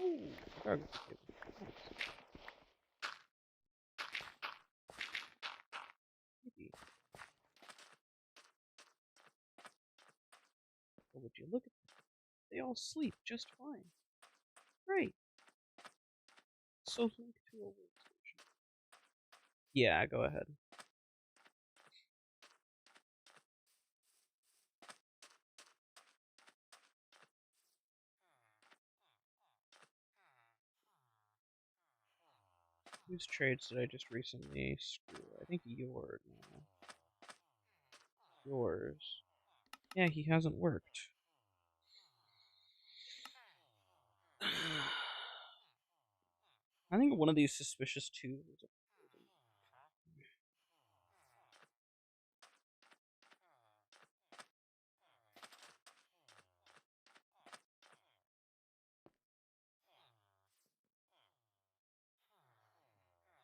Ooh, photography table. Nice. Maybe. But would you look at them? They all sleep just fine. Great. So link to a workstation. Yeah, go ahead. Whose trades did I just recently screw? I think yours now. Yours. Yeah, he hasn't worked. I think one of these suspicious twos is a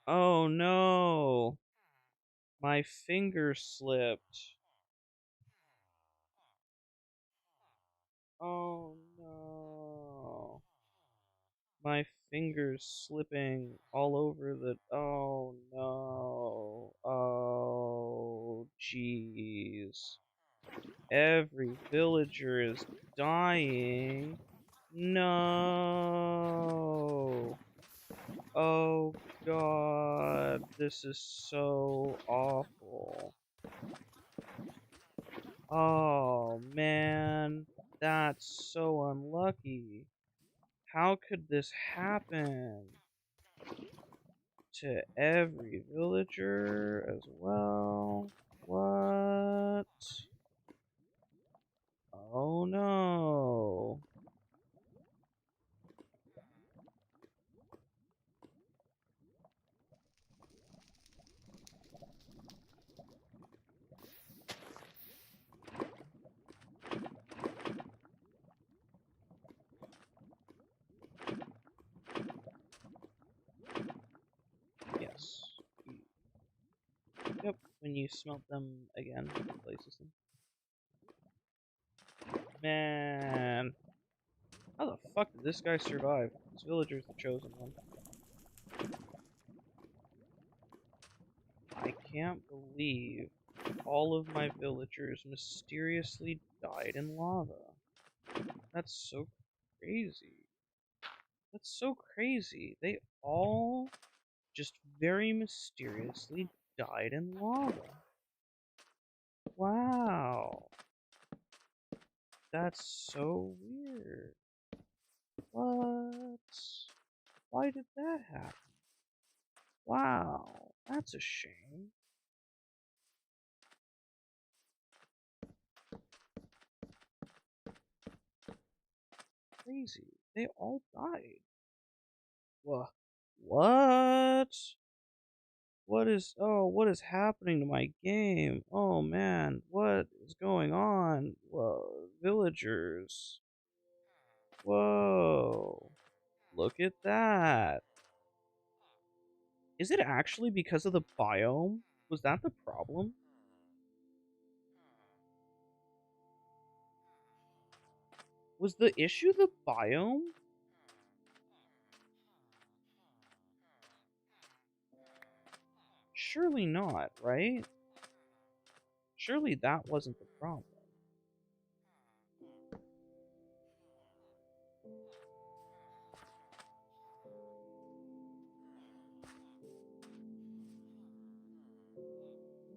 Oh no! My finger slipped. Oh no. My finger's slipping all over the. Oh no. Oh jeez. Every villager is dying. No. Oh god. This is so awful. Oh man. That's so unlucky. How could this happen to every villager as well? What? Oh no. Yes. Yep, when you smelt them again, it replaces them. Man. How the fuck did this guy survive? This villager's the chosen one. I can't believe all of my villagers mysteriously died in lava. That's so crazy. That's so crazy. They all just very mysteriously died in lava. Wow. That's so weird. What? Why did that happen? Wow. That's a shame. Crazy. They all died. What? What? What is happening to my game? Oh man, what is going on? Whoa, villagers. Whoa. Look at that. Is it actually because of the biome? Was that the problem? Was the issue the biome? Surely not, right? Surely that wasn't the problem.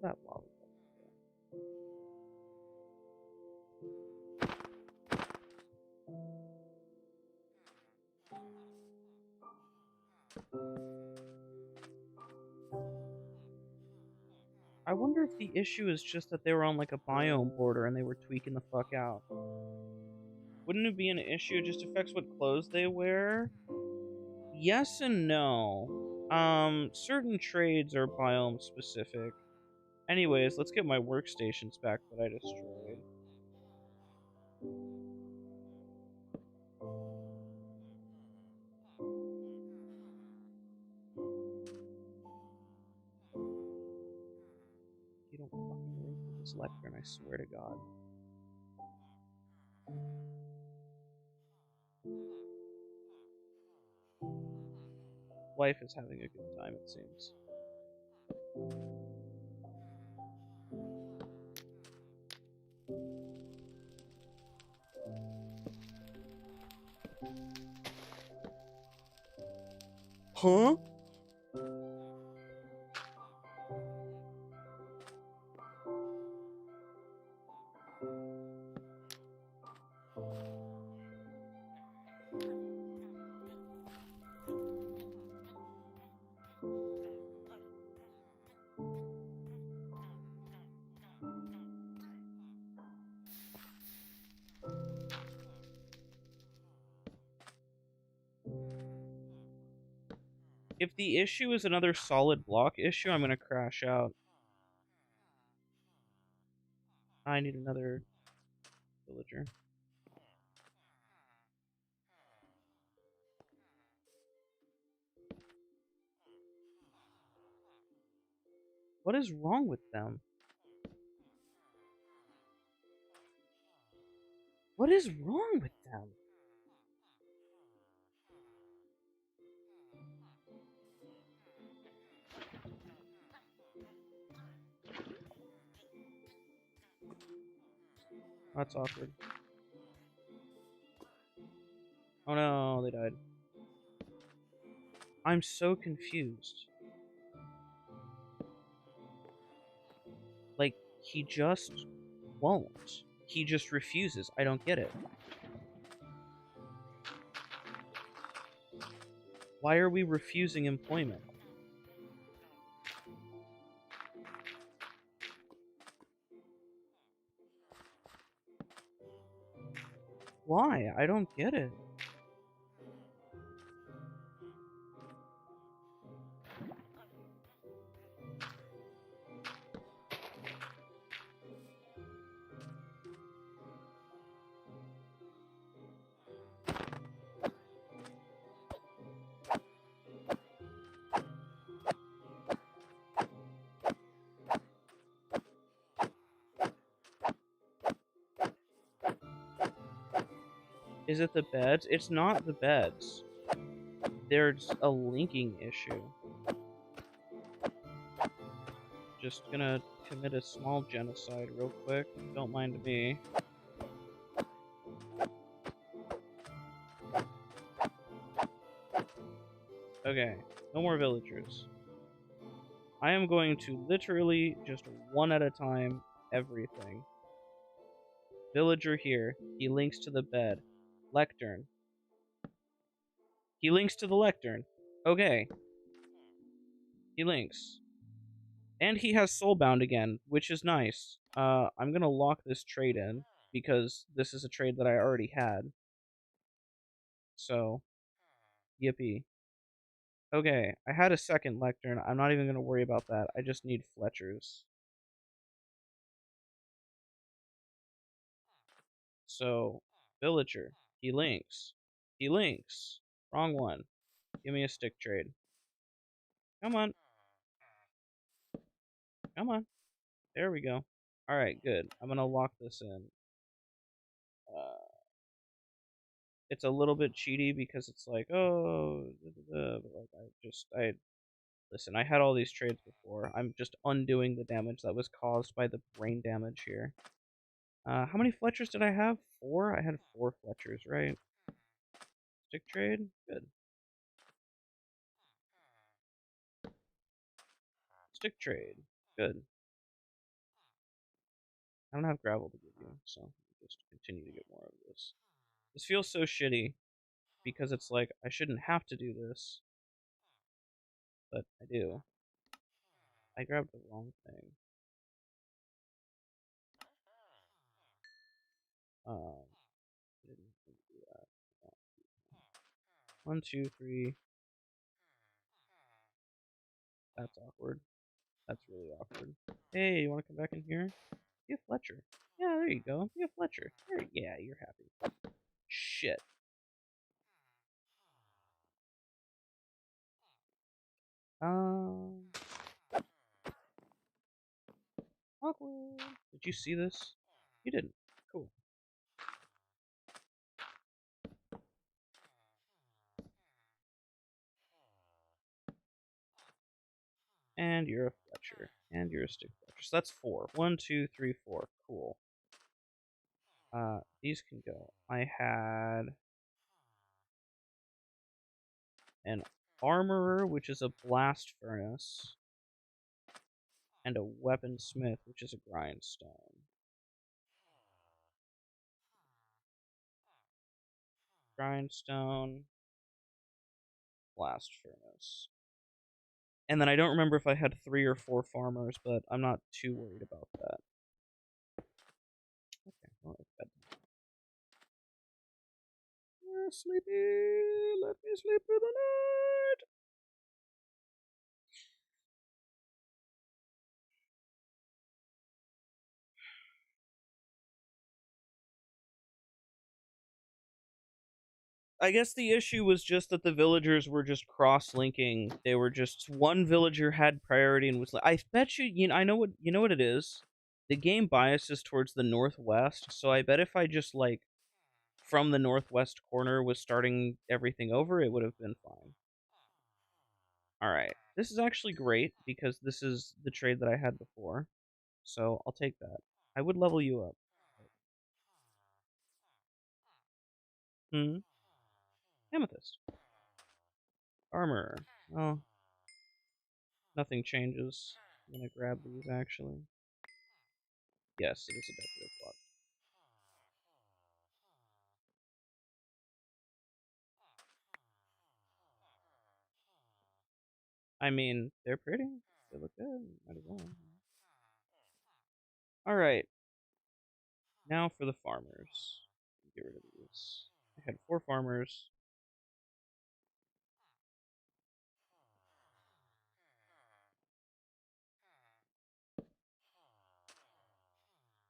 That lava. I wonder if the issue is just that they were on like a biome border and they were tweaking the fuck out. Wouldn't it be an issue? It just affects what clothes they wear? Yes and no. Certain trades are biome specific. Anyways, let's get my workstations back that I destroyed. You don't fucking link with this lectern, I swear to God. Wife is having a good time, it seems. Huh? If the issue is another solid block issue, I'm gonna crash out. I need another villager. What is wrong with them? What is wrong with them? That's awkward. Oh no, they died. I'm so confused. Like, he just won't. He just refuses. I don't get it. Why are we refusing employment? Why? I don't get it. Is it the beds? It's not the beds. There's a linking issue. Just gonna commit a small genocide real quick. Don't mind me. Okay, no more villagers. I am going to literally just one at a time everything. Villager here. He links to the bed. Lectern. He links to the lectern. Okay. He links. And he has soulbound again, which is nice. I'm gonna lock this trade in, because this is a trade that I already had. So, yippee. Okay, I had a second lectern. I'm not even gonna worry about that. I just need Fletchers. So, villager. He links. He links. Wrong one. Give me a stick trade. Come on. Come on. There we go. Alright, good. I'm gonna lock this in. It's a little bit cheaty because it's like, oh, but like listen, I had all these trades before. I'm just undoing the damage that was caused by the brain damage here. How many Fletchers did I have? 4? I had 4 Fletchers, right? Stick trade? Good. Stick trade. Good. I don't have gravel to give you, so I'll just continue to get more of this. This feels so shitty because it's like I shouldn't have to do this, but I do. I grabbed the wrong thing. I didn't need to do that. 1, 2, 3. That's awkward. That's really awkward. Hey, you want to come back in here? Be a Fletcher. Yeah, there you go. Be a Fletcher. There, yeah, you're happy. Shit. Um, awkward. Did you see this? You didn't. Cool. And you're a Fletcher. And you're a stick Fletcher. So that's 4. 1, 2, 3, 4. Cool. These can go. I had an armorer, which is a blast furnace, and a weaponsmith, which is a grindstone. Grindstone, blast furnace. And then I don't remember if I had 3 or 4 farmers, but I'm not too worried about that. Okay, well, it's bedtime. Sleepy, let me sleep through the night. I guess the issue was just that the villagers were just cross-linking. They were just one villager had priority and was like, I bet you, I know what it is. The game biases towards the northwest, so I bet if I just like from the northwest corner was starting everything over, it would have been fine. All right, this is actually great because this is the trade that I had before, so I'll take that. I would level you up. Hmm. Amethyst. Armor. Oh, nothing changes. I'm gonna grab these actually. Yes, it is a decorative block. I mean, they're pretty. They look good. Might as well. All right, now for the farmers. Get rid of these. I had 4 farmers.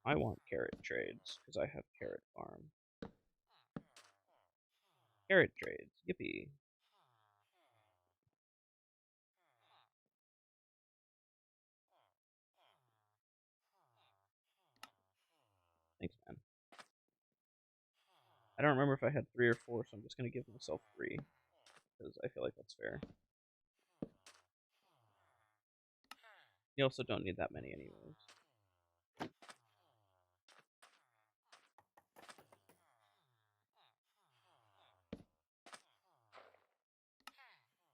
I want carrot trades because I have carrot farm. Carrot trades. Yippee. Thanks, man. I don't remember if I had 3 or 4, so I'm just gonna give myself 3 because I feel like that's fair. You also don't need that many anyways.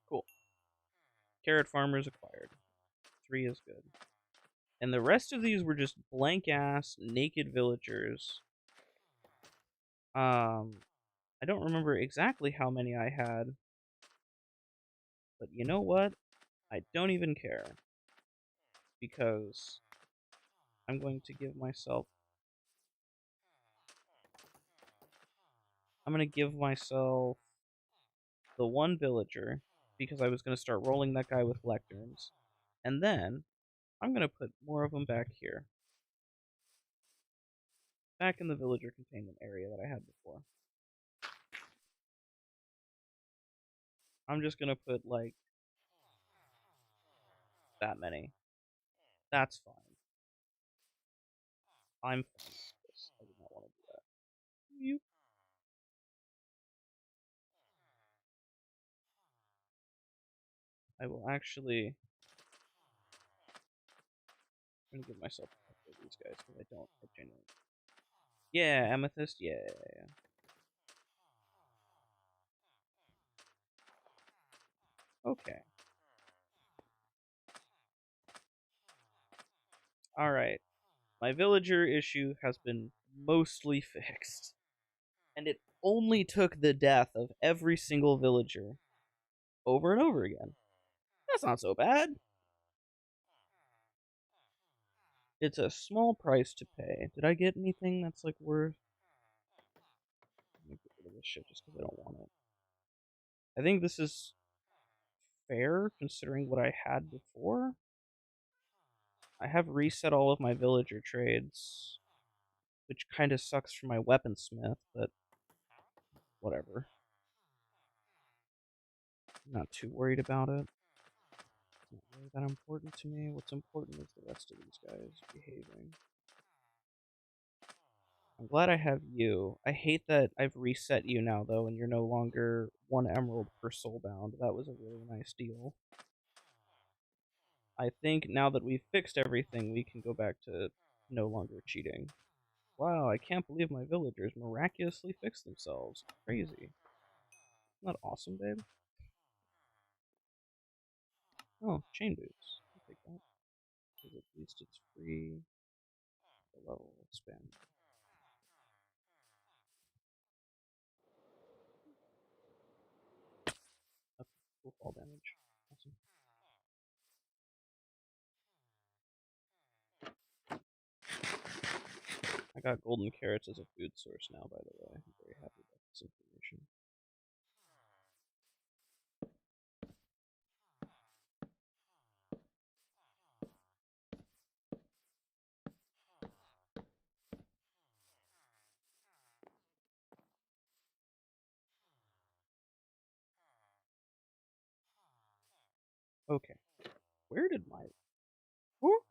Cool. Carrot farmers acquired. 3 is good. And the rest of these were just blank ass naked villagers. I don't remember exactly how many I had, but you know what? I don't even care because I'm going to give myself. I'm going to give myself the 1 villager because I was going to start rolling that guy with lecterns, and then I'm going to put more of them back here, back in the villager containment area that I had before. I'm just going to put like that many. That's fine. I'm fine with this. I did not want to do that. You. I will actually. I'm gonna give myself a couple of these guys because I don't. I genuinely. Yeah, amethyst. Yeah, yeah, yeah. Okay. All right. My villager issue has been mostly fixed, and it only took the death of every single villager over and over again. That's not so bad. It's a small price to pay. Did I get anything that's like worth? Let me get rid of this shit just because I don't want it. I think this is fair considering what I had before. I have reset all of my villager trades, which kind of sucks for my weaponsmith, but whatever. I'm not too worried about it. It's not really that important to me. What's important is the rest of these guys behaving. I'm glad I have you. I hate that I've reset you now, though, and you're no longer 1 emerald per soulbound. That was a really nice deal. I think now that we've fixed everything, we can go back to no longer cheating. Wow, I can't believe my villagers miraculously fixed themselves. Crazy. Isn't that awesome, babe? Oh, chain boots. I'll take that. Because at least it's free. The level expand. Okay, full fall damage. Awesome. I got golden carrots as a food source now, by the way. I'm very happy about this information. Where did my... Whoop.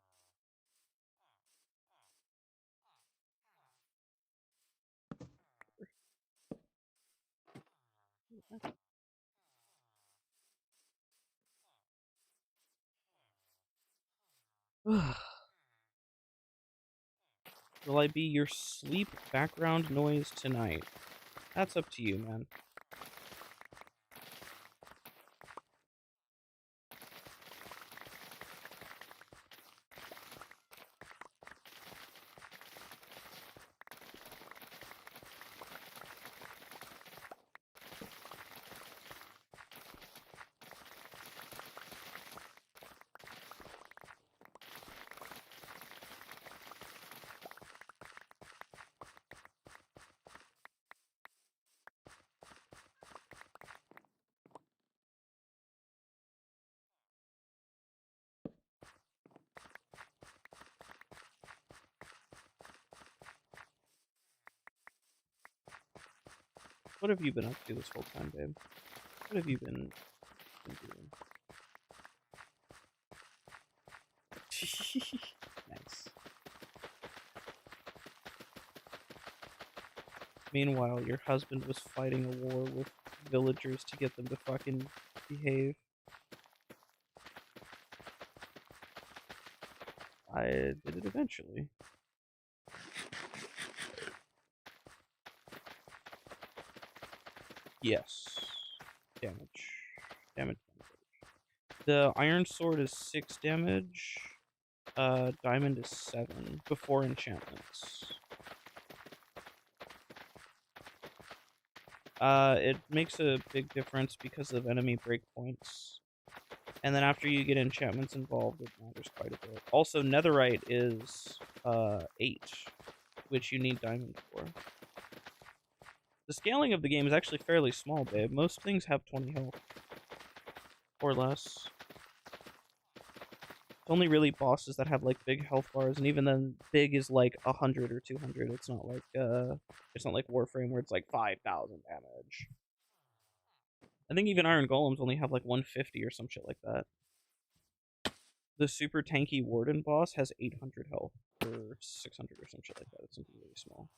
Will I be your sleep background noise tonight? That's up to you, man. What have you been up to this whole time, babe? What have you been doing? Nice. Meanwhile, your husband was fighting a war with villagers to get them to fucking behave. I did it eventually. Yes. Damage. Damage. The iron sword is 6 damage. Diamond is 7 before enchantments. It makes a big difference because of enemy breakpoints. And then after you get enchantments involved, it matters quite a bit. Also, netherite is 8, which you need diamond for. The scaling of the game is actually fairly small, babe. Most things have 20 health. Or less. It's only really bosses that have like big health bars, and even then big is like 100 or 200. It's not like Warframe where it's like 5,000 damage. I think even Iron Golems only have like 150 or some shit like that. The super tanky Warden boss has 800 health, or 600 or some shit like that. It's something really small.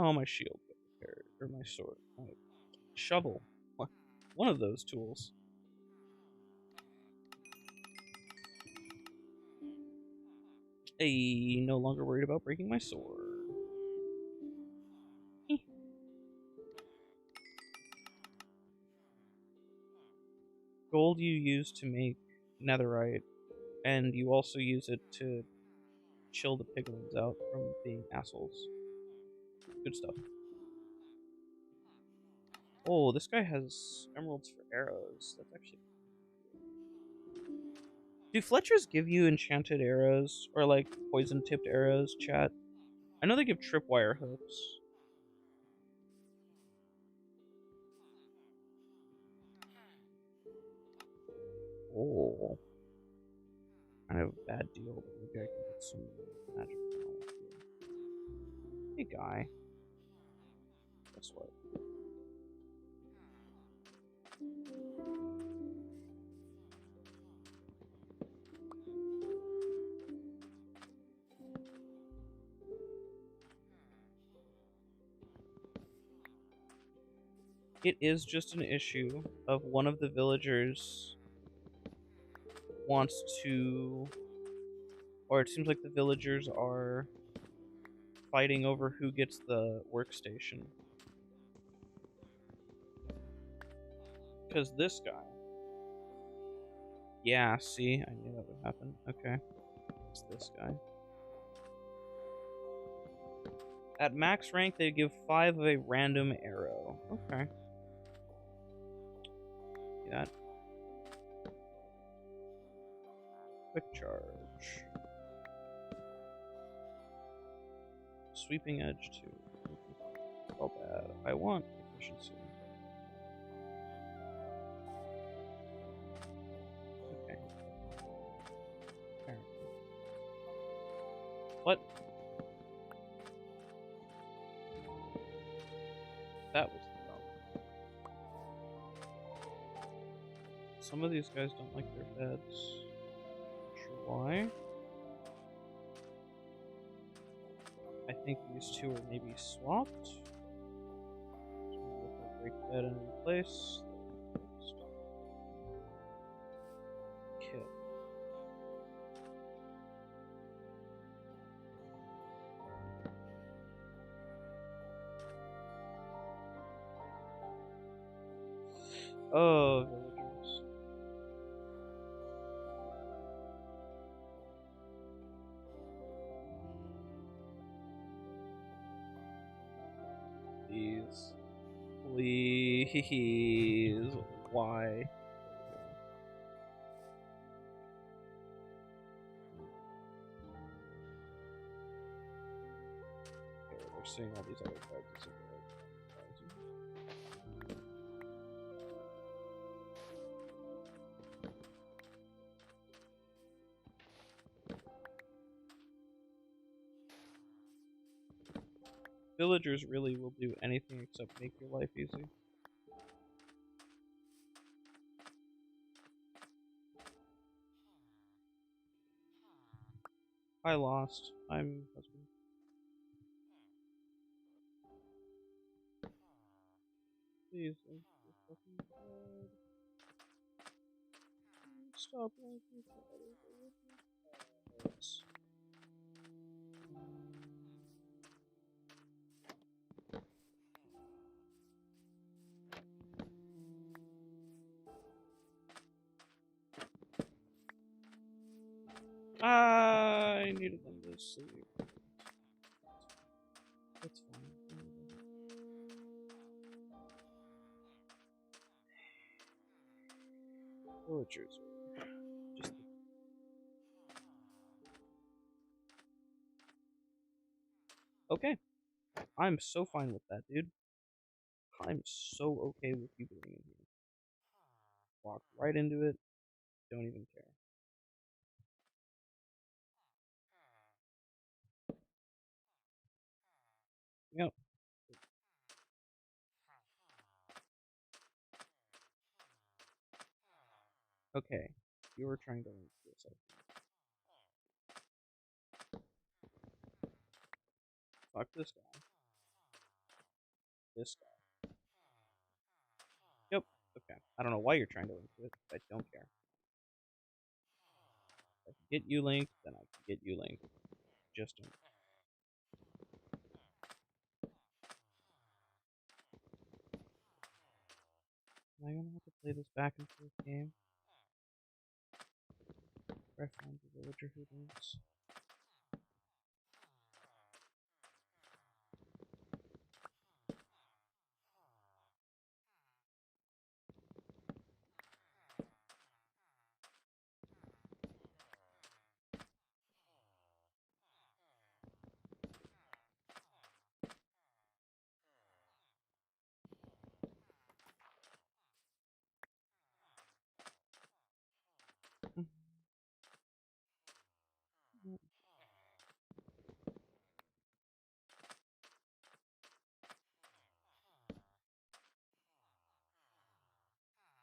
Oh, my shield got repaired, or my sword, my shovel. One of those tools. Hey, no longer worried about breaking my sword. Gold you use to make netherite, and you also use it to chill the piglins out from being assholes. Good stuff. Oh, this guy has emeralds for arrows. That's actually... Do Fletchers give you enchanted arrows, or like poison-tipped arrows, chat? I know they give tripwire hooks. Oh. I have a bad deal, but maybe I can get some magic knowledge here. Hey, guy. Guess what? It is just an issue of one of the villagers wants to... Or it seems like the villagers are fighting over who gets the workstation. Because this guy... Yeah, see? I knew that would happen. Okay. It's this guy. At max rank, they give 5 of a random arrow. Okay. That. Quick charge. Sweeping edge too. All bad. I want efficiency. Okay. Apparently. What? That was the problem. Some of these guys don't like their beds. Not sure why. I think these two are maybe swapped. So if I break bed and replace, kill. Oh, villagers. Please. Please. Why? Okay, we're seeing all these other cards. Villagers really will do anything except make your life easy. I lost. I'm husband. Please, fucking God. Stop linking to other villagers. I needed them to sleep. That's fine. Villagers are just okay. I'm so fine with that, dude. I'm so okay with you being in here. Walk right into it. Don't even care. Yep. Okay. You were trying to link yourself. Fuck this guy. This guy. Yep. Okay. I don't know why you're trying to link to it, but I don't care. If I can get you linked, then I can get you linked. Just don't. Am I gonna have to play this back and forth game? Where I find the villager who links.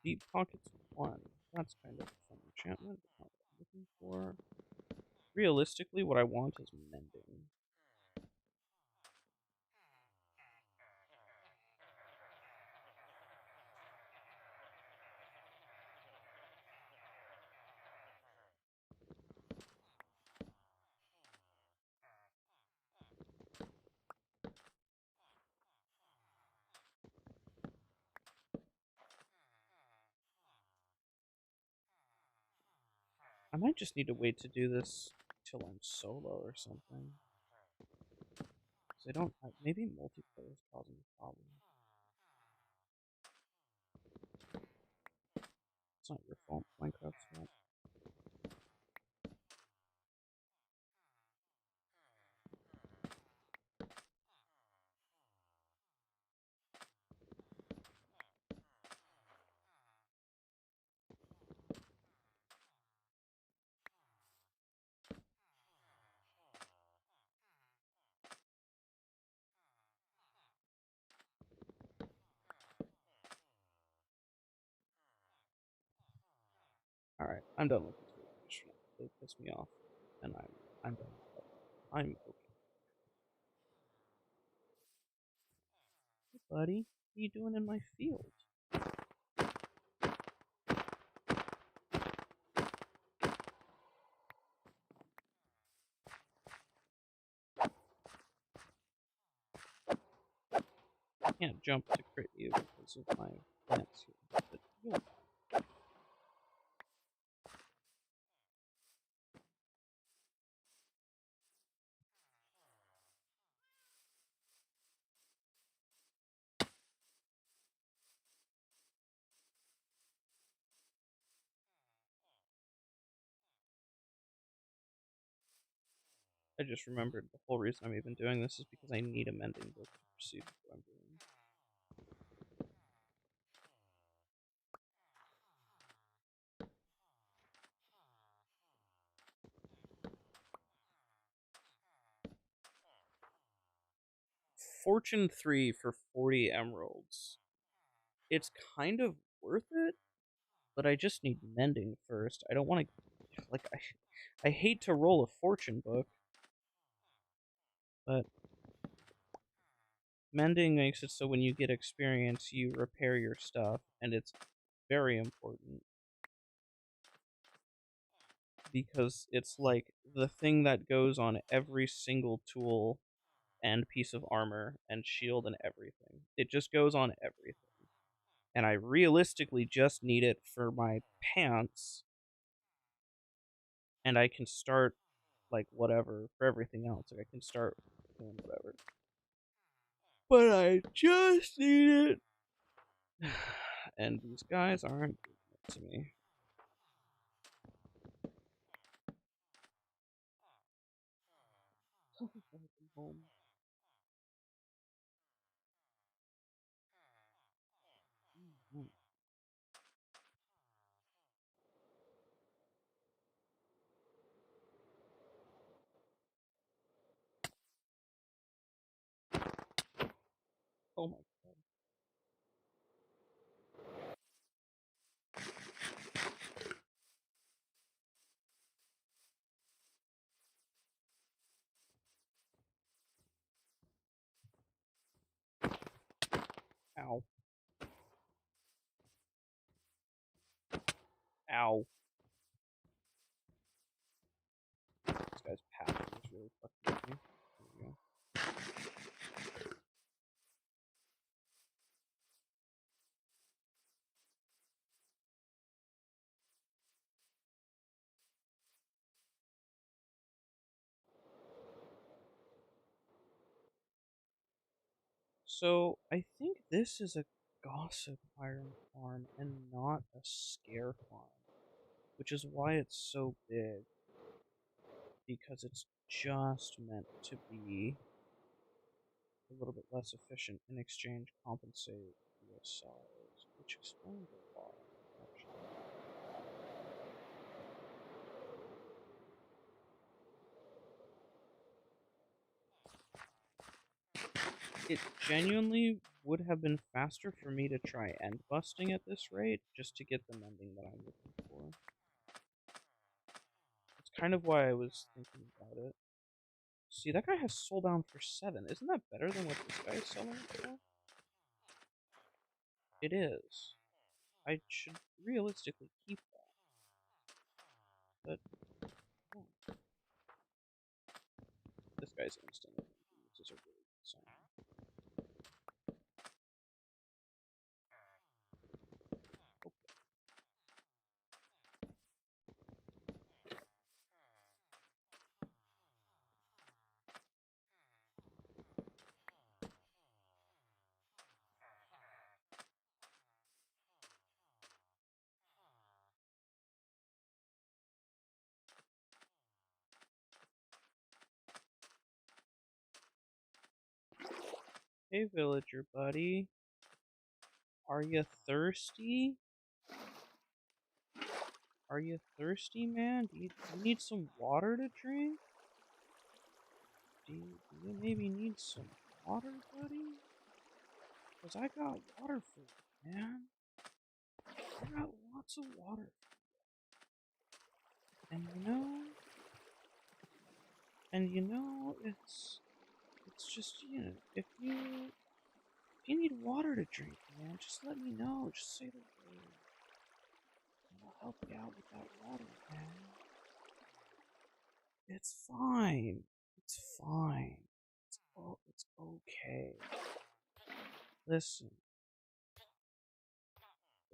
Deep Pockets 1. That's kind of a fun enchantment, but not what I'm looking for. Realistically, what I want is mending. I might just need to wait to do this till I'm solo or something. Because I don't have, maybe multiplayer is causing a problem. It's not your fault, Minecraft's fault. Alright, I'm done with these villagers. They piss me off. And I'm done with it. I'm okay. Hey, buddy, what are you doing in my field? I can't jump to crit you because of my plants here, but you'll die. I just remembered the whole reason I'm even doing this is because I need a mending book to proceed with what I'm doing. Fortune 3 for 40 emeralds. It's kind of worth it, but I just need mending first. I don't want to, like, I hate to roll a fortune book, but mending makes it so when you get experience, you repair your stuff, and it's very important because it's like the thing that goes on every single tool and piece of armor and shield and everything. It just goes on everything. And I realistically just need it for my pants, and I can start like whatever for everything else. Like I can start doing whatever. But I just need it. And these guys aren't giving it to me. Home. Oh my god. Ow. Ow. This guy's pattern is really fucking with me. There we go. So I think this is a gossip iron farm and not a scare farm, which is why it's so big. Because it's just meant to be a little bit less efficient in exchange compensate via size, which explains a lot, actually. It genuinely would have been faster for me to try end busting at this rate, just to get the mending that I'm looking for. It's kind of why I was thinking about it. See, that guy has soul down for 7. Isn't that better than what this guy is selling for? It is. I should realistically keep that. But, oh, this guy's instant. This is a really good sign. Hey, villager buddy. Are you thirsty? Are you thirsty, man? Do you need some water to drink? Do you maybe need some water, buddy? Because I got water for you, man. I got lots of water. And it's just, if you need water to drink, man, just let me know. Just say the word. And I'll help you out with that water, man. It's fine. It's fine. It's okay. Listen.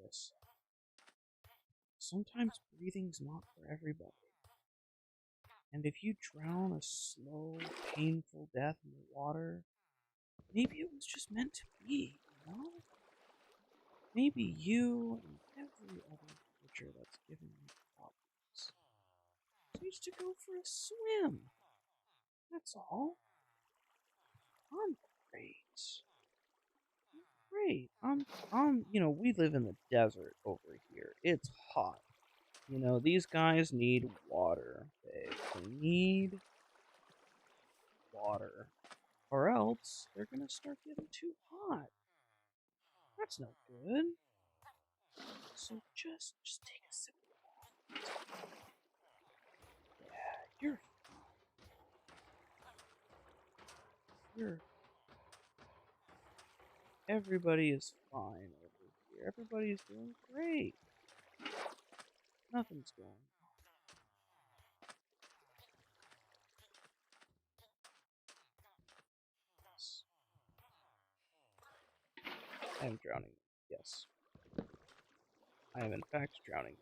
Listen. Sometimes breathing's not for everybody. And if you drown a slow, painful death in the water, maybe it was just meant to be, you know? Maybe you and every other creature that's given you problems needs to go for a swim. That's all. I'm great. Great. We live in the desert over here. It's hot. These guys need water, babe. They need water. Or else they're gonna start getting too hot. That's no good. So just take a sip of water. Yeah, you're everybody is fine over here. Everybody's doing great. Nothing's going on. Yes. I am drowning. Yes. I am in fact drowning.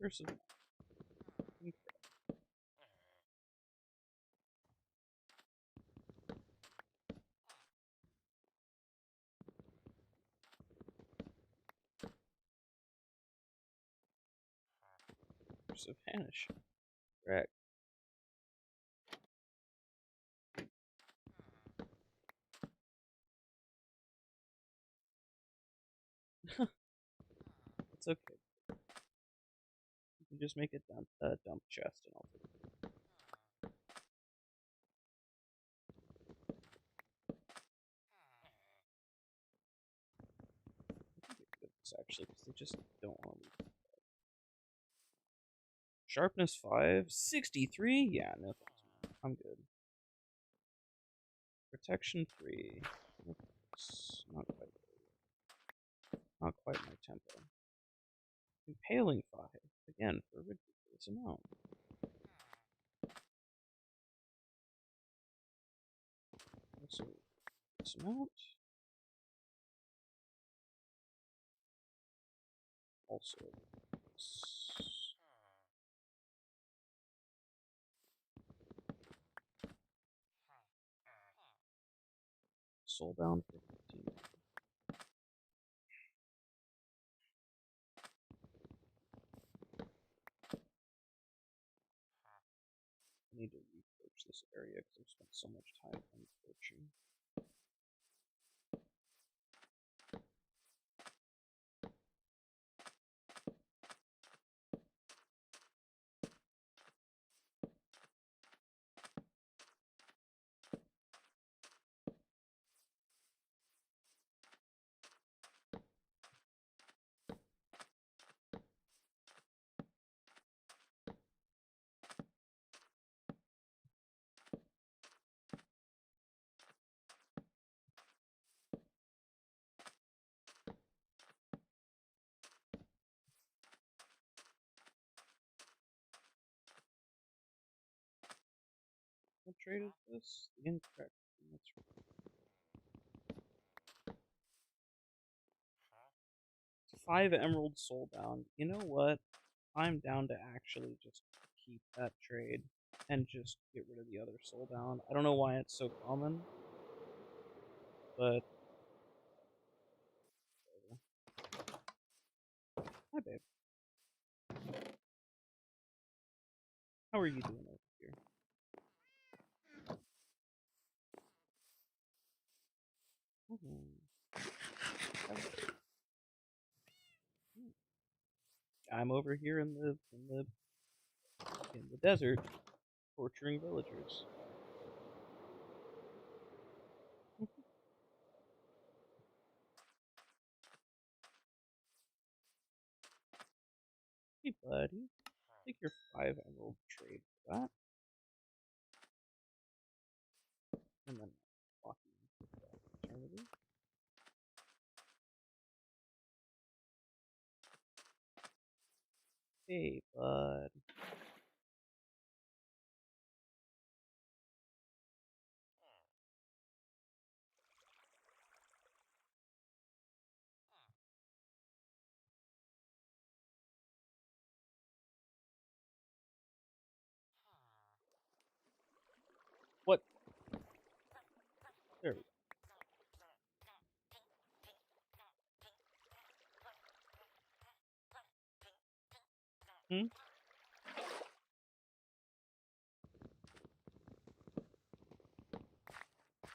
First of all, first of vanish. Correct. It's okay. You can just make a dump chest and I'll take it. I think it could actually, because they just don't want to leave. Sharpness 5, 63? Yeah, no thanks. I'm good. Protection 3. Not quite. Not quite my tempo. Impaling 5. Again, for a ridiculous amount. Also, this amount. Also, this. Soulbound for 15. I need to research this area because I've spent so much time unsearching. What trade is this? The incorrect. That's right. 5 emerald soulbound. You know what? I'm down to actually just keep that trade and just get rid of the other soulbound. I don't know why it's so common, but hi babe. How are you doing over here? I'm over here in the desert, torturing villagers. Hey, buddy. Take your 5 emerald trade for that. And then lock you in for eternity. Hey, bud. What? There we go. Hmm?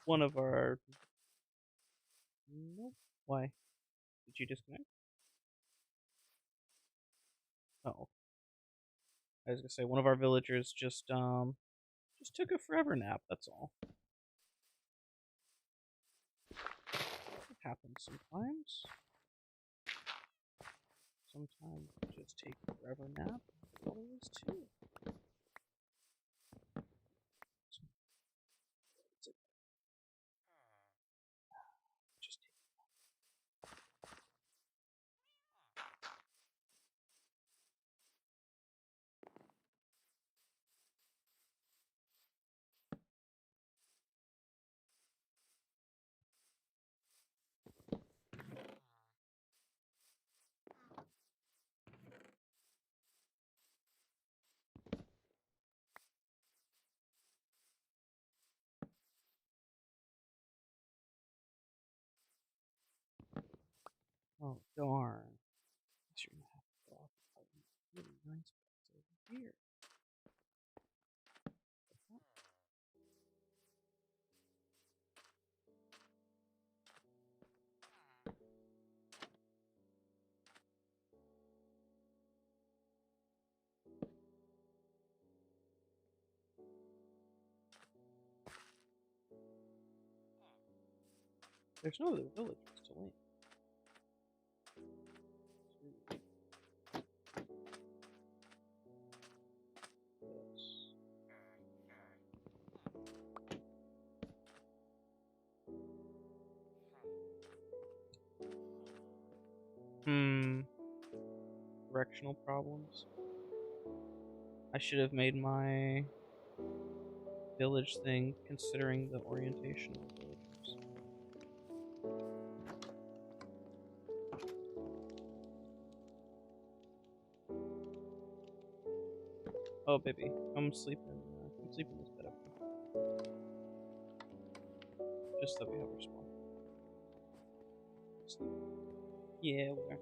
One of our... Nope. Why? Did you disconnect? Oh. I was gonna say, one of our villagers just took a forever nap, that's all. It happens sometimes. Sometimes you just take a forever nap. That's all there is to it. Just take. Oh, darn. Guess you're gonna have to go off the really nice place over here. There's no other villagers to link. Yes. Directional problems. I should have made my village thing considering the orientation of the villagers. Oh, baby, come sleep in this bed up here. Just that we have our spawn. Sleep. Yeah, we are.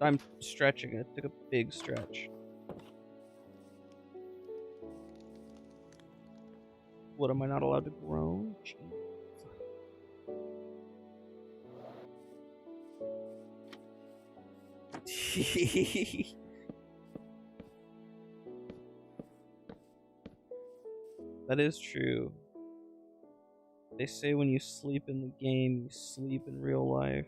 I'm stretching. I took a big stretch. What, am I not allowed to groan? Jeez. That is true. They say when you sleep in the game, you sleep in real life.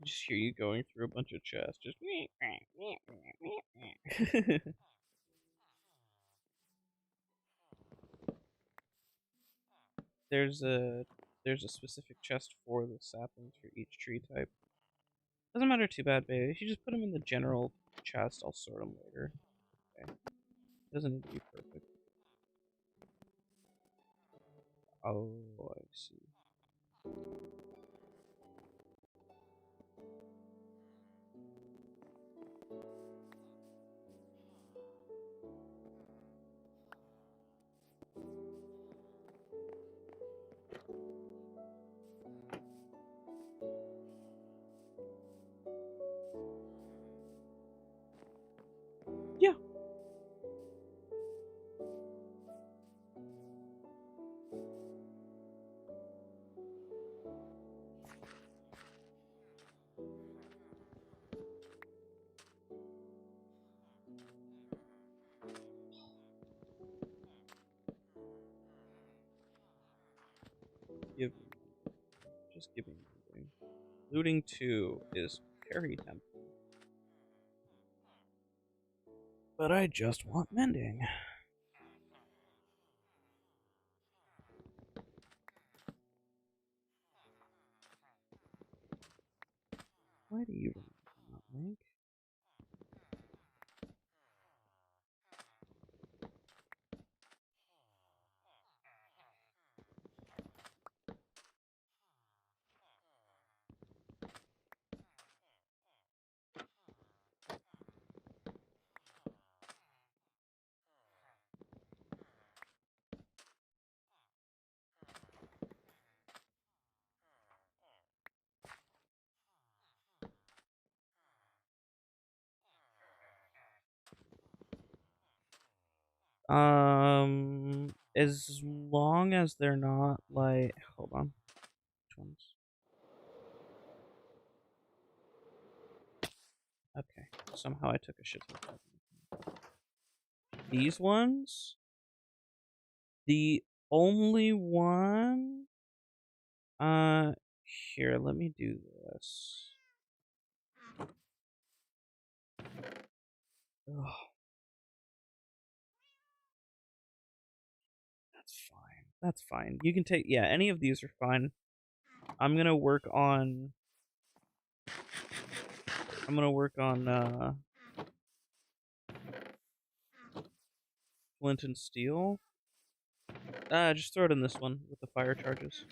I just hear you going through a bunch of chests, just. there's a there's a specific chest for the saplings for each tree type. Doesn't matter too bad, babe. If you just put them in the general chest, I'll sort them later. Okay. Doesn't need to be perfect. Oh, I see. Just give me mending. Looting 2 is very tempting. But I just want mending. Why do you not make? As long as they're not like, hold on, which ones? Okay, somehow I took a shit ton of these ones. The only one. Here, let me do this. Ugh. That's fine. That's fine. You can take, yeah, any of these are fine. I'm gonna work on flint and steel. Just throw it in this one with the fire charges.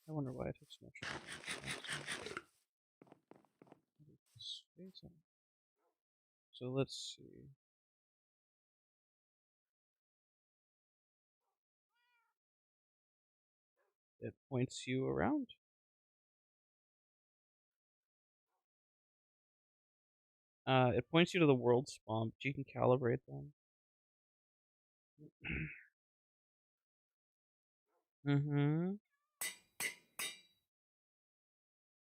I wonder why I took so much. So let's see. It points you around. It points you to the world spawn, but you can calibrate them. Mm-hmm.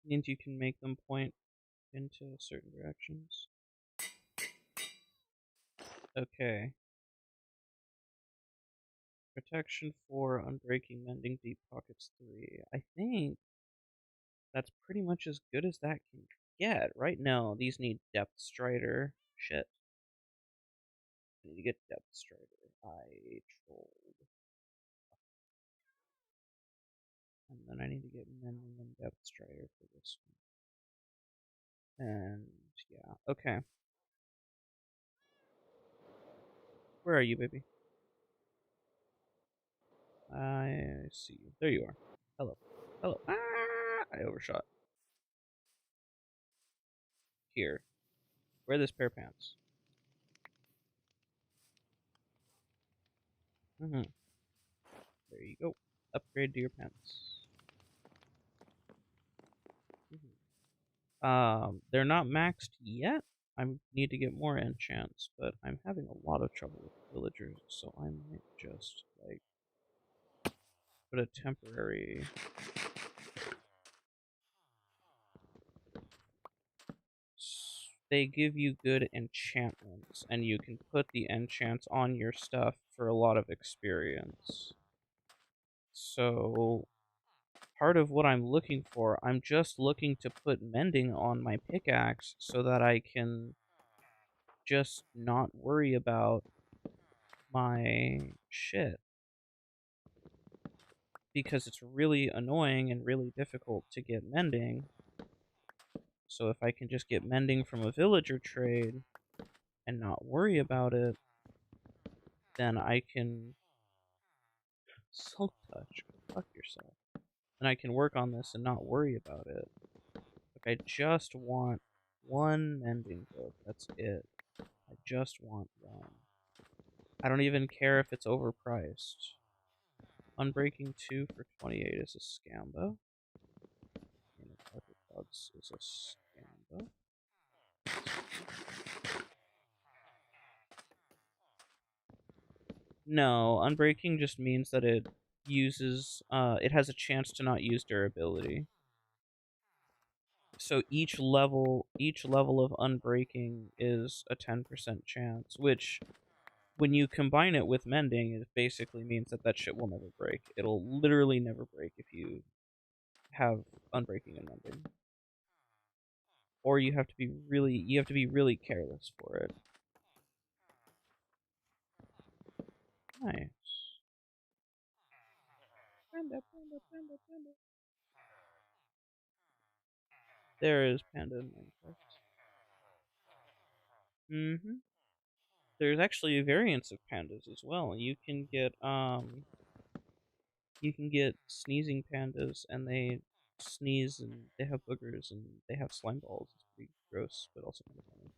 Means you can make them point into certain directions. Okay. Protection 4, Unbreaking, Mending, Deep Pockets 3. I think that's pretty much as good as that can get. Right now, these need Depth Strider. Shit. I need to get Depth Strider. I trolled. And then I need to get Mending and Depth Strider for this one. And yeah, okay. Where are you, baby? I see you. There you are. Hello. Hello. Ah! I overshot. Here. Wear this pair of pants. Mm-hmm. There you go. Upgrade to your pants. They're not maxed yet. I need to get more enchants, but I'm having a lot of trouble with villagers, so I might just, like, put a temporary... They give you good enchantments, and you can put the enchants on your stuff for a lot of experience. So, part of what I'm looking for, I'm just looking to put mending on my pickaxe so that I can just not worry about my shit. Because it's really annoying and really difficult to get mending. So if I can just get mending from a villager trade and not worry about it, then I can... Silk touch, fuck yourself. Then I can work on this and not worry about it. Like, I just want one mending book. That's it. I just want one. I don't even care if it's overpriced. Unbreaking 2 for 28 is a scam, though. And Bugs is a scam, though. No, Unbreaking just means that it uses, it has a chance to not use durability. So each level of unbreaking is a 10% chance, which when you combine it with mending, it basically means that shit will never break. It'll literally never break if you have unbreaking and mending. Or you have to be really careless for it. Nice. Panda, panda, panda, panda. There is panda in Minecraft. Mm-hmm. There's actually variants of pandas as well. You can get sneezing pandas, and they sneeze and they have boogers and they have slime balls. It's pretty gross, but also kind of funny.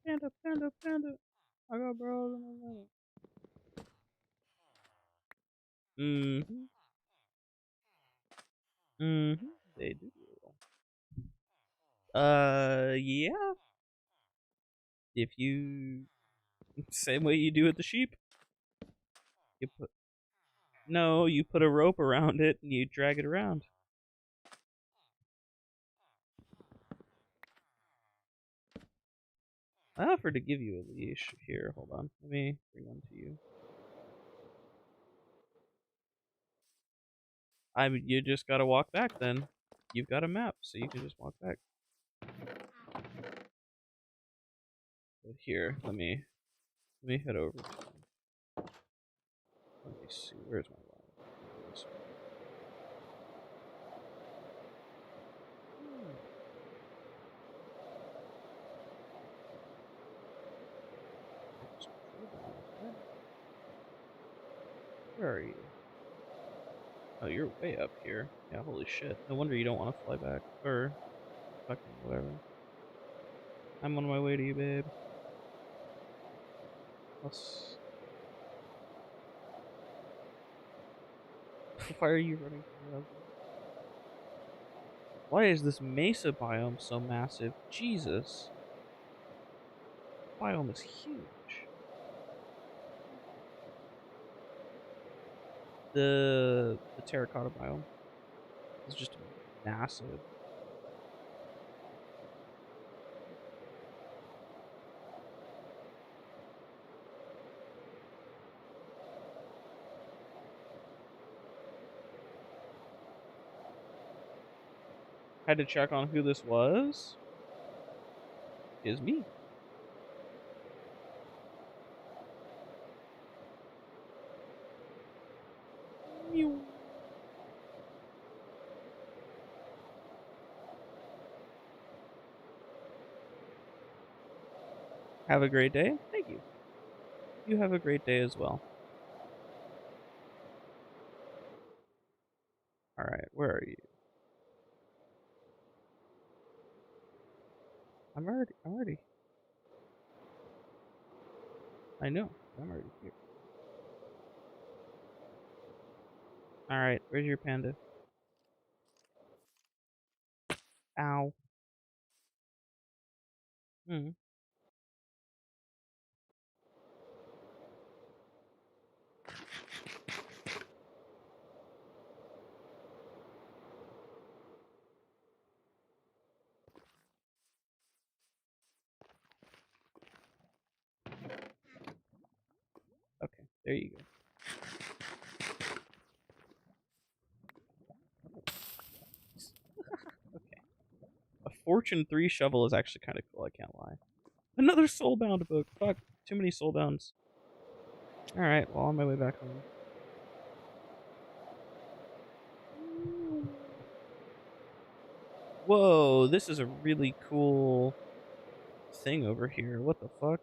Panda, panda, panda. I got bros in the middle. Mm-hmm. Mm-hmm. They do. Yeah. If you same way you do with the sheep, you put no, you put a rope around it and you drag it around. I offered to give you a leash. Here, hold on. Let me bring one to you. You just gotta walk back then. You've got a map, so you can just walk back. But here, let me head over to. Let me see. Where's my line? This one. Where are you? Oh, you're way up here. Yeah, holy shit. No wonder you don't want to fly back. Or fucking whatever. I'm on my way to you, babe. Let's... Why are you running from your husband? Why is this mesa biome so massive? Jesus. Biome is huge. The terracotta biome is just massive. Had to check on who this was. Is me. Mew. Have a great day. Thank you. You have a great day as well. Alright, where are you? I'm already. I know. I'm already here. Alright, where's your panda? Ow. Hmm. Okay, there you go. Okay. A Fortune 3 shovel is actually kind of cool, I can't lie. Another soulbound book. Fuck, too many soulbounds. Alright, well, on my way back home. Whoa, this is a really cool thing over here. What the fuck?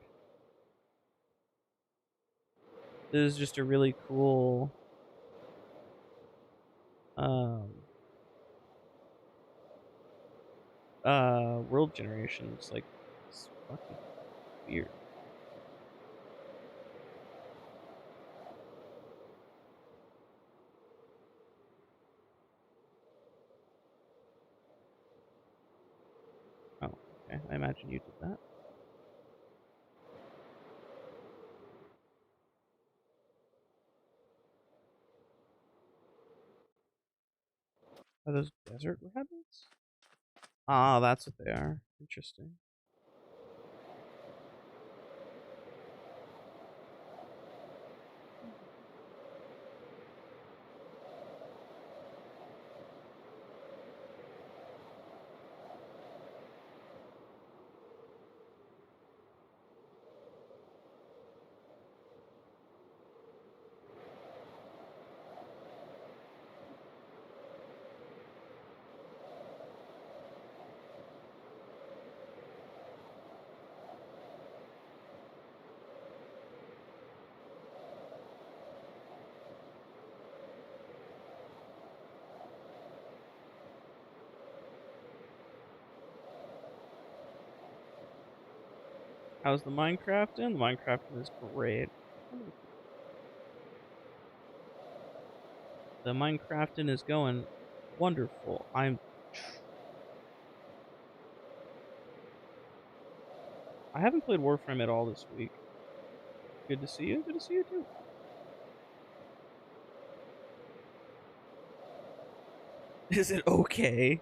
This is just a really cool um world generations. Like, it's fucking weird. Oh, okay. I imagine you did that. Are those desert rabbits? Ah, that's what they are. Interesting. How's the Minecrafting? The Minecrafting is great. The Minecrafting is going wonderful. I haven't played Warframe at all this week. Good to see you. Good to see you too. Is it okay?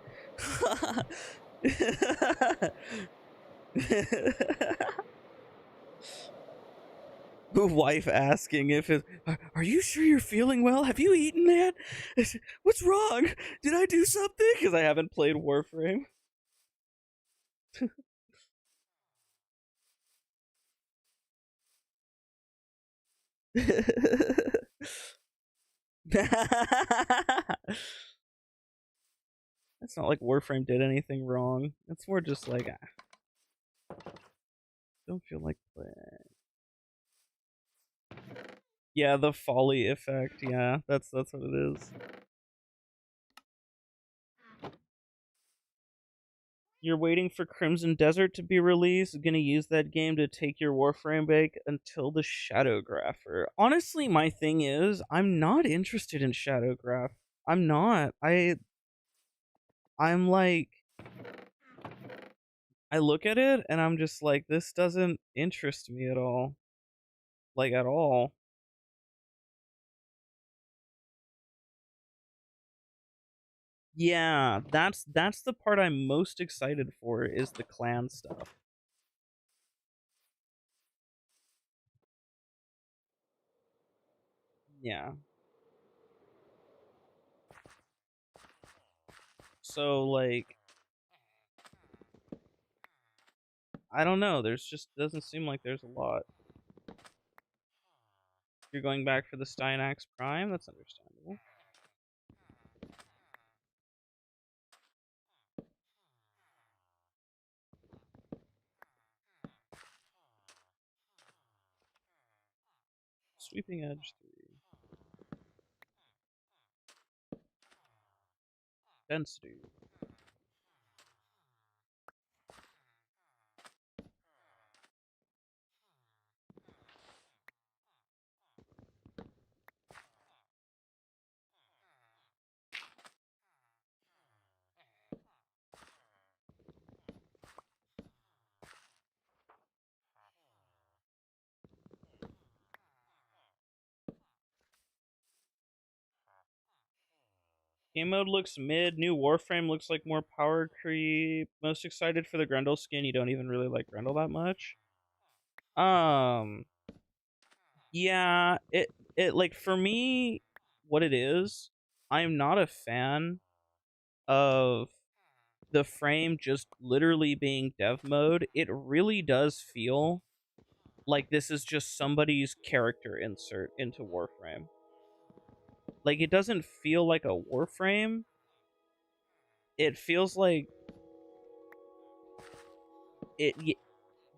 The wife asking if it, are you sure you're feeling well? Have you eaten that? What's wrong? Did I do something? Because I haven't played Warframe. It's not like Warframe did anything wrong. It's more just like, don't feel like playing. Yeah, the folly effect. Yeah, that's what it is. You're waiting for Crimson Desert to be released. Gonna use that game to take your Warframe back until the Shadowgrapher. Honestly, my thing is, I'm not interested in Shadowgraph. I'm not. I'm like, I look at it and I'm just like, this doesn't interest me at all. Like at all. Yeah, that's the part I'm most excited for is the clan stuff. Yeah. So like I don't know, there's just doesn't seem like there's a lot. You're going back for the Steinax Prime, that's understandable. Sweeping Edge 3. Density. Game mode looks mid. New Warframe looks like more power creep. Most excited for the Grendel skin. You don't even really like Grendel that much. Yeah, it like for me, what it is, I'm not a fan of the frame just literally being dev mode. It really does feel like this is just somebody's character insert into Warframe. Like it doesn't feel like a Warframe. It feels like it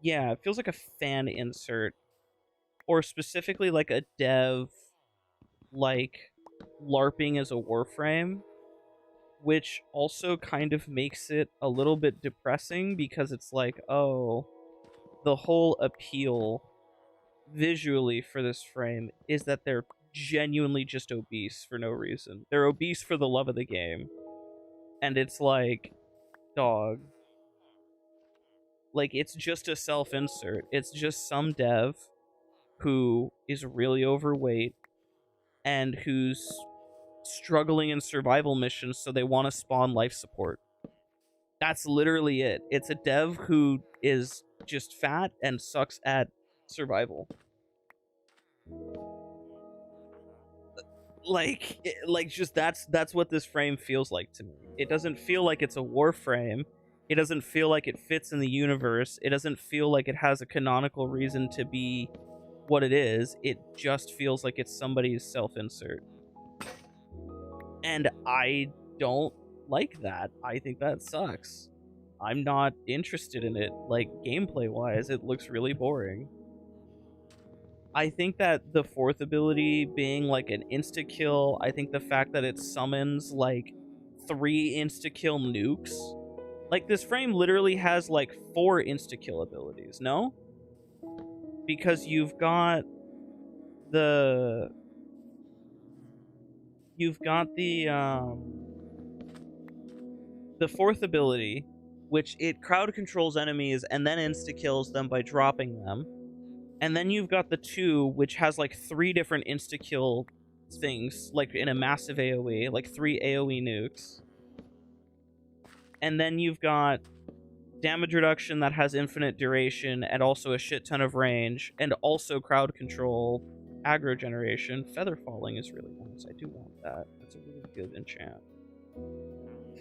yeah, it feels like a fan insert or specifically like a dev like LARPing as a Warframe, which also kind of makes it a little bit depressing because it's like, oh, the whole appeal visually for this frame is that they're genuinely just obese for no reason. They're obese for the love of the game. And it's like, dog. Like, it's just a self insert. It's just some dev who is really overweight and whose struggling in survival missions, so they want to spawn life support. That's literally it. It's a dev who is just fat and sucks at survival. Like just that's what this frame feels like to me. It doesn't feel like it's a war frame. It doesn't feel like it fits in the universe. It doesn't feel like it has a canonical reason to be what it is. It just feels like it's somebody's self-insert. And I don't like that. I think that sucks. I'm not interested in it. Like, gameplay wise, it looks really boring. I think that the fourth ability being like an insta kill, I think the fact that it summons like 3 insta kill nukes. Like, this frame literally has like 4 insta kill abilities, no? Because the you've got the fourth ability, which it crowd controls enemies and then insta kills them by dropping them. And then you've got the 2, which has like 3 different insta kill things, like in a massive AoE, like 3 AoE nukes. And then you've got damage reduction that has infinite duration and also a shit ton of range, and also crowd control, aggro generation. Feather falling is really nice. I do want that. That's a really good enchant.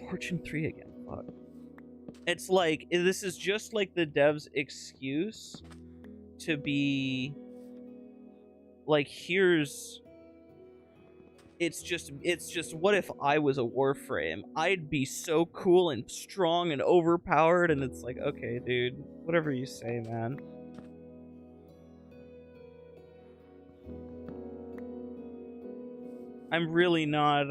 Fortune 3 again. Fuck. It's like, this is just like the dev's excuse to be like, it's just what if I was a warframe? I'd be so cool and strong and overpowered. And it's like, okay, dude, whatever you say, man. I'm really not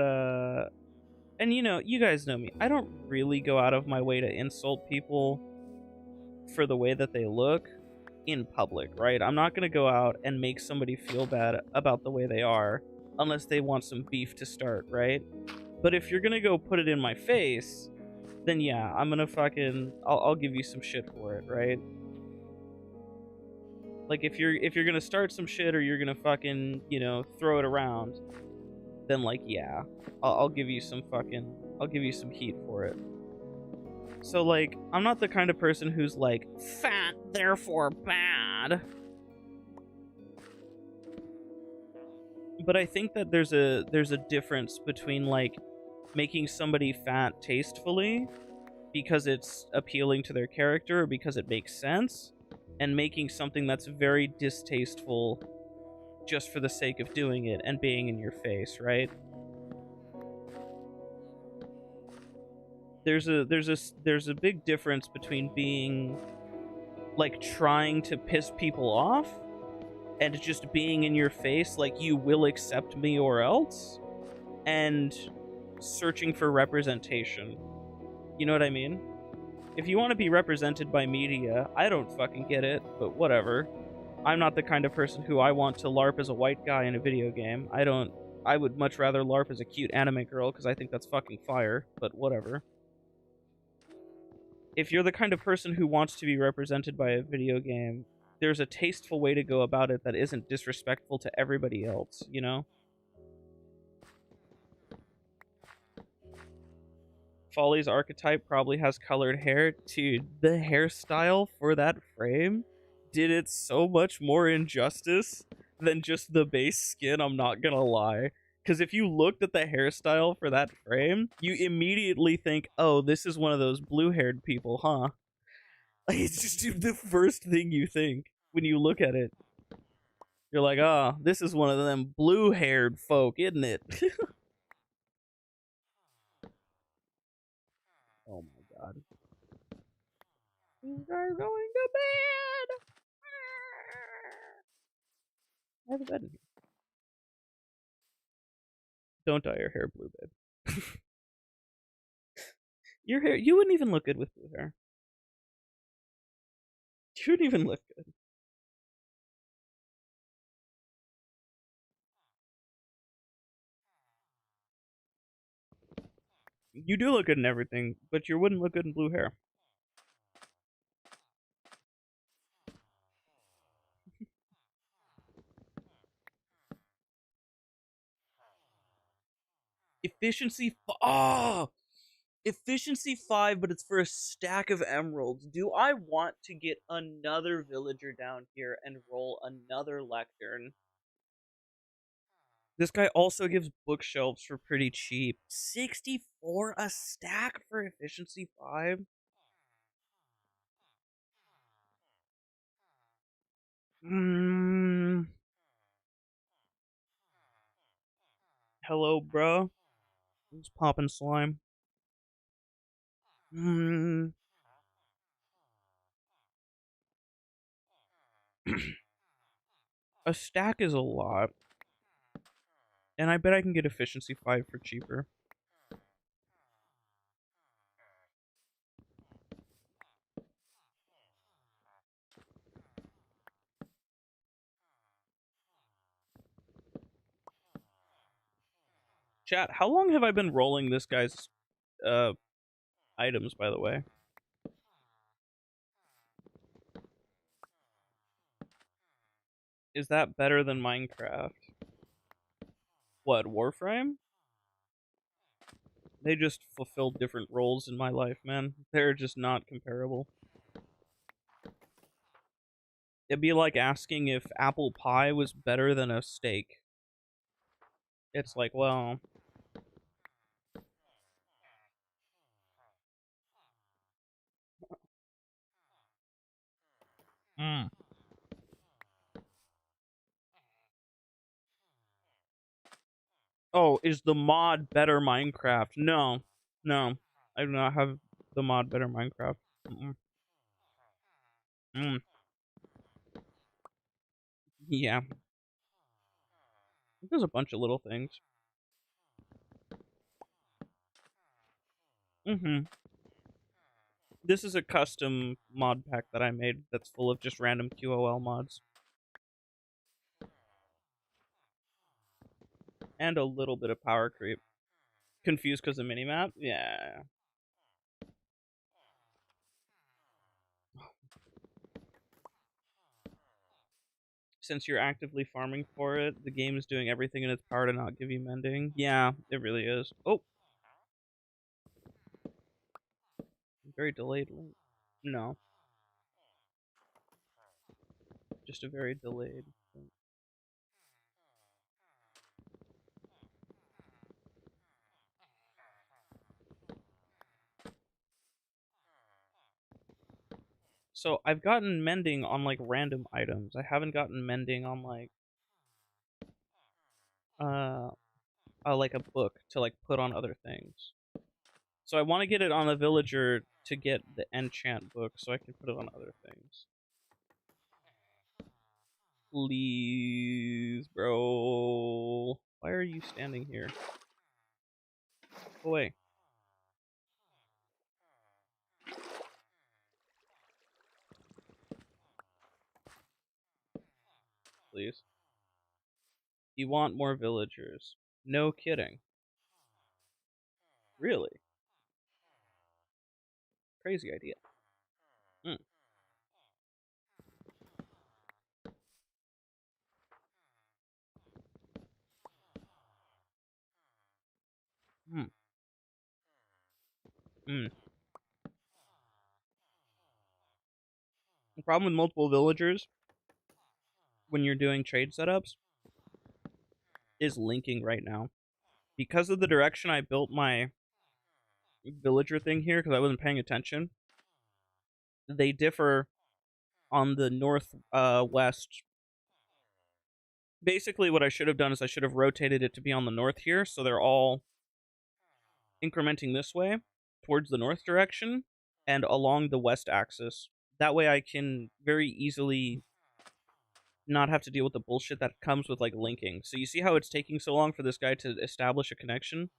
and you guys know me, I don't really go out of my way to insult people for the way that they look in public, right? I'm not gonna go out and make somebody feel bad about the way they are unless they want some beef to start, right? But if you're gonna go put it in my face, then yeah, I'm gonna fucking I'll give you some shit for it, right? Like, if you're gonna start some shit, or you're gonna fucking throw it around, then like, yeah, I'll give you some heat for it. So like, I'm not the kind of person who's like, fat therefore bad. But I think that there's a difference between like making somebody fat tastefully because it's appealing to their character or because it makes sense, and making something that's very distasteful just for the sake of doing it and being in your face, right? There's a big difference between being like trying to piss people off and just being in your face like, you will accept me or else, and searching for representation. You know what I mean? If you want to be represented by media, I don't fucking get it, but whatever. I'm not the kind of person who I want to LARP as a white guy in a video game. I would much rather LARP as a cute anime girl because I think that's fucking fire, but whatever. If you're the kind of person who wants to be represented by a video game, there's a tasteful way to go about it that isn't disrespectful to everybody else, you know? Folly's archetype probably has colored hair. Dude, the hairstyle for that frame did it so much more injustice than just the base skin, I'm not gonna lie. Because if you looked at the hairstyle for that frame, you immediately think, oh, this is one of those blue-haired people, huh? Like, it's just the first thing you think when you look at it. You're like, oh, this is one of them blue-haired folk, isn't it? Oh my god. You are going to bed! I have a bed in here. Don't dye your hair blue, babe. Your hair, you wouldn't even look good with blue hair. You wouldn't even look good. You do look good in everything, but you wouldn't look good in blue hair. Efficiency. Oh! Efficiency 5, but it's for a stack of emeralds. Do I want to get another villager down here and roll another lectern? This guy also gives bookshelves for pretty cheap. 64 a stack for efficiency 5? Hello, bro. Who's popping slime? A stack is a lot. And I bet I can get efficiency 5 for cheaper. Chat, how long have I been rolling this guy's items, by the way? Is that better than Minecraft? What, Warframe? They just fulfill different roles in my life, man. They're just not comparable. It'd be like asking if apple pie was better than a steak. It's like, well... Mm. Oh, is the mod better Minecraft? No. No. I do not have the mod better Minecraft. Mm-mm. Mm. Yeah. There's a bunch of little things. Mm-hmm. This is a custom mod pack that I made that's full of just random QOL mods. And a little bit of power creep. Confused because of minimap? Yeah. Since you're actively farming for it, the game is doing everything in its power to not give you mending. Yeah, it really is. Oh! Very delayed link. No. Just a very delayed thing. So I've gotten mending on like random items. I haven't gotten mending on uh, like a book to like put on other things. So I want to get it on a villager to get the enchant book so I can put it on other things. Please, bro. Why are you standing here? Go away. Please. You want more villagers. No kidding. Really? Crazy idea. Hmm. Hmm. Hmm. The problem with multiple villagers when you're doing trade setups is linking right now. Because of the direction I built my villager thing here, because I wasn't paying attention, they differ on the north west. Basically, what I should have done is I should have rotated it to be on the north here, so they're all incrementing this way towards the north direction and along the west axis. That way I can very easily not have to deal with the bullshit that comes with like linking. So you see how it's taking so long for this guy to establish a connection?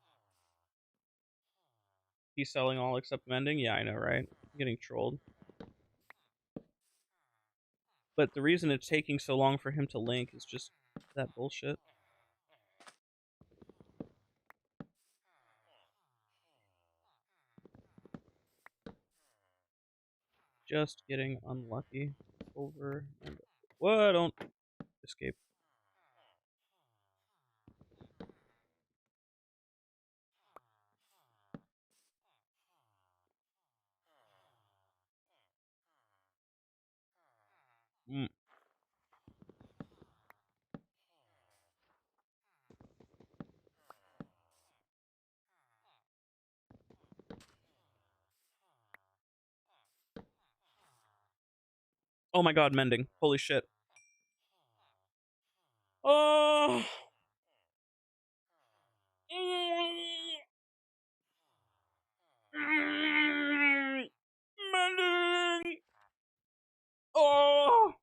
He's selling all except mending? Yeah, I know, right? I'm getting trolled. But the reason it's taking so long for him to link is just that bullshit. Just getting unlucky over and... What? Don't escape. Oh my god, mending. Holy shit. Oh! Mending! Oh!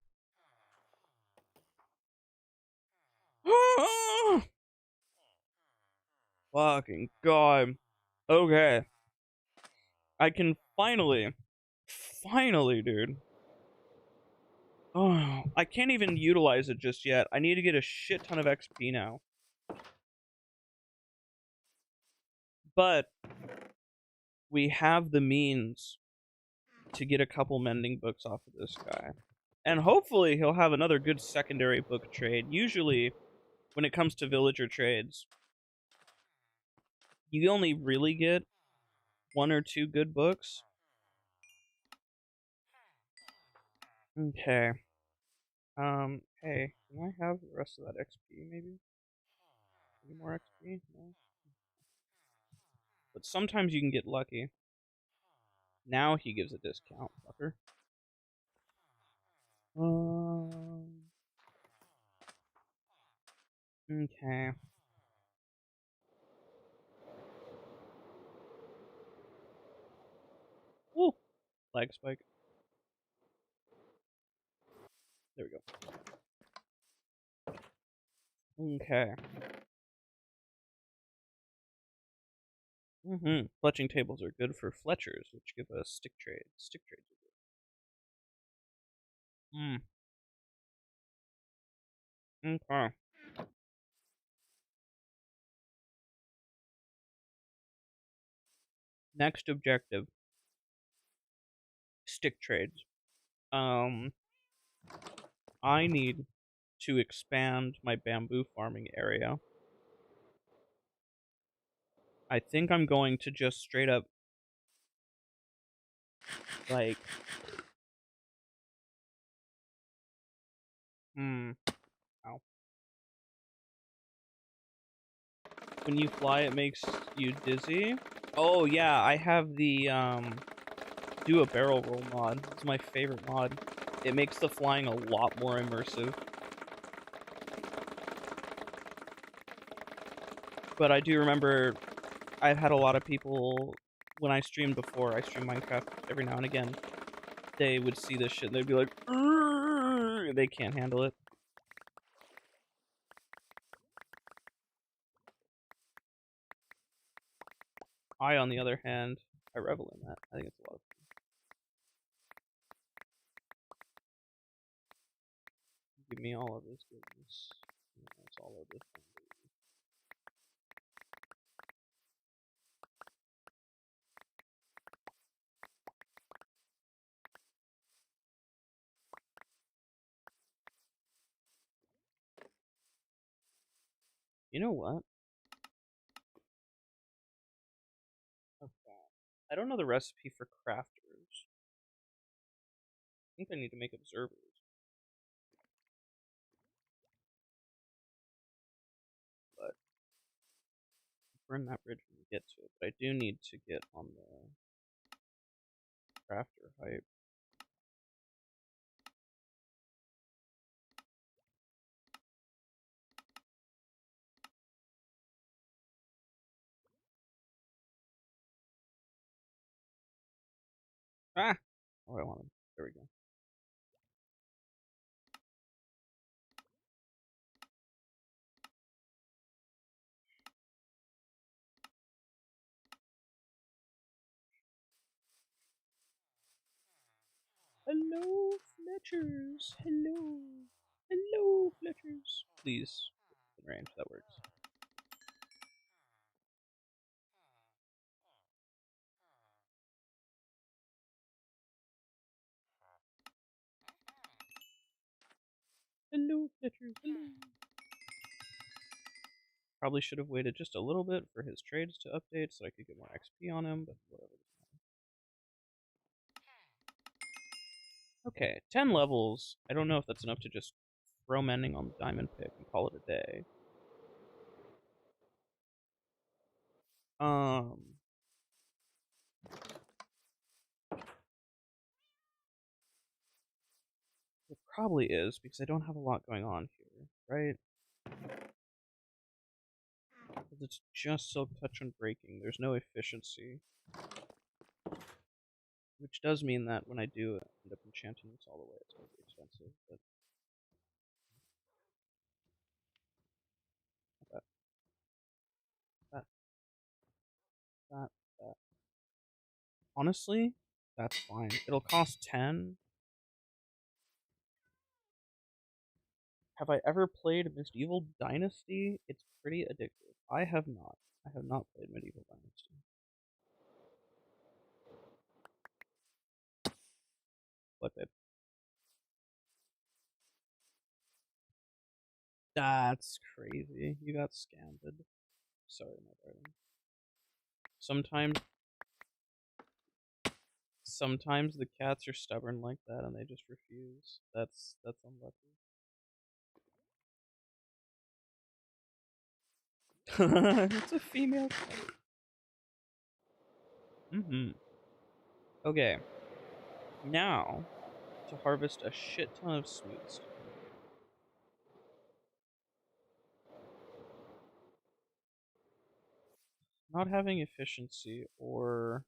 Fucking god. Okay. I can finally, dude. Oh, I can't even utilize it just yet. I need to get a shit ton of XP now. But we have the means to get a couple mending books off of this guy. And hopefully he'll have another good secondary book trade. Usually, when it comes to villager trades, you only really get one or two good books. Okay. Hey, can I have the rest of that XP, maybe? Any more XP? No. But sometimes you can get lucky. Now he gives a discount, fucker. Okay. Ooh, lag spike. There we go. Okay. Fletching tables are good for Fletchers, which give us stick trades. Stick trades are good. Okay. Next objective. Stick trades. I need to expand my bamboo farming area. I think I'm going to just straight up, like, ow. When you fly, it makes you dizzy. Oh yeah, I have the do a barrel roll mod. It's my favorite mod. It makes the flying a lot more immersive. But I do remember I've had a lot of people when I streamed before. I stream Minecraft every now and again. They would see this shit and they'd be like, "Urgh!" They can't handle it. I, on the other hand, I revel in that. I think it's a lot of fun. Give me all of this goodness. That's all of this. You know what? Okay. I don't know the recipe for crafters. I think I need to make observers. But burn that bridge when we get to it. But I do need to get on the crafter hype. Ah! Oh, I want him. There we go. Hello, Fletchers. Hello. Hello, Fletchers. Please, in range, that works. Hello, Fletchers. Hello. Probably should have waited just a little bit for his trades to update so I could get more XP on him, but whatever. Okay, 10 levels. I don't know if that's enough to just throw mending on the diamond pick and call it a day. Um, probably is because I don't have a lot going on here, right? Because it's just silk touch and breaking. There's no efficiency, which does mean that when I do end up enchanting this all the way, it's going to be expensive. But that, that, that, that. Honestly, that's fine. It'll cost 10. Have I ever played Medieval Dynasty? It's pretty addictive. I have not. I have not played Medieval Dynasty. What, babe? That's crazy. You got scammed. Sorry, my darling. Sometimes the cats are stubborn like that and they just refuse. That's unlucky. It's a female cat. Mm-hmm. Okay. Now to harvest a shit ton of smooth stone. Not having efficiency or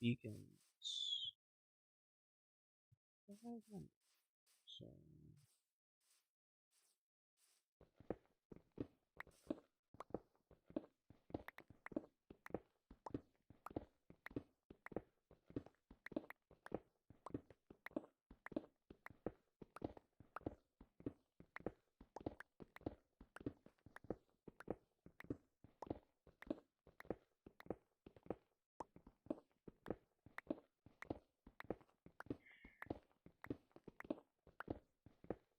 beacons. So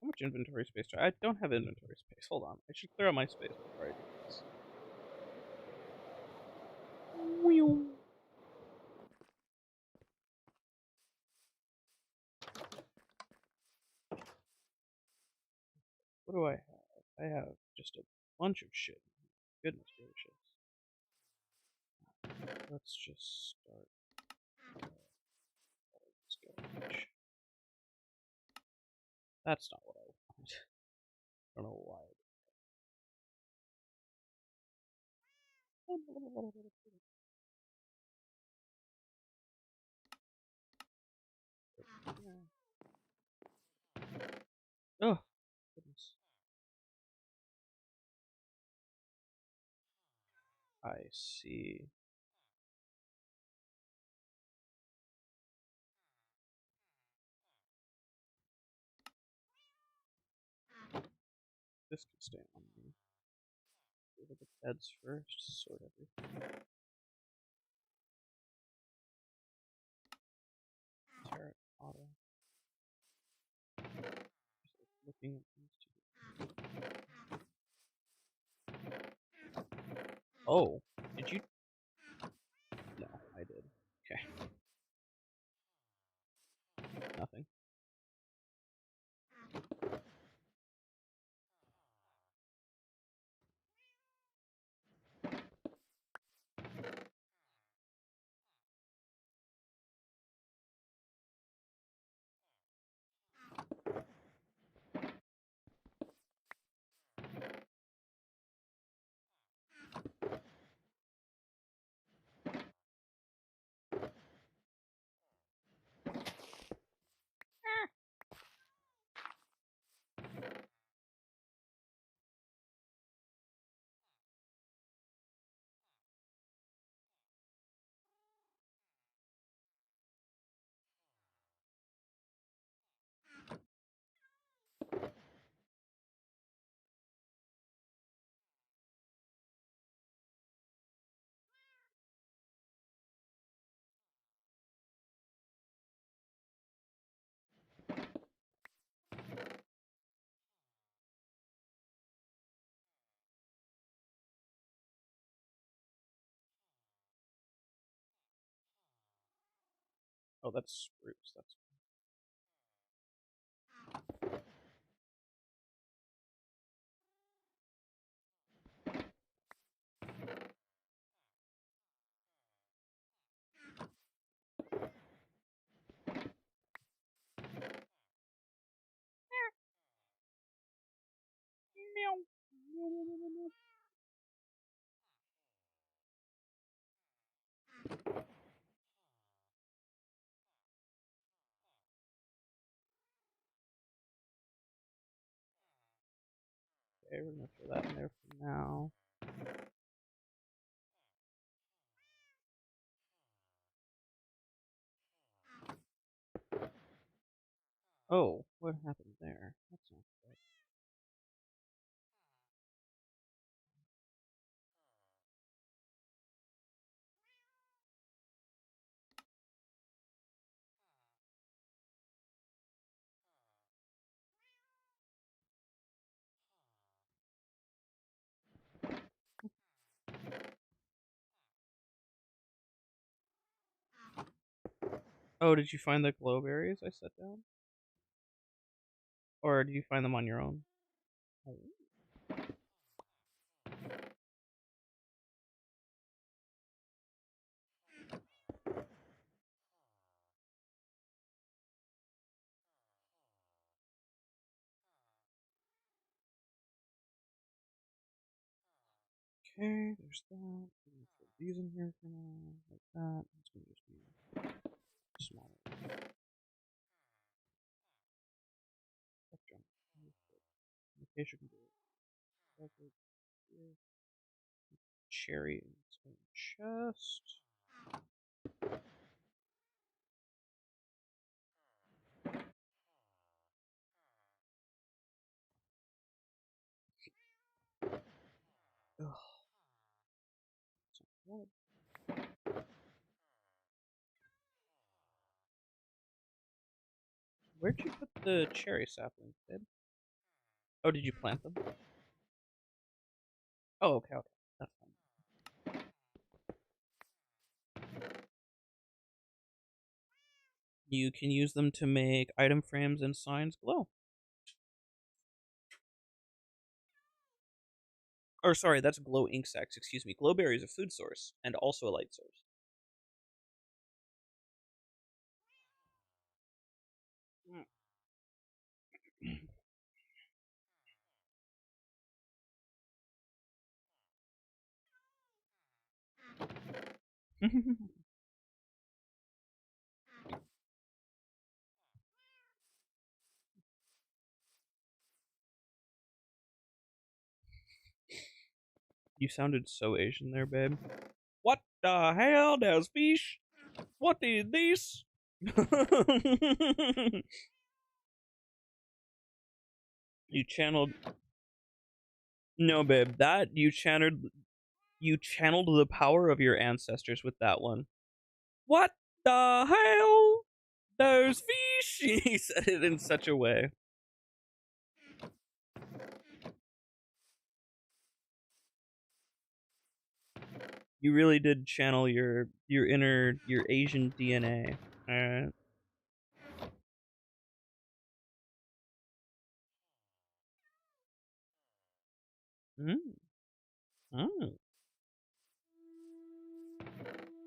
how much inventory space do I don't have inventory space. Hold on. I should clear out my space before I do this. What do I have? I have just a bunch of shit. Goodness gracious. Let's just start. Let's go. That's not what I want. I don't know why. Oh, goodness. I see. This can stay on me. Go to the beds first, sort everything. Terracotta. Just looking at these two. Oh, did you? No, I did. Okay. Nothing. Oh, that's spruce. That's Okay, we're gonna throw that in there for now. Oh, what happened there? That's not good. Oh, did you find the glow berries I set down? Or did you find them on your own? Oh. Okay, there's that. I'm gonna throw these in here for now, like that. It's gonna just be smaller. Allocation can do it. Cherry in its own chest. Ugh. Where'd you put the cherry saplings, babe? Oh, did you plant them? Oh, okay, okay. That's fine. You can use them to make item frames and signs glow. Or sorry, that's glow ink sacs, excuse me. Glowberry is a food source and also a light source. You sounded so Asian there, babe. What the hell, there's fish? What is this? You channeled. No, babe, that you channeled the power of your ancestors with that one. What the hell? There's fish. He said it in such a way. You really did channel your Asian DNA. Alright. Mm. Mm.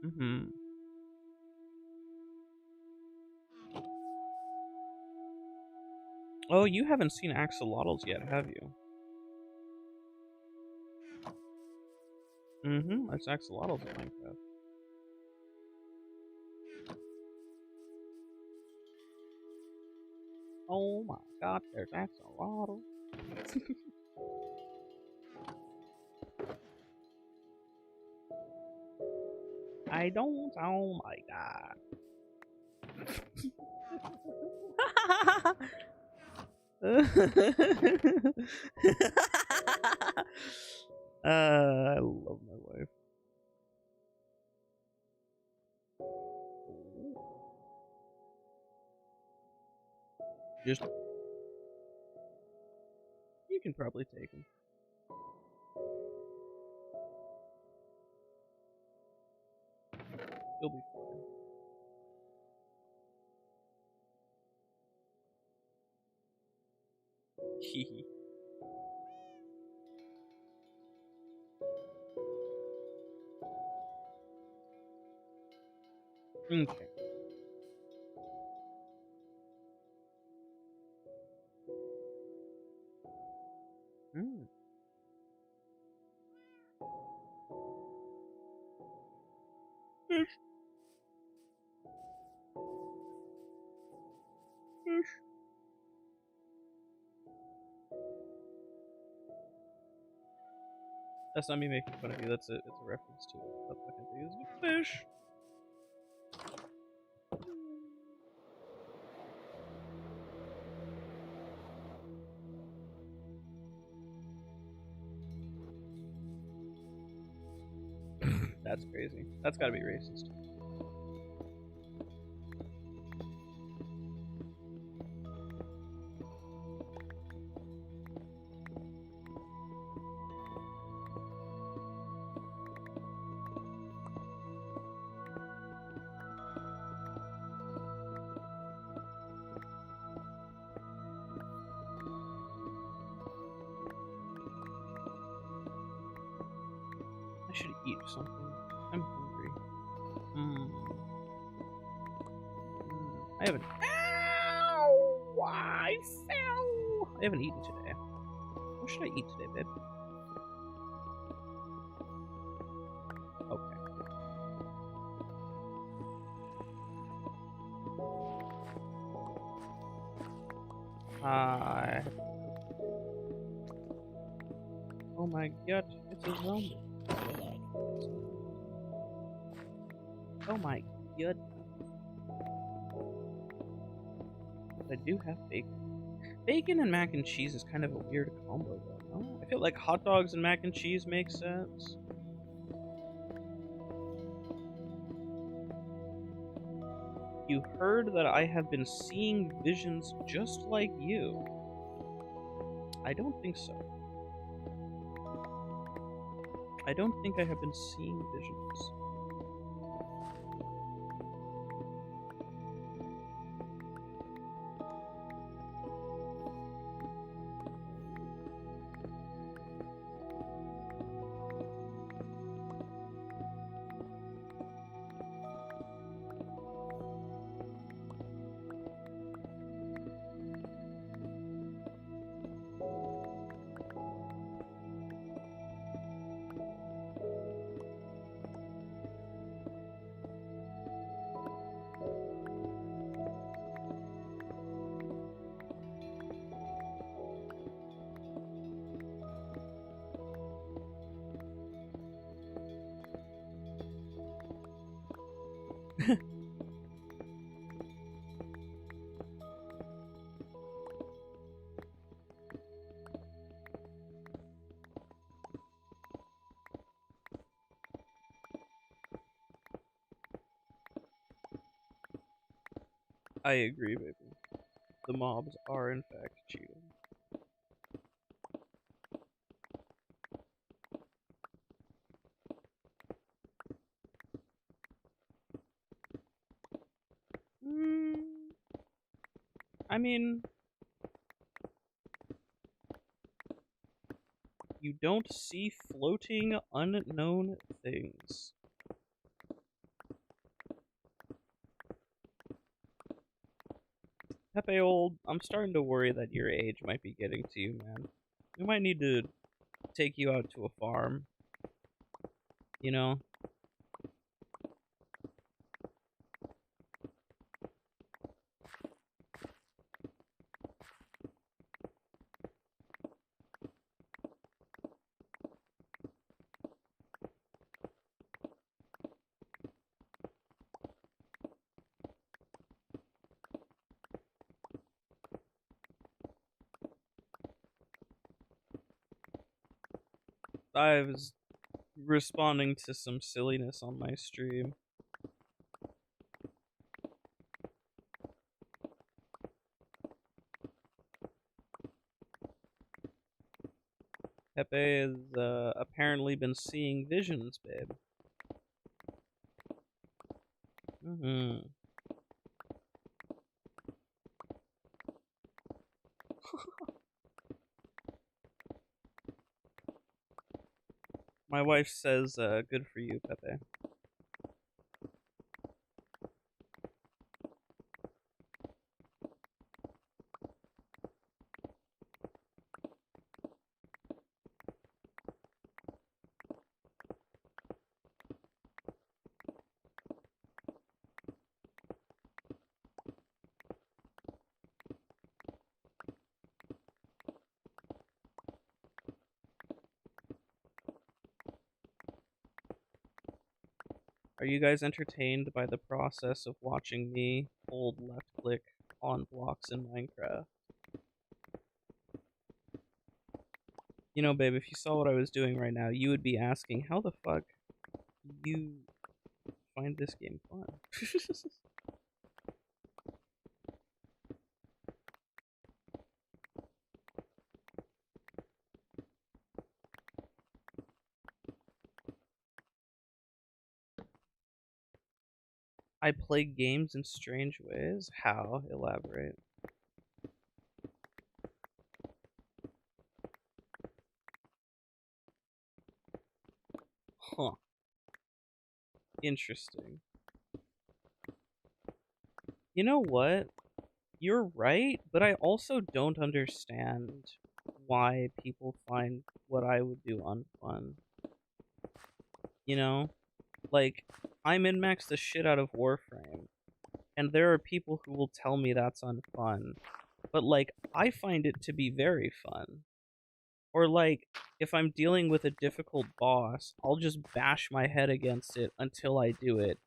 Mm-hmm. Oh, you haven't seen axolotls yet, have you? Mm-hmm. There's axolotls in Minecraft. Oh my god, there's axolotls. I don't. Oh my god. I love my wife. Just you can probably take him. He'll be fine. Hee Okay. Mm. Fish. Fish. That's not me making fun of you. It's a reference to a fucking thing. It's a fish. That's crazy. That's gotta be racist. I should eat something. I'm hungry. I haven't. Ow! I fell! I haven't eaten today. What should I eat today, babe? Okay. Oh my god, it's a zombie. Oh my god. I do have bacon. Bacon and mac and cheese is kind of a weird combo, though. No? I feel like hot dogs and mac and cheese make sense. You heard that I have been seeing visions just like you. I don't think so. I don't think I have been seeing visions. I agree, baby. The mobs are in fact cheating. I mean, you don't see floating unknown things. Pepe old, I'm starting to worry that your age might be getting to you, man. We might need to take you out to a farm. You know? I was responding to some silliness on my stream. Pepe has apparently been seeing visions, babe. My wife says, good for you, Pepe. Are you guys entertained by the process of watching me hold left click on blocks in Minecraft? You know, babe, if you saw what I was doing right now, you would be asking, how the fuck do you find this game fun? I play games in strange ways. How? Elaborate. Huh. Interesting. You know what? You're right, but I also don't understand why people find what I would do unfun. You know? Like, I min-max the shit out of Warframe, and there are people who will tell me that's unfun. But, like, I find it to be very fun. Or, like, if I'm dealing with a difficult boss, I'll just bash my head against it until I do it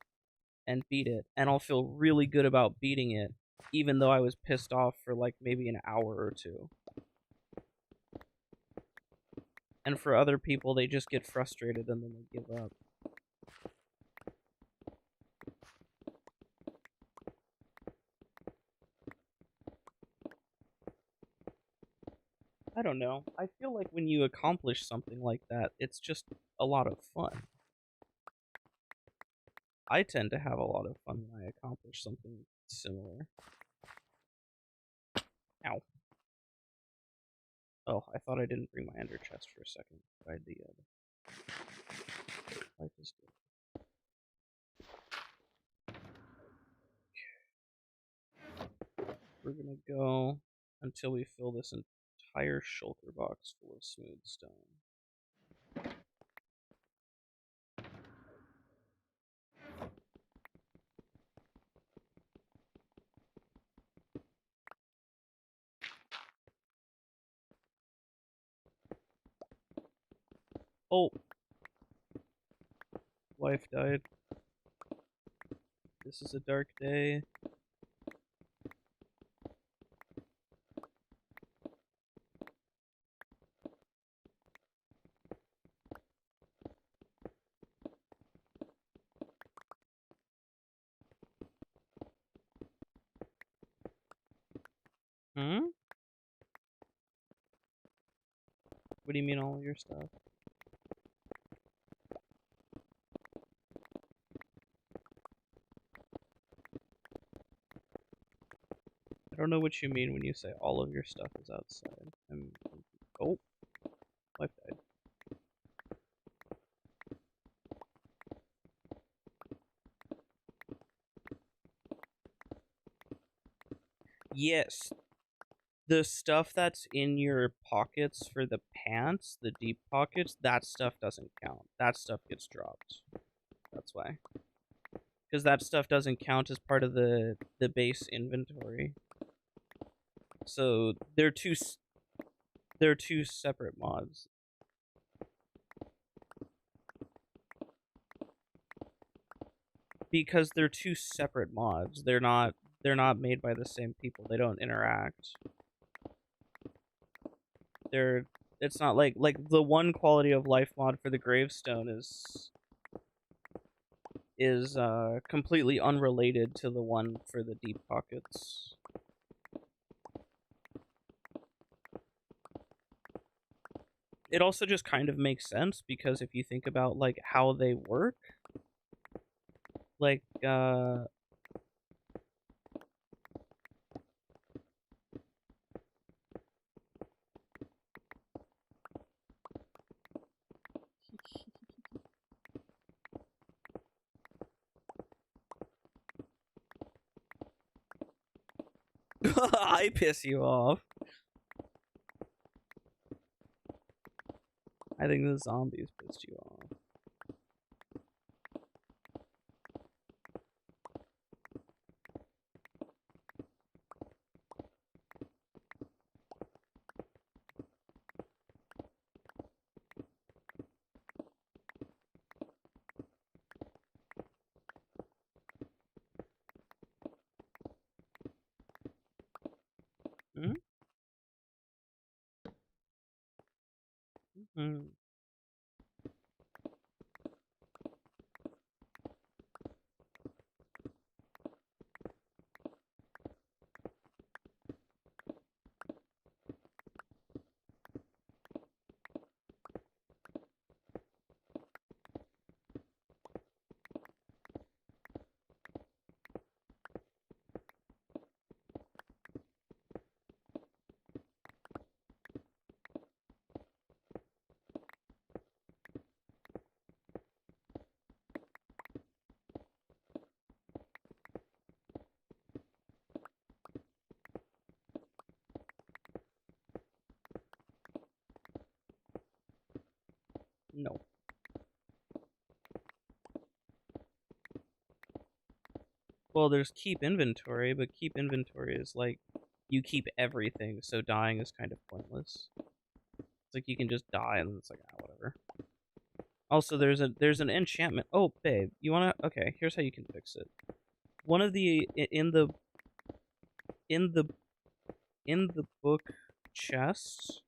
and beat it. And I'll feel really good about beating it, even though I was pissed off for, like, maybe an hour or two. And for other people, they just get frustrated and then they give up. I don't know. I feel like when you accomplish something like that, it's just a lot of fun. I tend to have a lot of fun when I accomplish something similar. Ow. Oh, I thought I didn't bring my ender chest for a second. I did. Life is good. We're gonna go until we fill this entire shulker box full of smooth stone. Oh! Wife died. This is a dark day. Hmm? What do you mean all of your stuff? I don't know what you mean when you say all of your stuff is outside. Oh, wife died. Yes, the stuff that's in your pockets for the pants, the deep pockets, that stuff doesn't count. That stuff gets dropped. That's why. Because that stuff doesn't count as part of the base inventory. So they're two separate mods. Because they're two separate mods. They're not made by the same people. They don't interact. It's not like the one quality of life mod for the gravestone is completely unrelated to the one for the deep pockets. It also just kind of makes sense because if you think about like how they work, like I piss you off. I think the zombies pissed you off. No. Well, there's keep inventory, but keep inventory is like you keep everything, so dying is kind of pointless. It's like you can just die and it's like, ah, whatever. Also, there's an enchantment. Oh, babe, you wanna? Okay, here's how you can fix it. One of the in the in the book chest,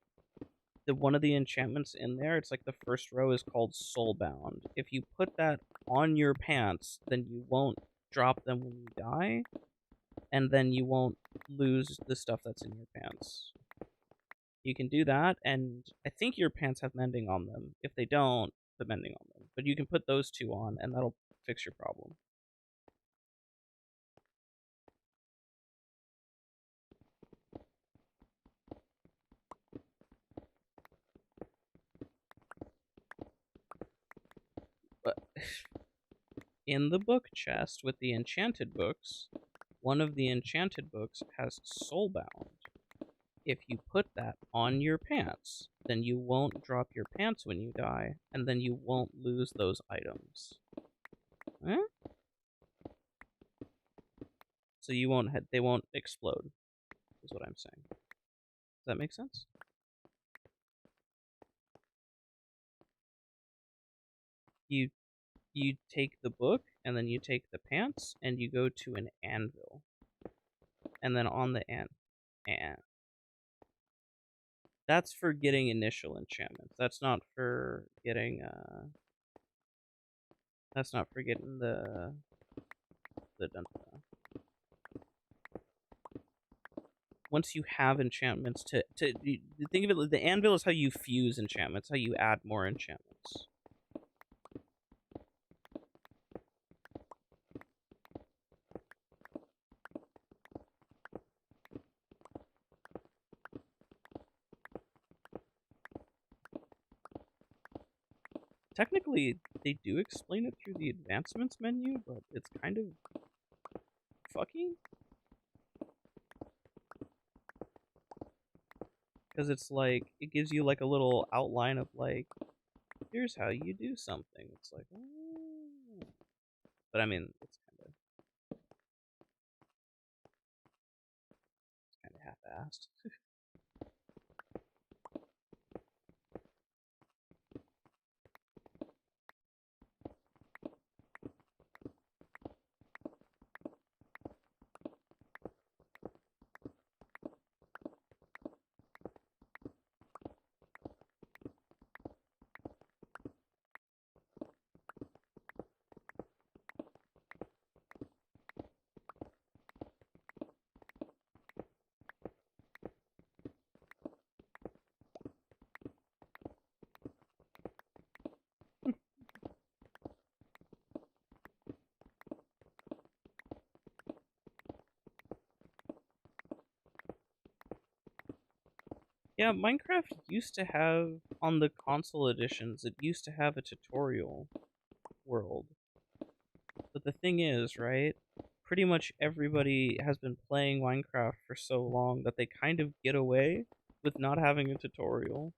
one of the enchantments in there, it's like the first row is called soulbound. If you put that on your pants, then you won't drop them when you die, and then you won't lose the stuff that's in your pants. You can do that, and I think your pants have mending on them. If they don't, put mending on them. But you can put those two on, and that'll fix your problem. But in the book chest with the enchanted books, one of the enchanted books has soulbound. If you put that on your pants, then you won't drop your pants when you die, and then you won't lose those items. Eh? So you won't they won't explode, is what I'm saying. Does that make sense? You take the book, and then you take the pants, and you go to an anvil. And then on the and that's for getting initial enchantments. That's not for getting that's not for getting the once you have enchantments to think of it, the anvil is how you fuse enchantments, how you add more enchantments. Technically, they do explain it through the advancements menu, but it's kind of fucky. Because it's like, it gives you like a little outline of like, here's how you do something. It's like, oh. But I mean, it's kind of half-assed. Yeah, Minecraft used to have, on the console editions, it used to have a tutorial world. But the thing is, right, pretty much everybody has been playing Minecraft for so long that they kind of get away with not having a tutorial.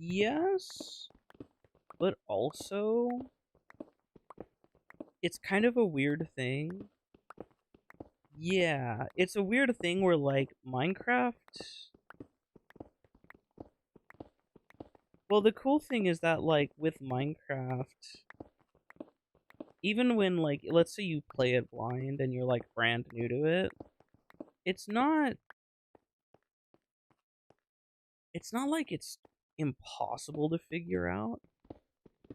Yes, but also, it's kind of a weird thing. Yeah, it's a weird thing where, like, Minecraft... Well, the cool thing is that, like, with Minecraft, even when, like, let's say you play it blind and you're, like, brand new to it, it's not like it's impossible to figure out.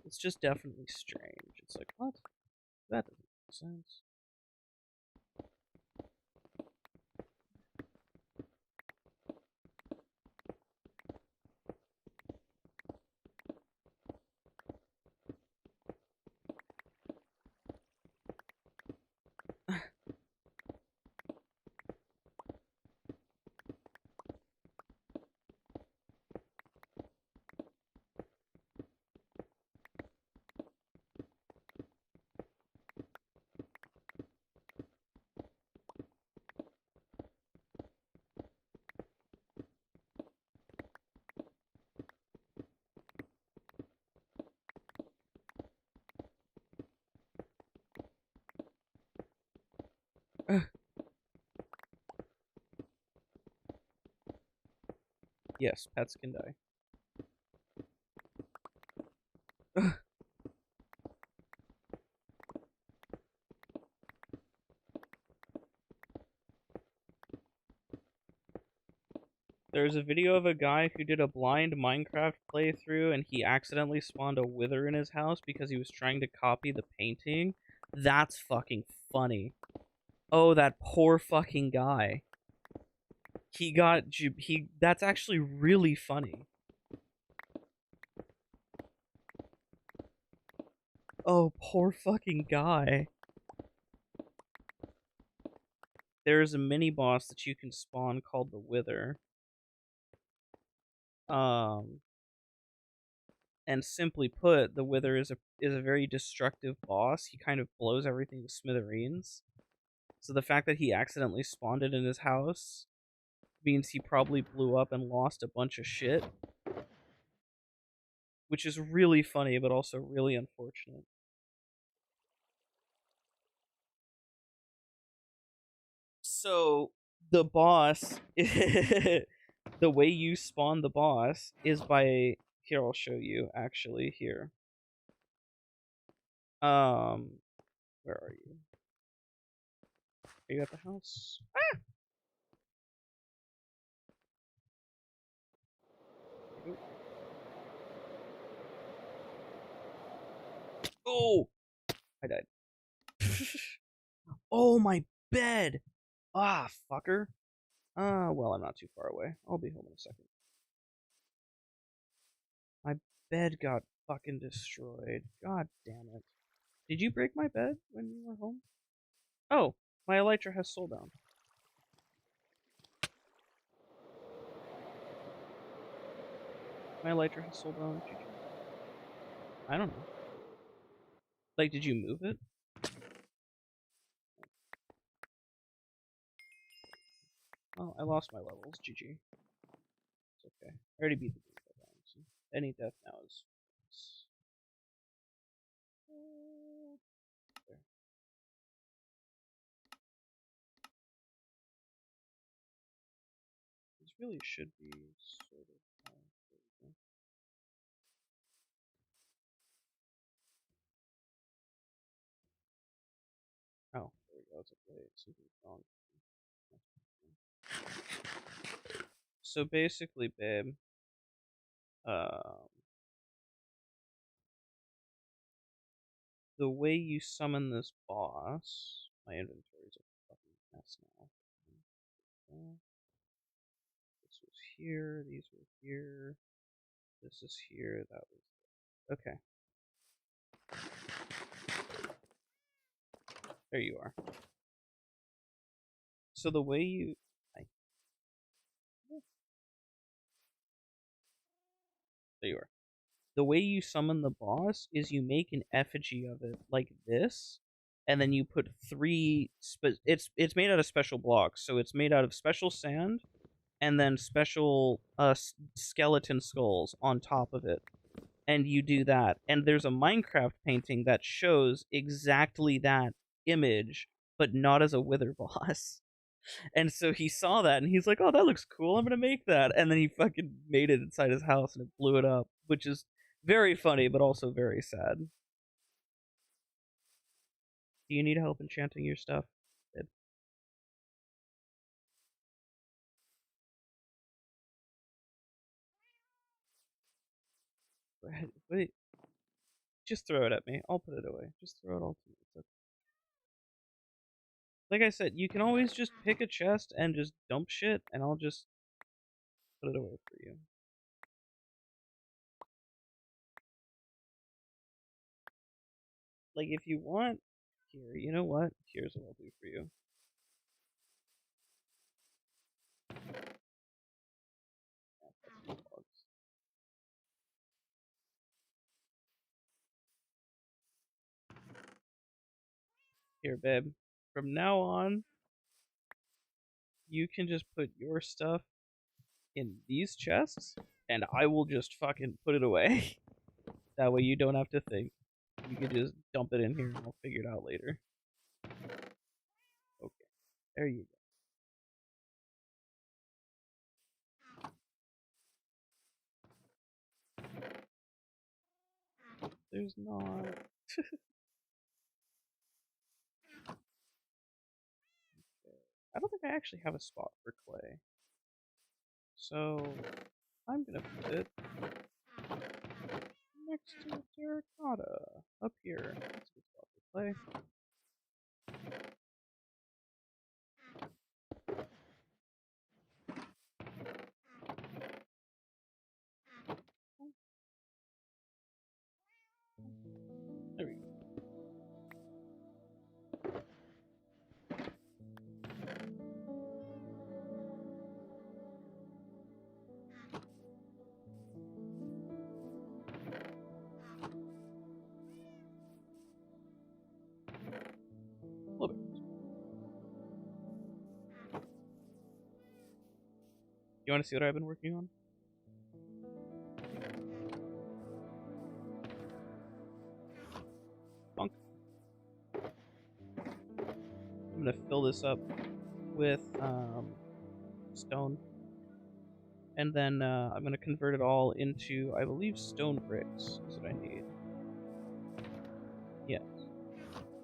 It's just definitely strange. It's like, what? That doesn't make sense. Yes, pets can die. There's a video of a guy who did a blind Minecraft playthrough and he accidentally spawned a wither in his house because he was trying to copy the painting. That's fucking funny. Oh, that poor fucking guy. That's actually really funny. Oh, poor fucking guy. There's a mini boss that you can spawn called the Wither. And simply put, the Wither is a very destructive boss. He kind of blows everything to smithereens. So the fact that he accidentally spawned it in his house means he probably blew up and lost a bunch of shit, which is really funny but also really unfortunate. So the boss, the way you spawn the boss is by, here, I'll show you actually here. Where are you? Are you at the house? Ah! Oh, I died. Oh, my bed. Ah, fucker. Well, I'm not too far away. I'll be home in a second. My bed got fucking destroyed. God damn it. Did you break my bed when you were home? Oh, my elytra has soul down. My elytra has soul down. I don't know. Like, did you move it? Oh, I lost my levels. GG. It's okay. I already beat the game by dying, so any death now is... There. This really should be sort of... there we go. Oh, there we go. It's okay. Something's wrong. So basically, babe, um, the way you summon this boss, my inventory's a fucking mess now. This was here, these were here, this is here, that was... Okay. There you are. So the way you... There you are. The way you summon the boss is you make an effigy of it like this, and then you put three... It's made out of special blocks, so it's made out of special sand, and then special skeleton skulls on top of it. And you do that. And there's a Minecraft painting that shows exactly that image, but not as a Wither boss. And so he saw that and he's like, oh, that looks cool. I'm going to make that. And then he fucking made it inside his house and it blew it up, which is very funny, but also very sad. Do you need help enchanting your stuff? Wait, just throw it at me. I'll put it away. Just throw it all to me. Like I said, you can always just pick a chest and just dump shit, and I'll just put it away for you. Like, if you want, here, you know what? Here's what I'll do for you. Here, babe. From now on, you can just put your stuff in these chests, and I will just fucking put it away. That way you don't have to think. You can just dump it in here and I'll figure it out later. Okay. There you go. there's not. I don't think I actually have a spot for clay. So I'm gonna put it next to terracotta up here. That's a good spot for clay. There we go. A little bit. You want to see what I've been working on? Funk. I'm gonna fill this up with stone, and then I'm gonna convert it all into, I believe, stone bricks is what I need. Yes.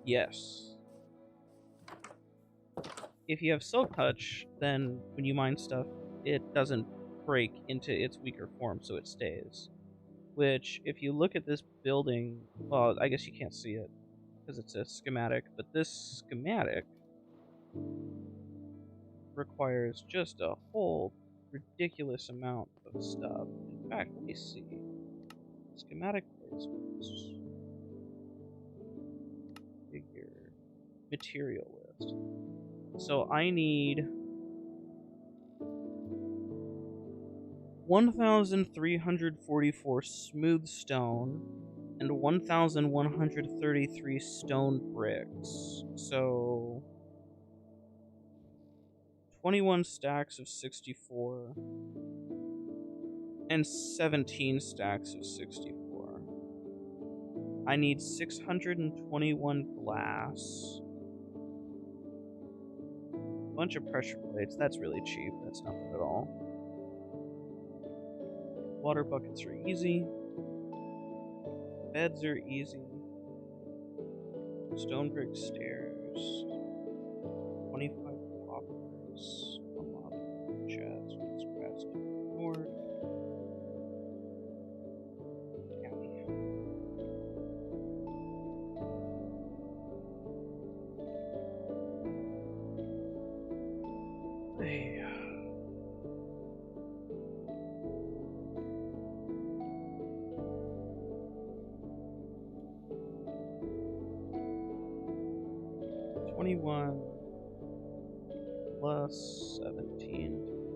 Yes. If you have silk touch, then when you mine stuff, it doesn't break into its weaker form, so it stays. Which, if you look at this building, well, I guess you can't see it because it's a schematic, but this schematic requires just a whole ridiculous amount of stuff. In fact, let me see. Schematic placements. Figure. Material list. So I need 1,344 smooth stone and 1,133 stone bricks. So 21 stacks of 64 and 17 stacks of 64. I need 621 glass. A bunch of pressure plates. That's really cheap. That's nothing at all. Water buckets are easy. Beds are easy. Stone brick stairs. 25 poppers. Unlock chest. Scratch. Board. Hey. 21 plus 17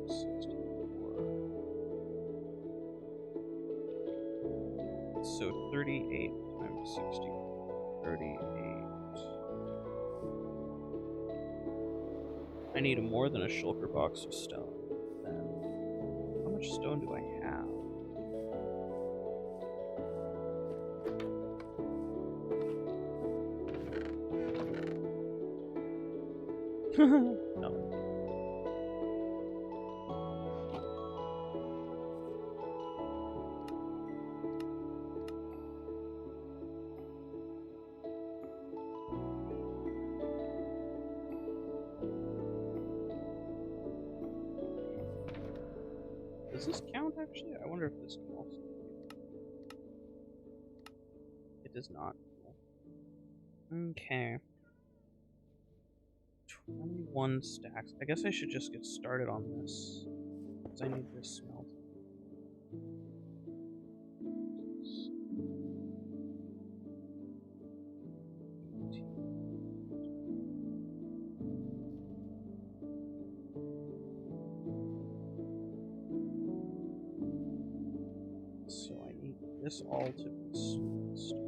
times 64. So 38 times 64. 38. I need more than a shulker box of stone. Then, how much stone do I have? No. Does this count actually? I wonder if this can also. It does not. Okay. 21 stacks. I guess I should just get started on this. Because I need this smelt. So I need this all to be smelted.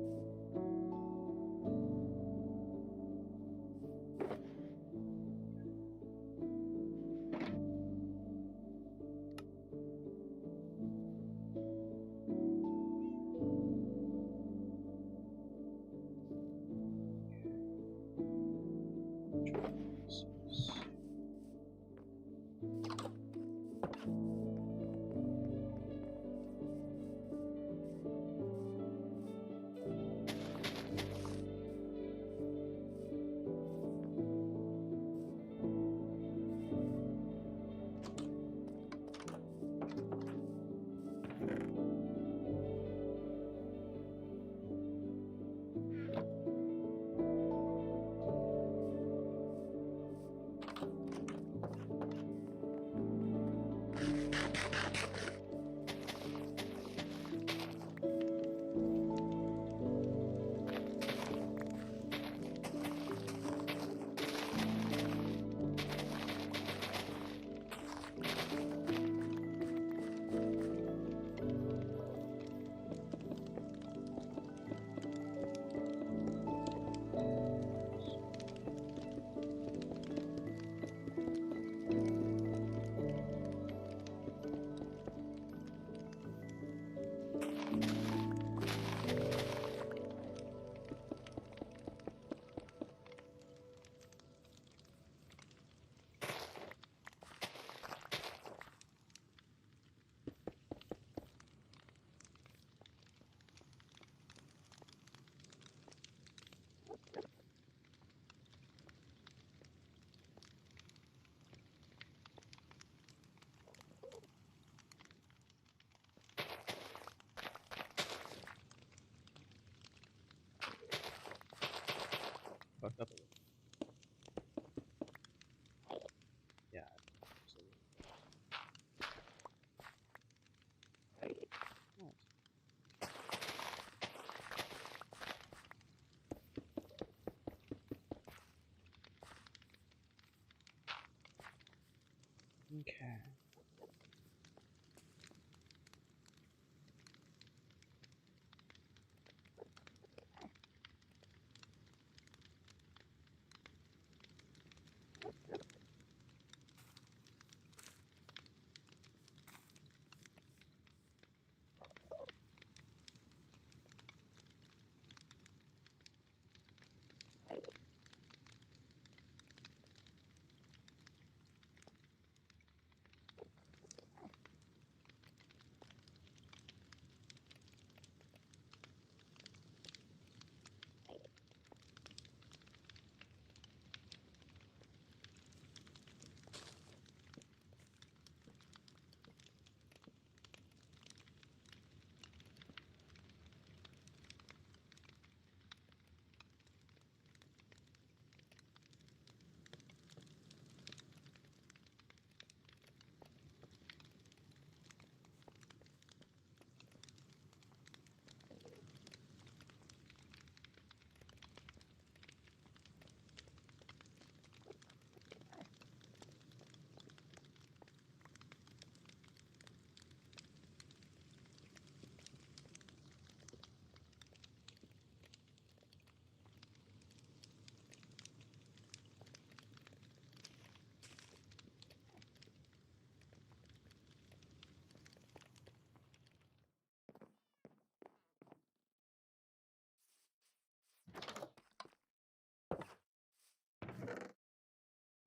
Fucked up a little. Yeah, absolutely. Nice. Okay.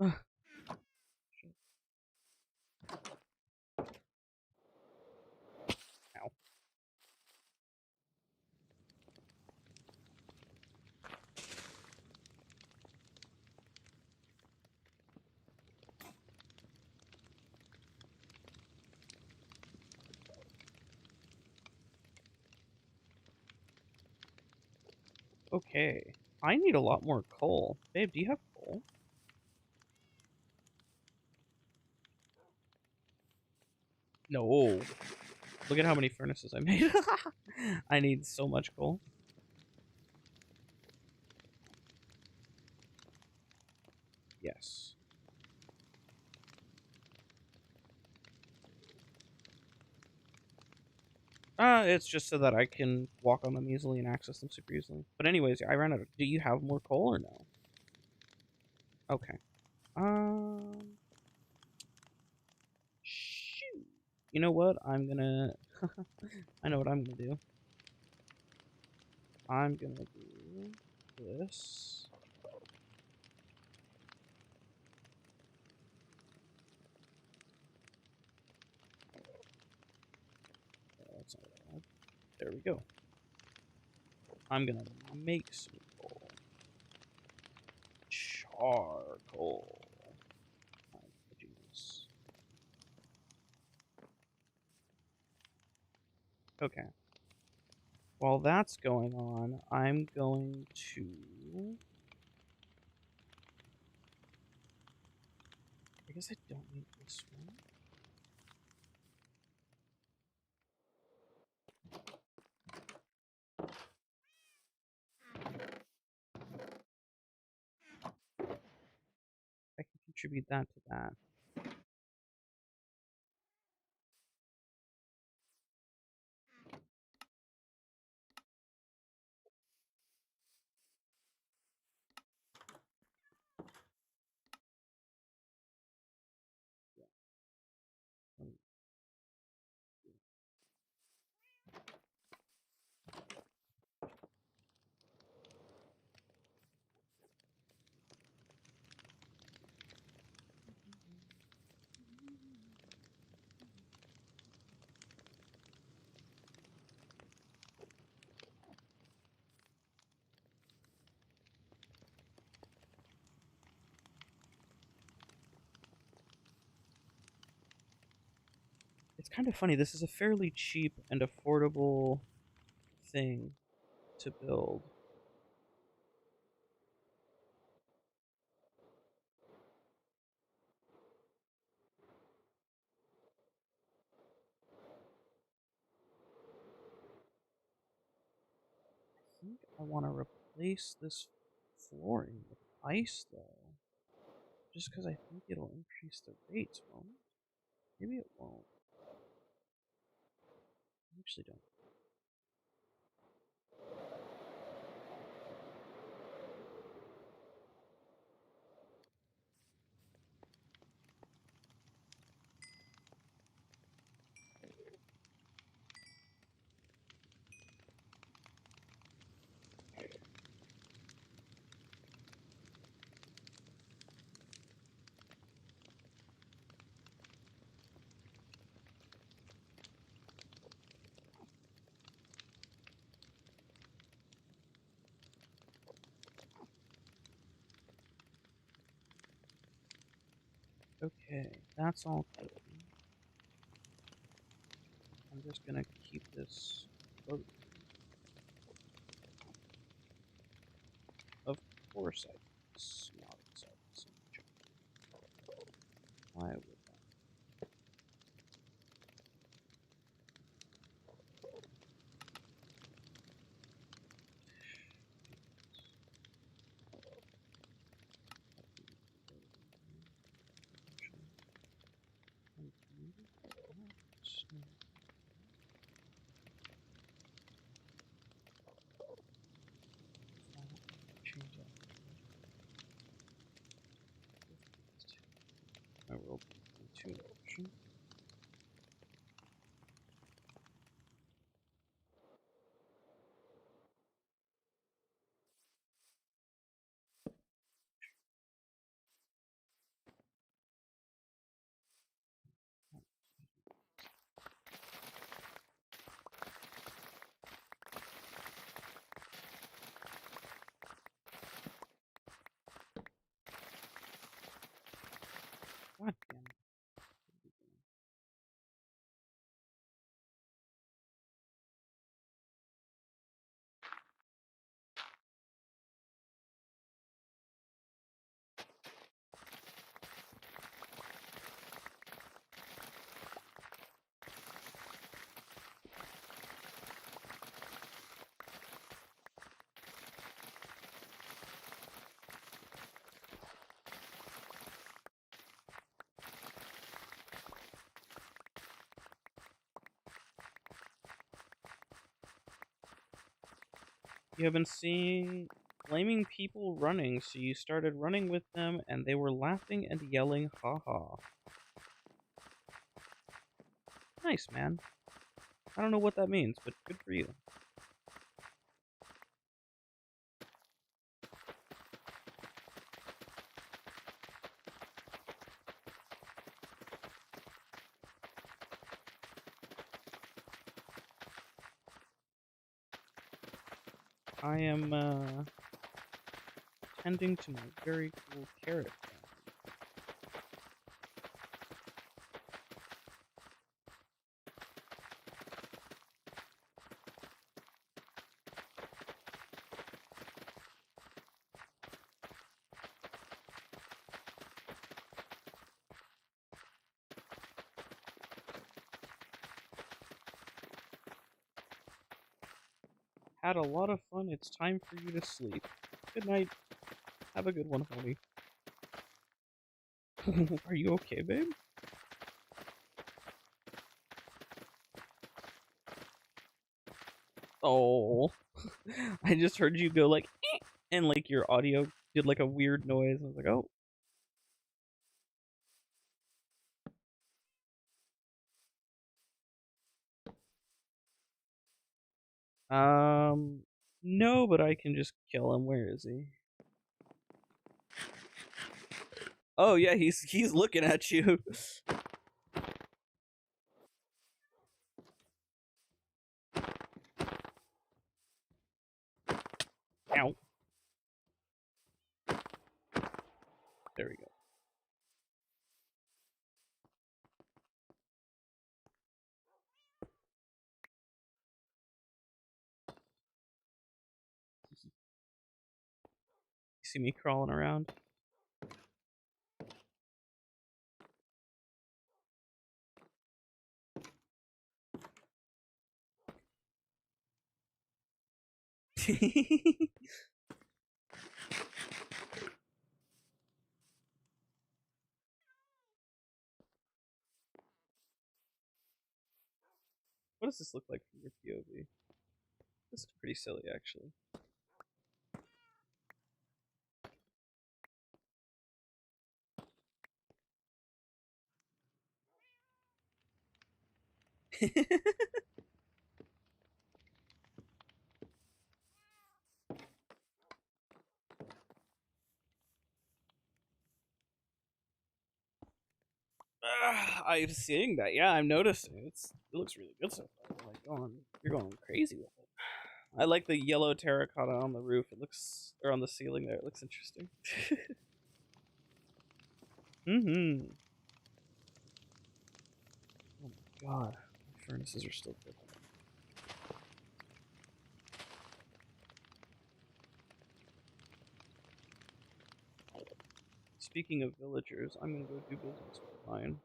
Ow. Okay. I need a lot more coal. Babe, do you have coal? No. Look at how many furnaces I made. I need so much coal. Yes. It's just so that I can walk on them easily and access them super easily. But anyways, I ran out of... Do you have more coal or no? Okay. Shoot. You know what? I'm gonna... I know what I'm gonna do. I'm gonna do this. That's not what I want. There we go. I'm gonna make some coal. Charcoal. My goodness. Okay. While that's going on, I'm going to... I guess I don't need this one. attribute that to that. It's kind of funny. This is a fairly cheap and affordable thing to build. I think I want to replace this flooring with ice, though. Just because I think it'll increase the rates, won't it? Maybe it won't. I actually don't. Okay, that's all good. I'm just gonna keep this floating. Of course I not inside this image. Why would that? Change that. I will do two option. God damn it. You have been blaming people running, so you started running with them, and they were laughing and yelling, haha. Nice, man. I don't know what that means, but good for you. I am, tending to my very cool carrot. Had a lot of fun. It's time for you to sleep. Good night. Have a good one, homie. Are you okay, babe? Oh, I just heard you go like, and like your audio did like a weird noise. I was like, oh. No, but I can just kill him. Where is he? Oh yeah, he's looking at you. Ow. There we go. You see me crawling around? What does this look like from your POV? This is pretty silly, actually. I'm seeing that. Yeah, I'm noticing. It looks really good so far. You're going crazy with it. I like the yellow terracotta on the roof. It looks, or on the ceiling there. It looks interesting. Mm-hmm. Oh my god, my furnaces are still cooking. Speaking of villagers, I'm gonna go do business with mine.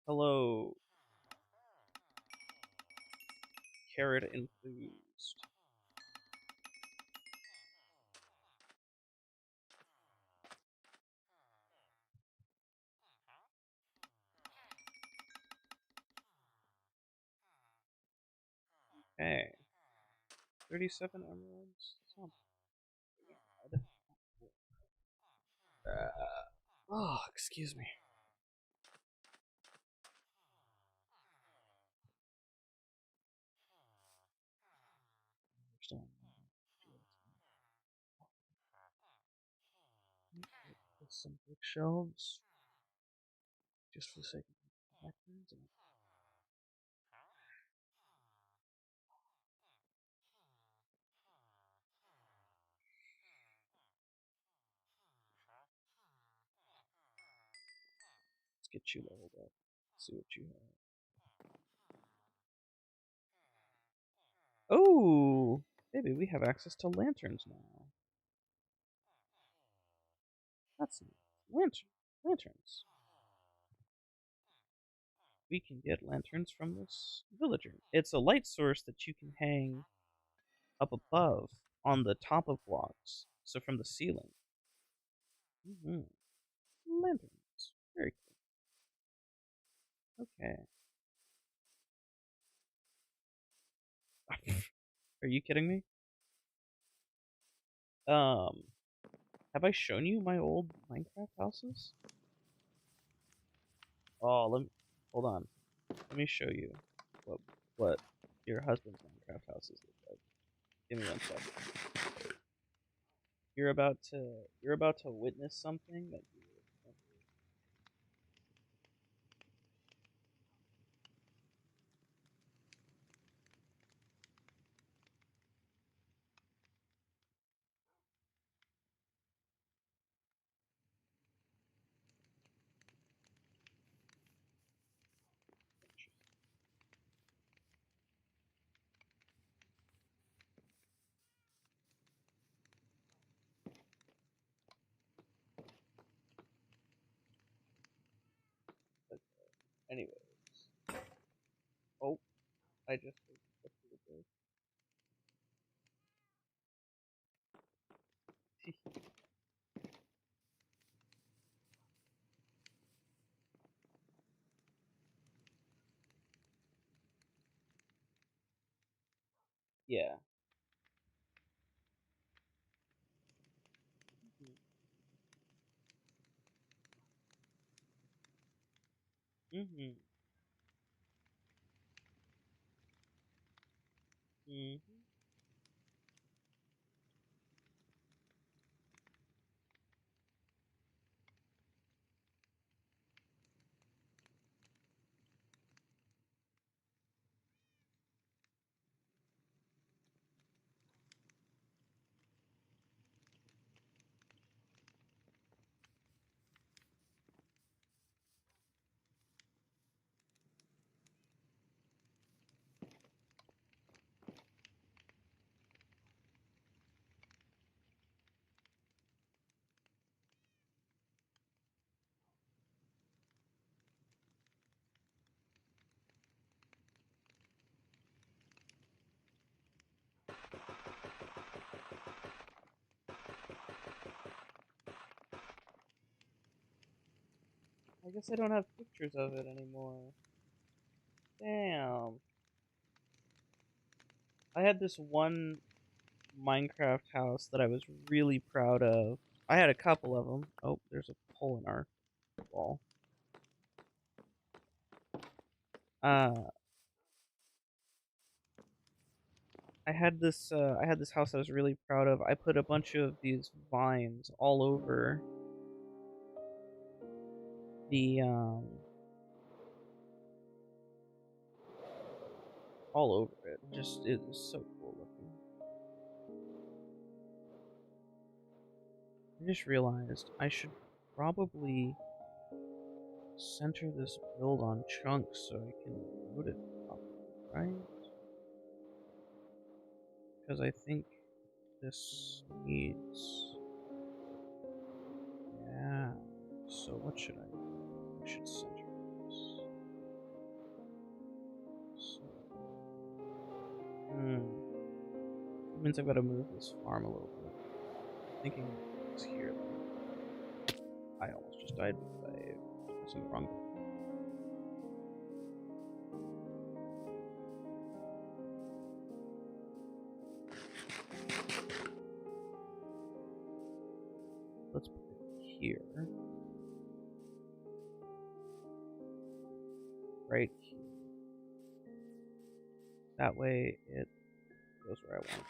Hello, carrot enthused. Hey, 37 emeralds. It's not bad. Oh, excuse me. Some bookshelves, just for the sake of backgrounds. Let's get you leveled up. See what you have. Oh, maybe we have access to lanterns now. That's nice. Lanterns. We can get lanterns from this villager. It's a light source that you can hang up above on the top of blocks, so from the ceiling. Mm-hmm. Lanterns. Very cool. Okay. Are you kidding me? Um, have I shown you my old Minecraft houses? Oh, hold on. Let me show you what your husband's Minecraft houses look like. Give me 1 second. You're about to witness something that you anyways. Oh, I just Yeah. Mm-hmm. Mm-hmm. I guess I don't have pictures of it anymore. Damn. I had this one Minecraft house that I was really proud of. I had a couple of them. Oh, there's a hole in our wall. Uh, I had this house I was really proud of. I put a bunch of these vines the um all over it. Just it was so cool looking. I just realized I should probably center this build on chunks so I can load it properly, right? Because I think this needs, yeah. So what should I do? I should center this. So, that means I've got to move this farm a little bit. Thinking it's here. I almost just died because I was pressing the wrong button. Let's put it here. Right here. That way it goes where I want it.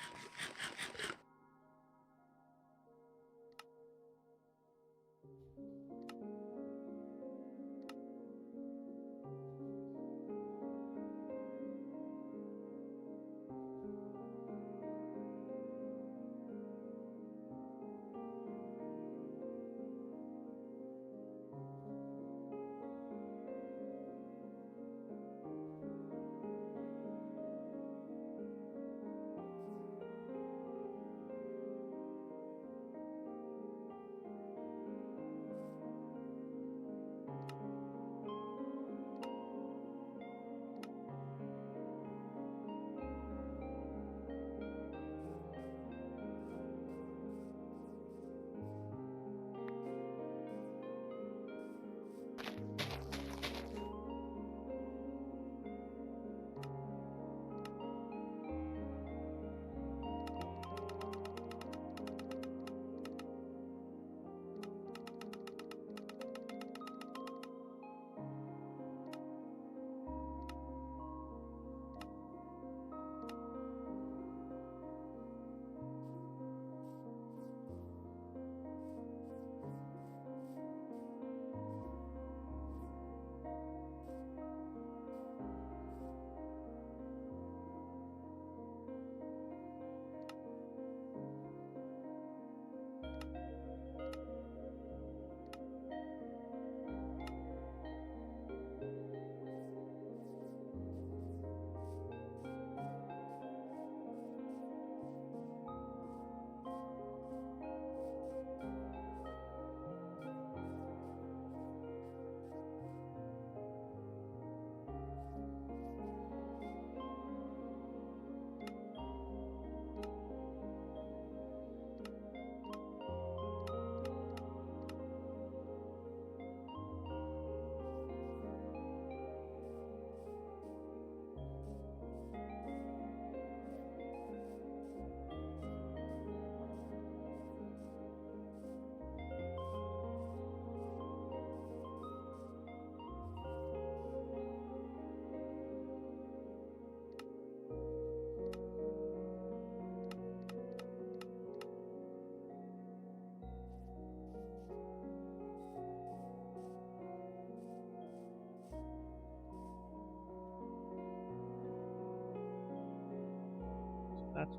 That's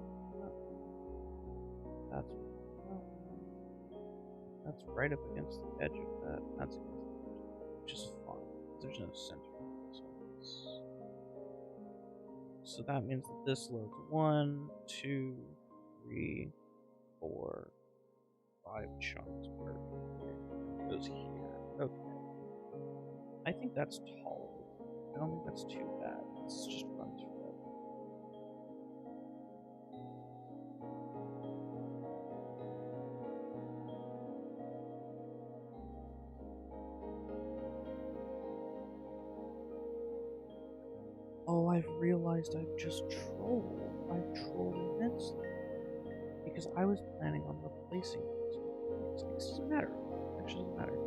that's that's right up against the edge of that. That's against the edge of that, which is fine. There's no center. So that means that this loads 1, 2, 3, 4, 5 chunks per goes here. Okay. I think that's tolerable. I don't think that's too bad. Let's just run through it. Oh, I've realized I've just trolled. I've trolled immensely. Because I was planning on replacing these with things. It doesn't matter. It actually doesn't matter.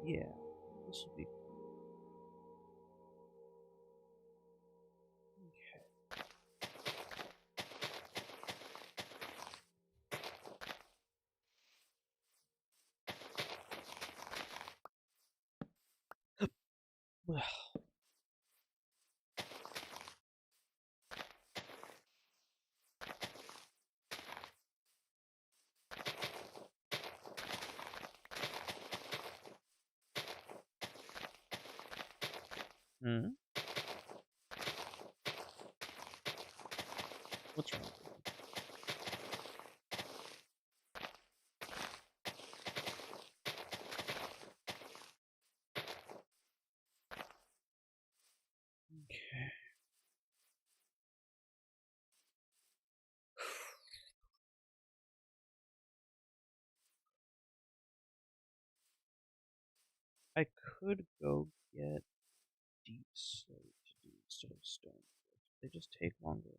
Yeah, this will be well. Hmm? What's wrong? Okay. I could go get deep slate to do instead of stone. They just take longer.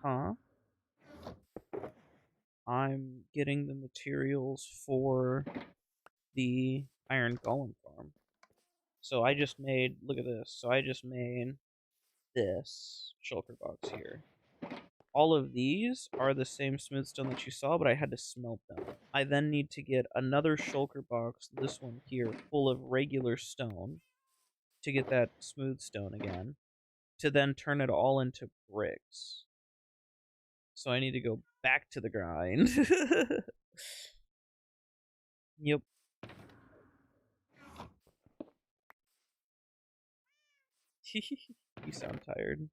Huh? I'm getting the materials for the iron golem farm. So I just made, look at this. So I just made this shulker box here. All of these are the same smooth stone that you saw, but I had to smelt them. I then need to get another shulker box, this one here, full of regular stone to get that smooth stone again, to then turn it all into bricks. So I need to go back to the grind. Yep. You sound tired.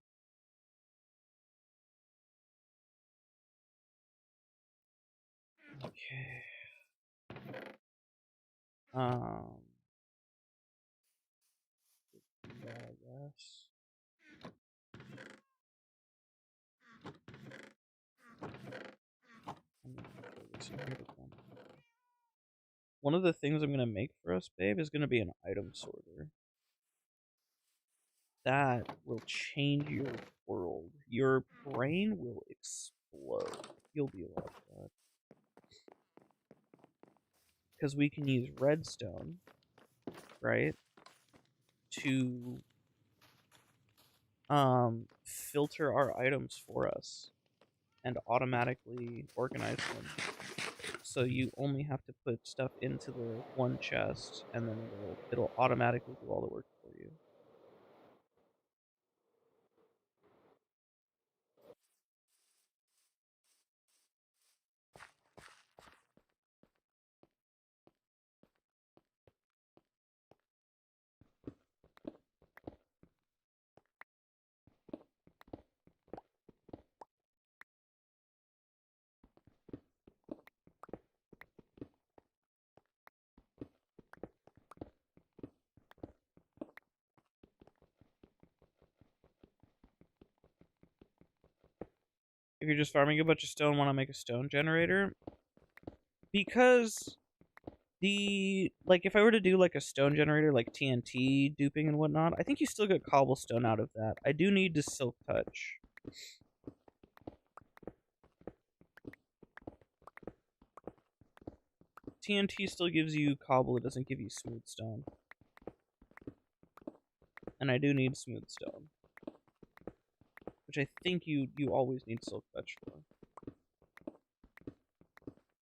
Okay. Um, yeah, I guess. One of the things I'm gonna make for us, babe, is gonna be an item sorter. That will change your world. Your brain will explode. You'll be like that. Because we can use redstone, right, to filter our items for us and automatically organize them. So you only have to put stuff into the one chest, and then it'll automatically do all the work for you. If you're just farming a bunch of stone, want to make a stone generator, because if I were to do like a stone generator, like TNT duping and whatnot, I think you still get cobblestone out of that. I do need to silk touch. TNT still gives you cobble, it doesn't give you smooth stone. And I do need smooth stone, which I think you always need silk touch for.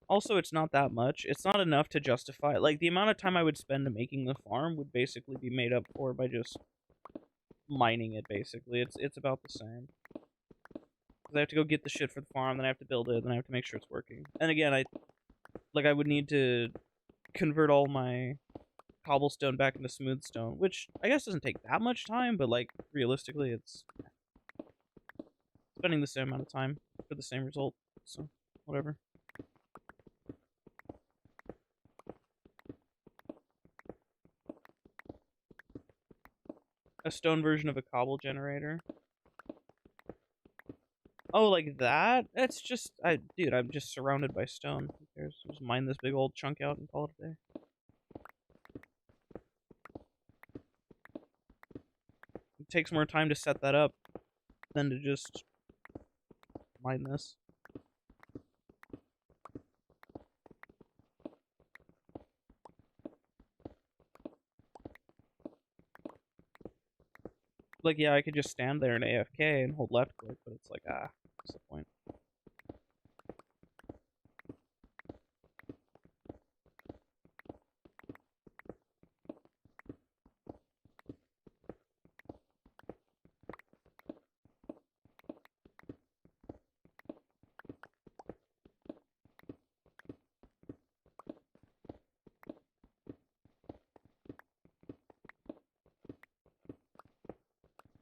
Also, it's not that much. It's not enough to justify, like, the amount of time I would spend making the farm would basically be made up for by just mining it, basically. It's about the same. Because I have to go get the shit for the farm, then I have to build it, then I have to make sure it's working. And again, I would need to convert all my cobblestone back into smooth stone, which I guess doesn't take that much time, but, like, realistically, it's spending the same amount of time for the same result. So, whatever. A stone version of a cobble generator. Oh, like that? That's just, dude, I'm just surrounded by stone. Who cares? Just mine this big old chunk out and call it a day. It takes more time to set that up than to just mine this. Like, yeah, I could just stand there and AFK and hold left click, but it's like, what's the point?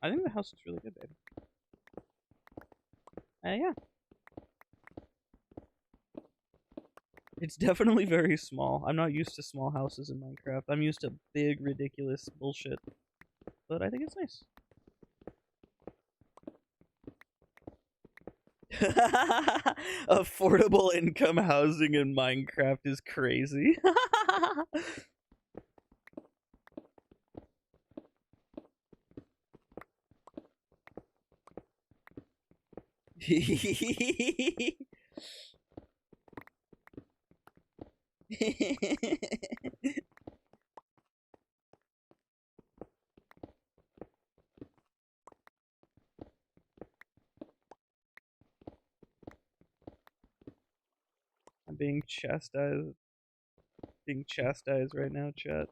I think the house is really good, babe. Yeah. It's definitely very small. I'm not used to small houses in Minecraft. I'm used to big, ridiculous bullshit. But I think it's nice. Affordable income housing in Minecraft is crazy. I'm being chastised right now, chat.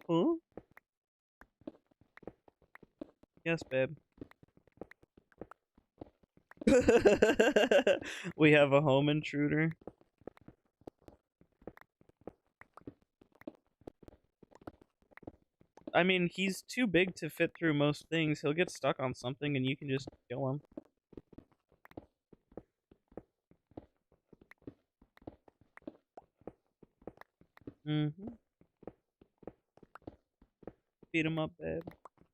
Huh? Yes, babe. We have a home intruder. I mean, he's too big to fit through most things. He'll get stuck on something and you can just kill him. Mm-hmm. Beat him up, babe.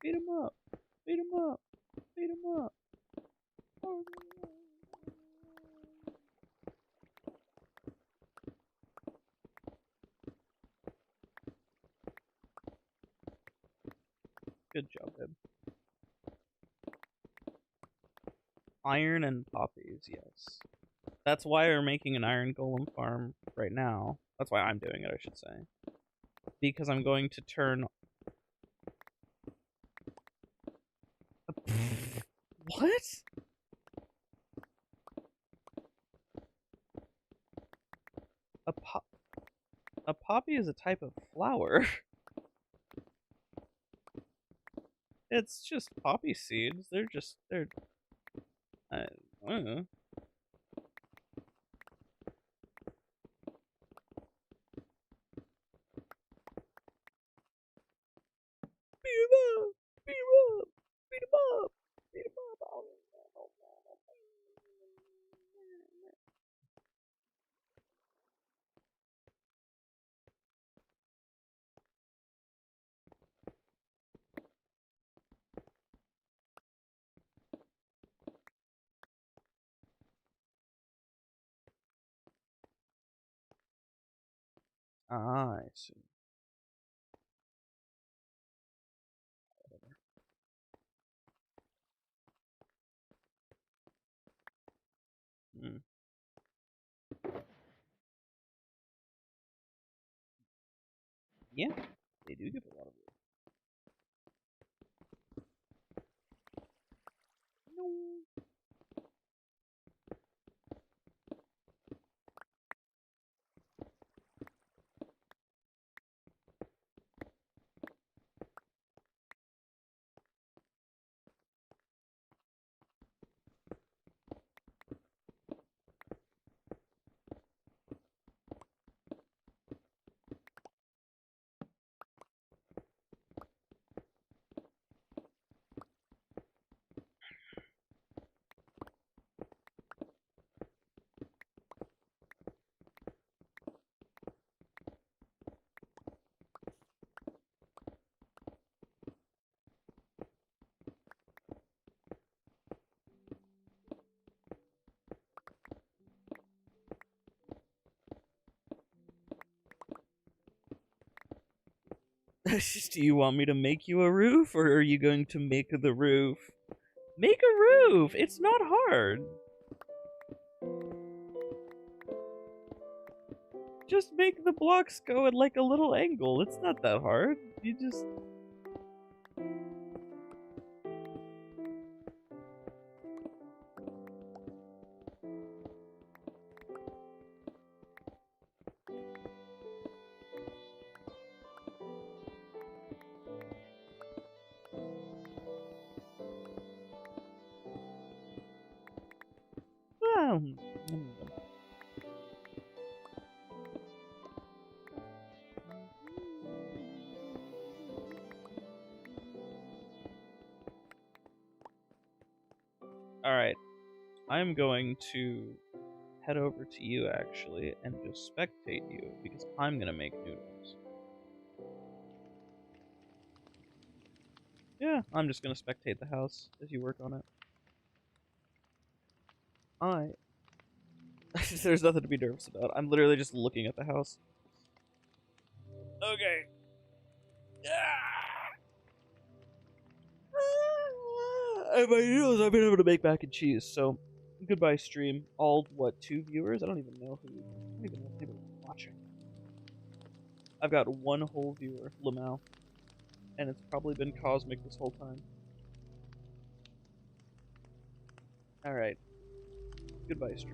Beat him up. Beat him up. Beat him up. Oh, good job, babe. Iron and poppies, yes. That's why we're making an iron golem farm right now. That's why I'm doing it, I should say. Because I'm going to turn... What? A poppy is a type of flower. It's just poppy seeds. They're... I don't know. Beat him up! Beat him up! Beat him up! Beat him up! Ah, I see. Hmm. Yeah, they do give a lot of wood. No. Do you want me to make you a roof, or are you going to make the roof? Make a roof! It's not hard. Just make the blocks go at like a little angle. It's not that hard. You just... Alright. I'm going to head over to you, actually, and just spectate you, because I'm gonna make noodles. Yeah, I'm just gonna spectate the house as you work on it. There's nothing to be nervous about. I'm literally just looking at the house. Okay. And my noodles, I've been able to make mac and cheese, so goodbye stream. All, what, 2 viewers? I don't even know who, I don't even know if anybody's watching. I've got 1 whole viewer, Lamau, and it's probably been Cosmic this whole time. Alright. Goodbye stream.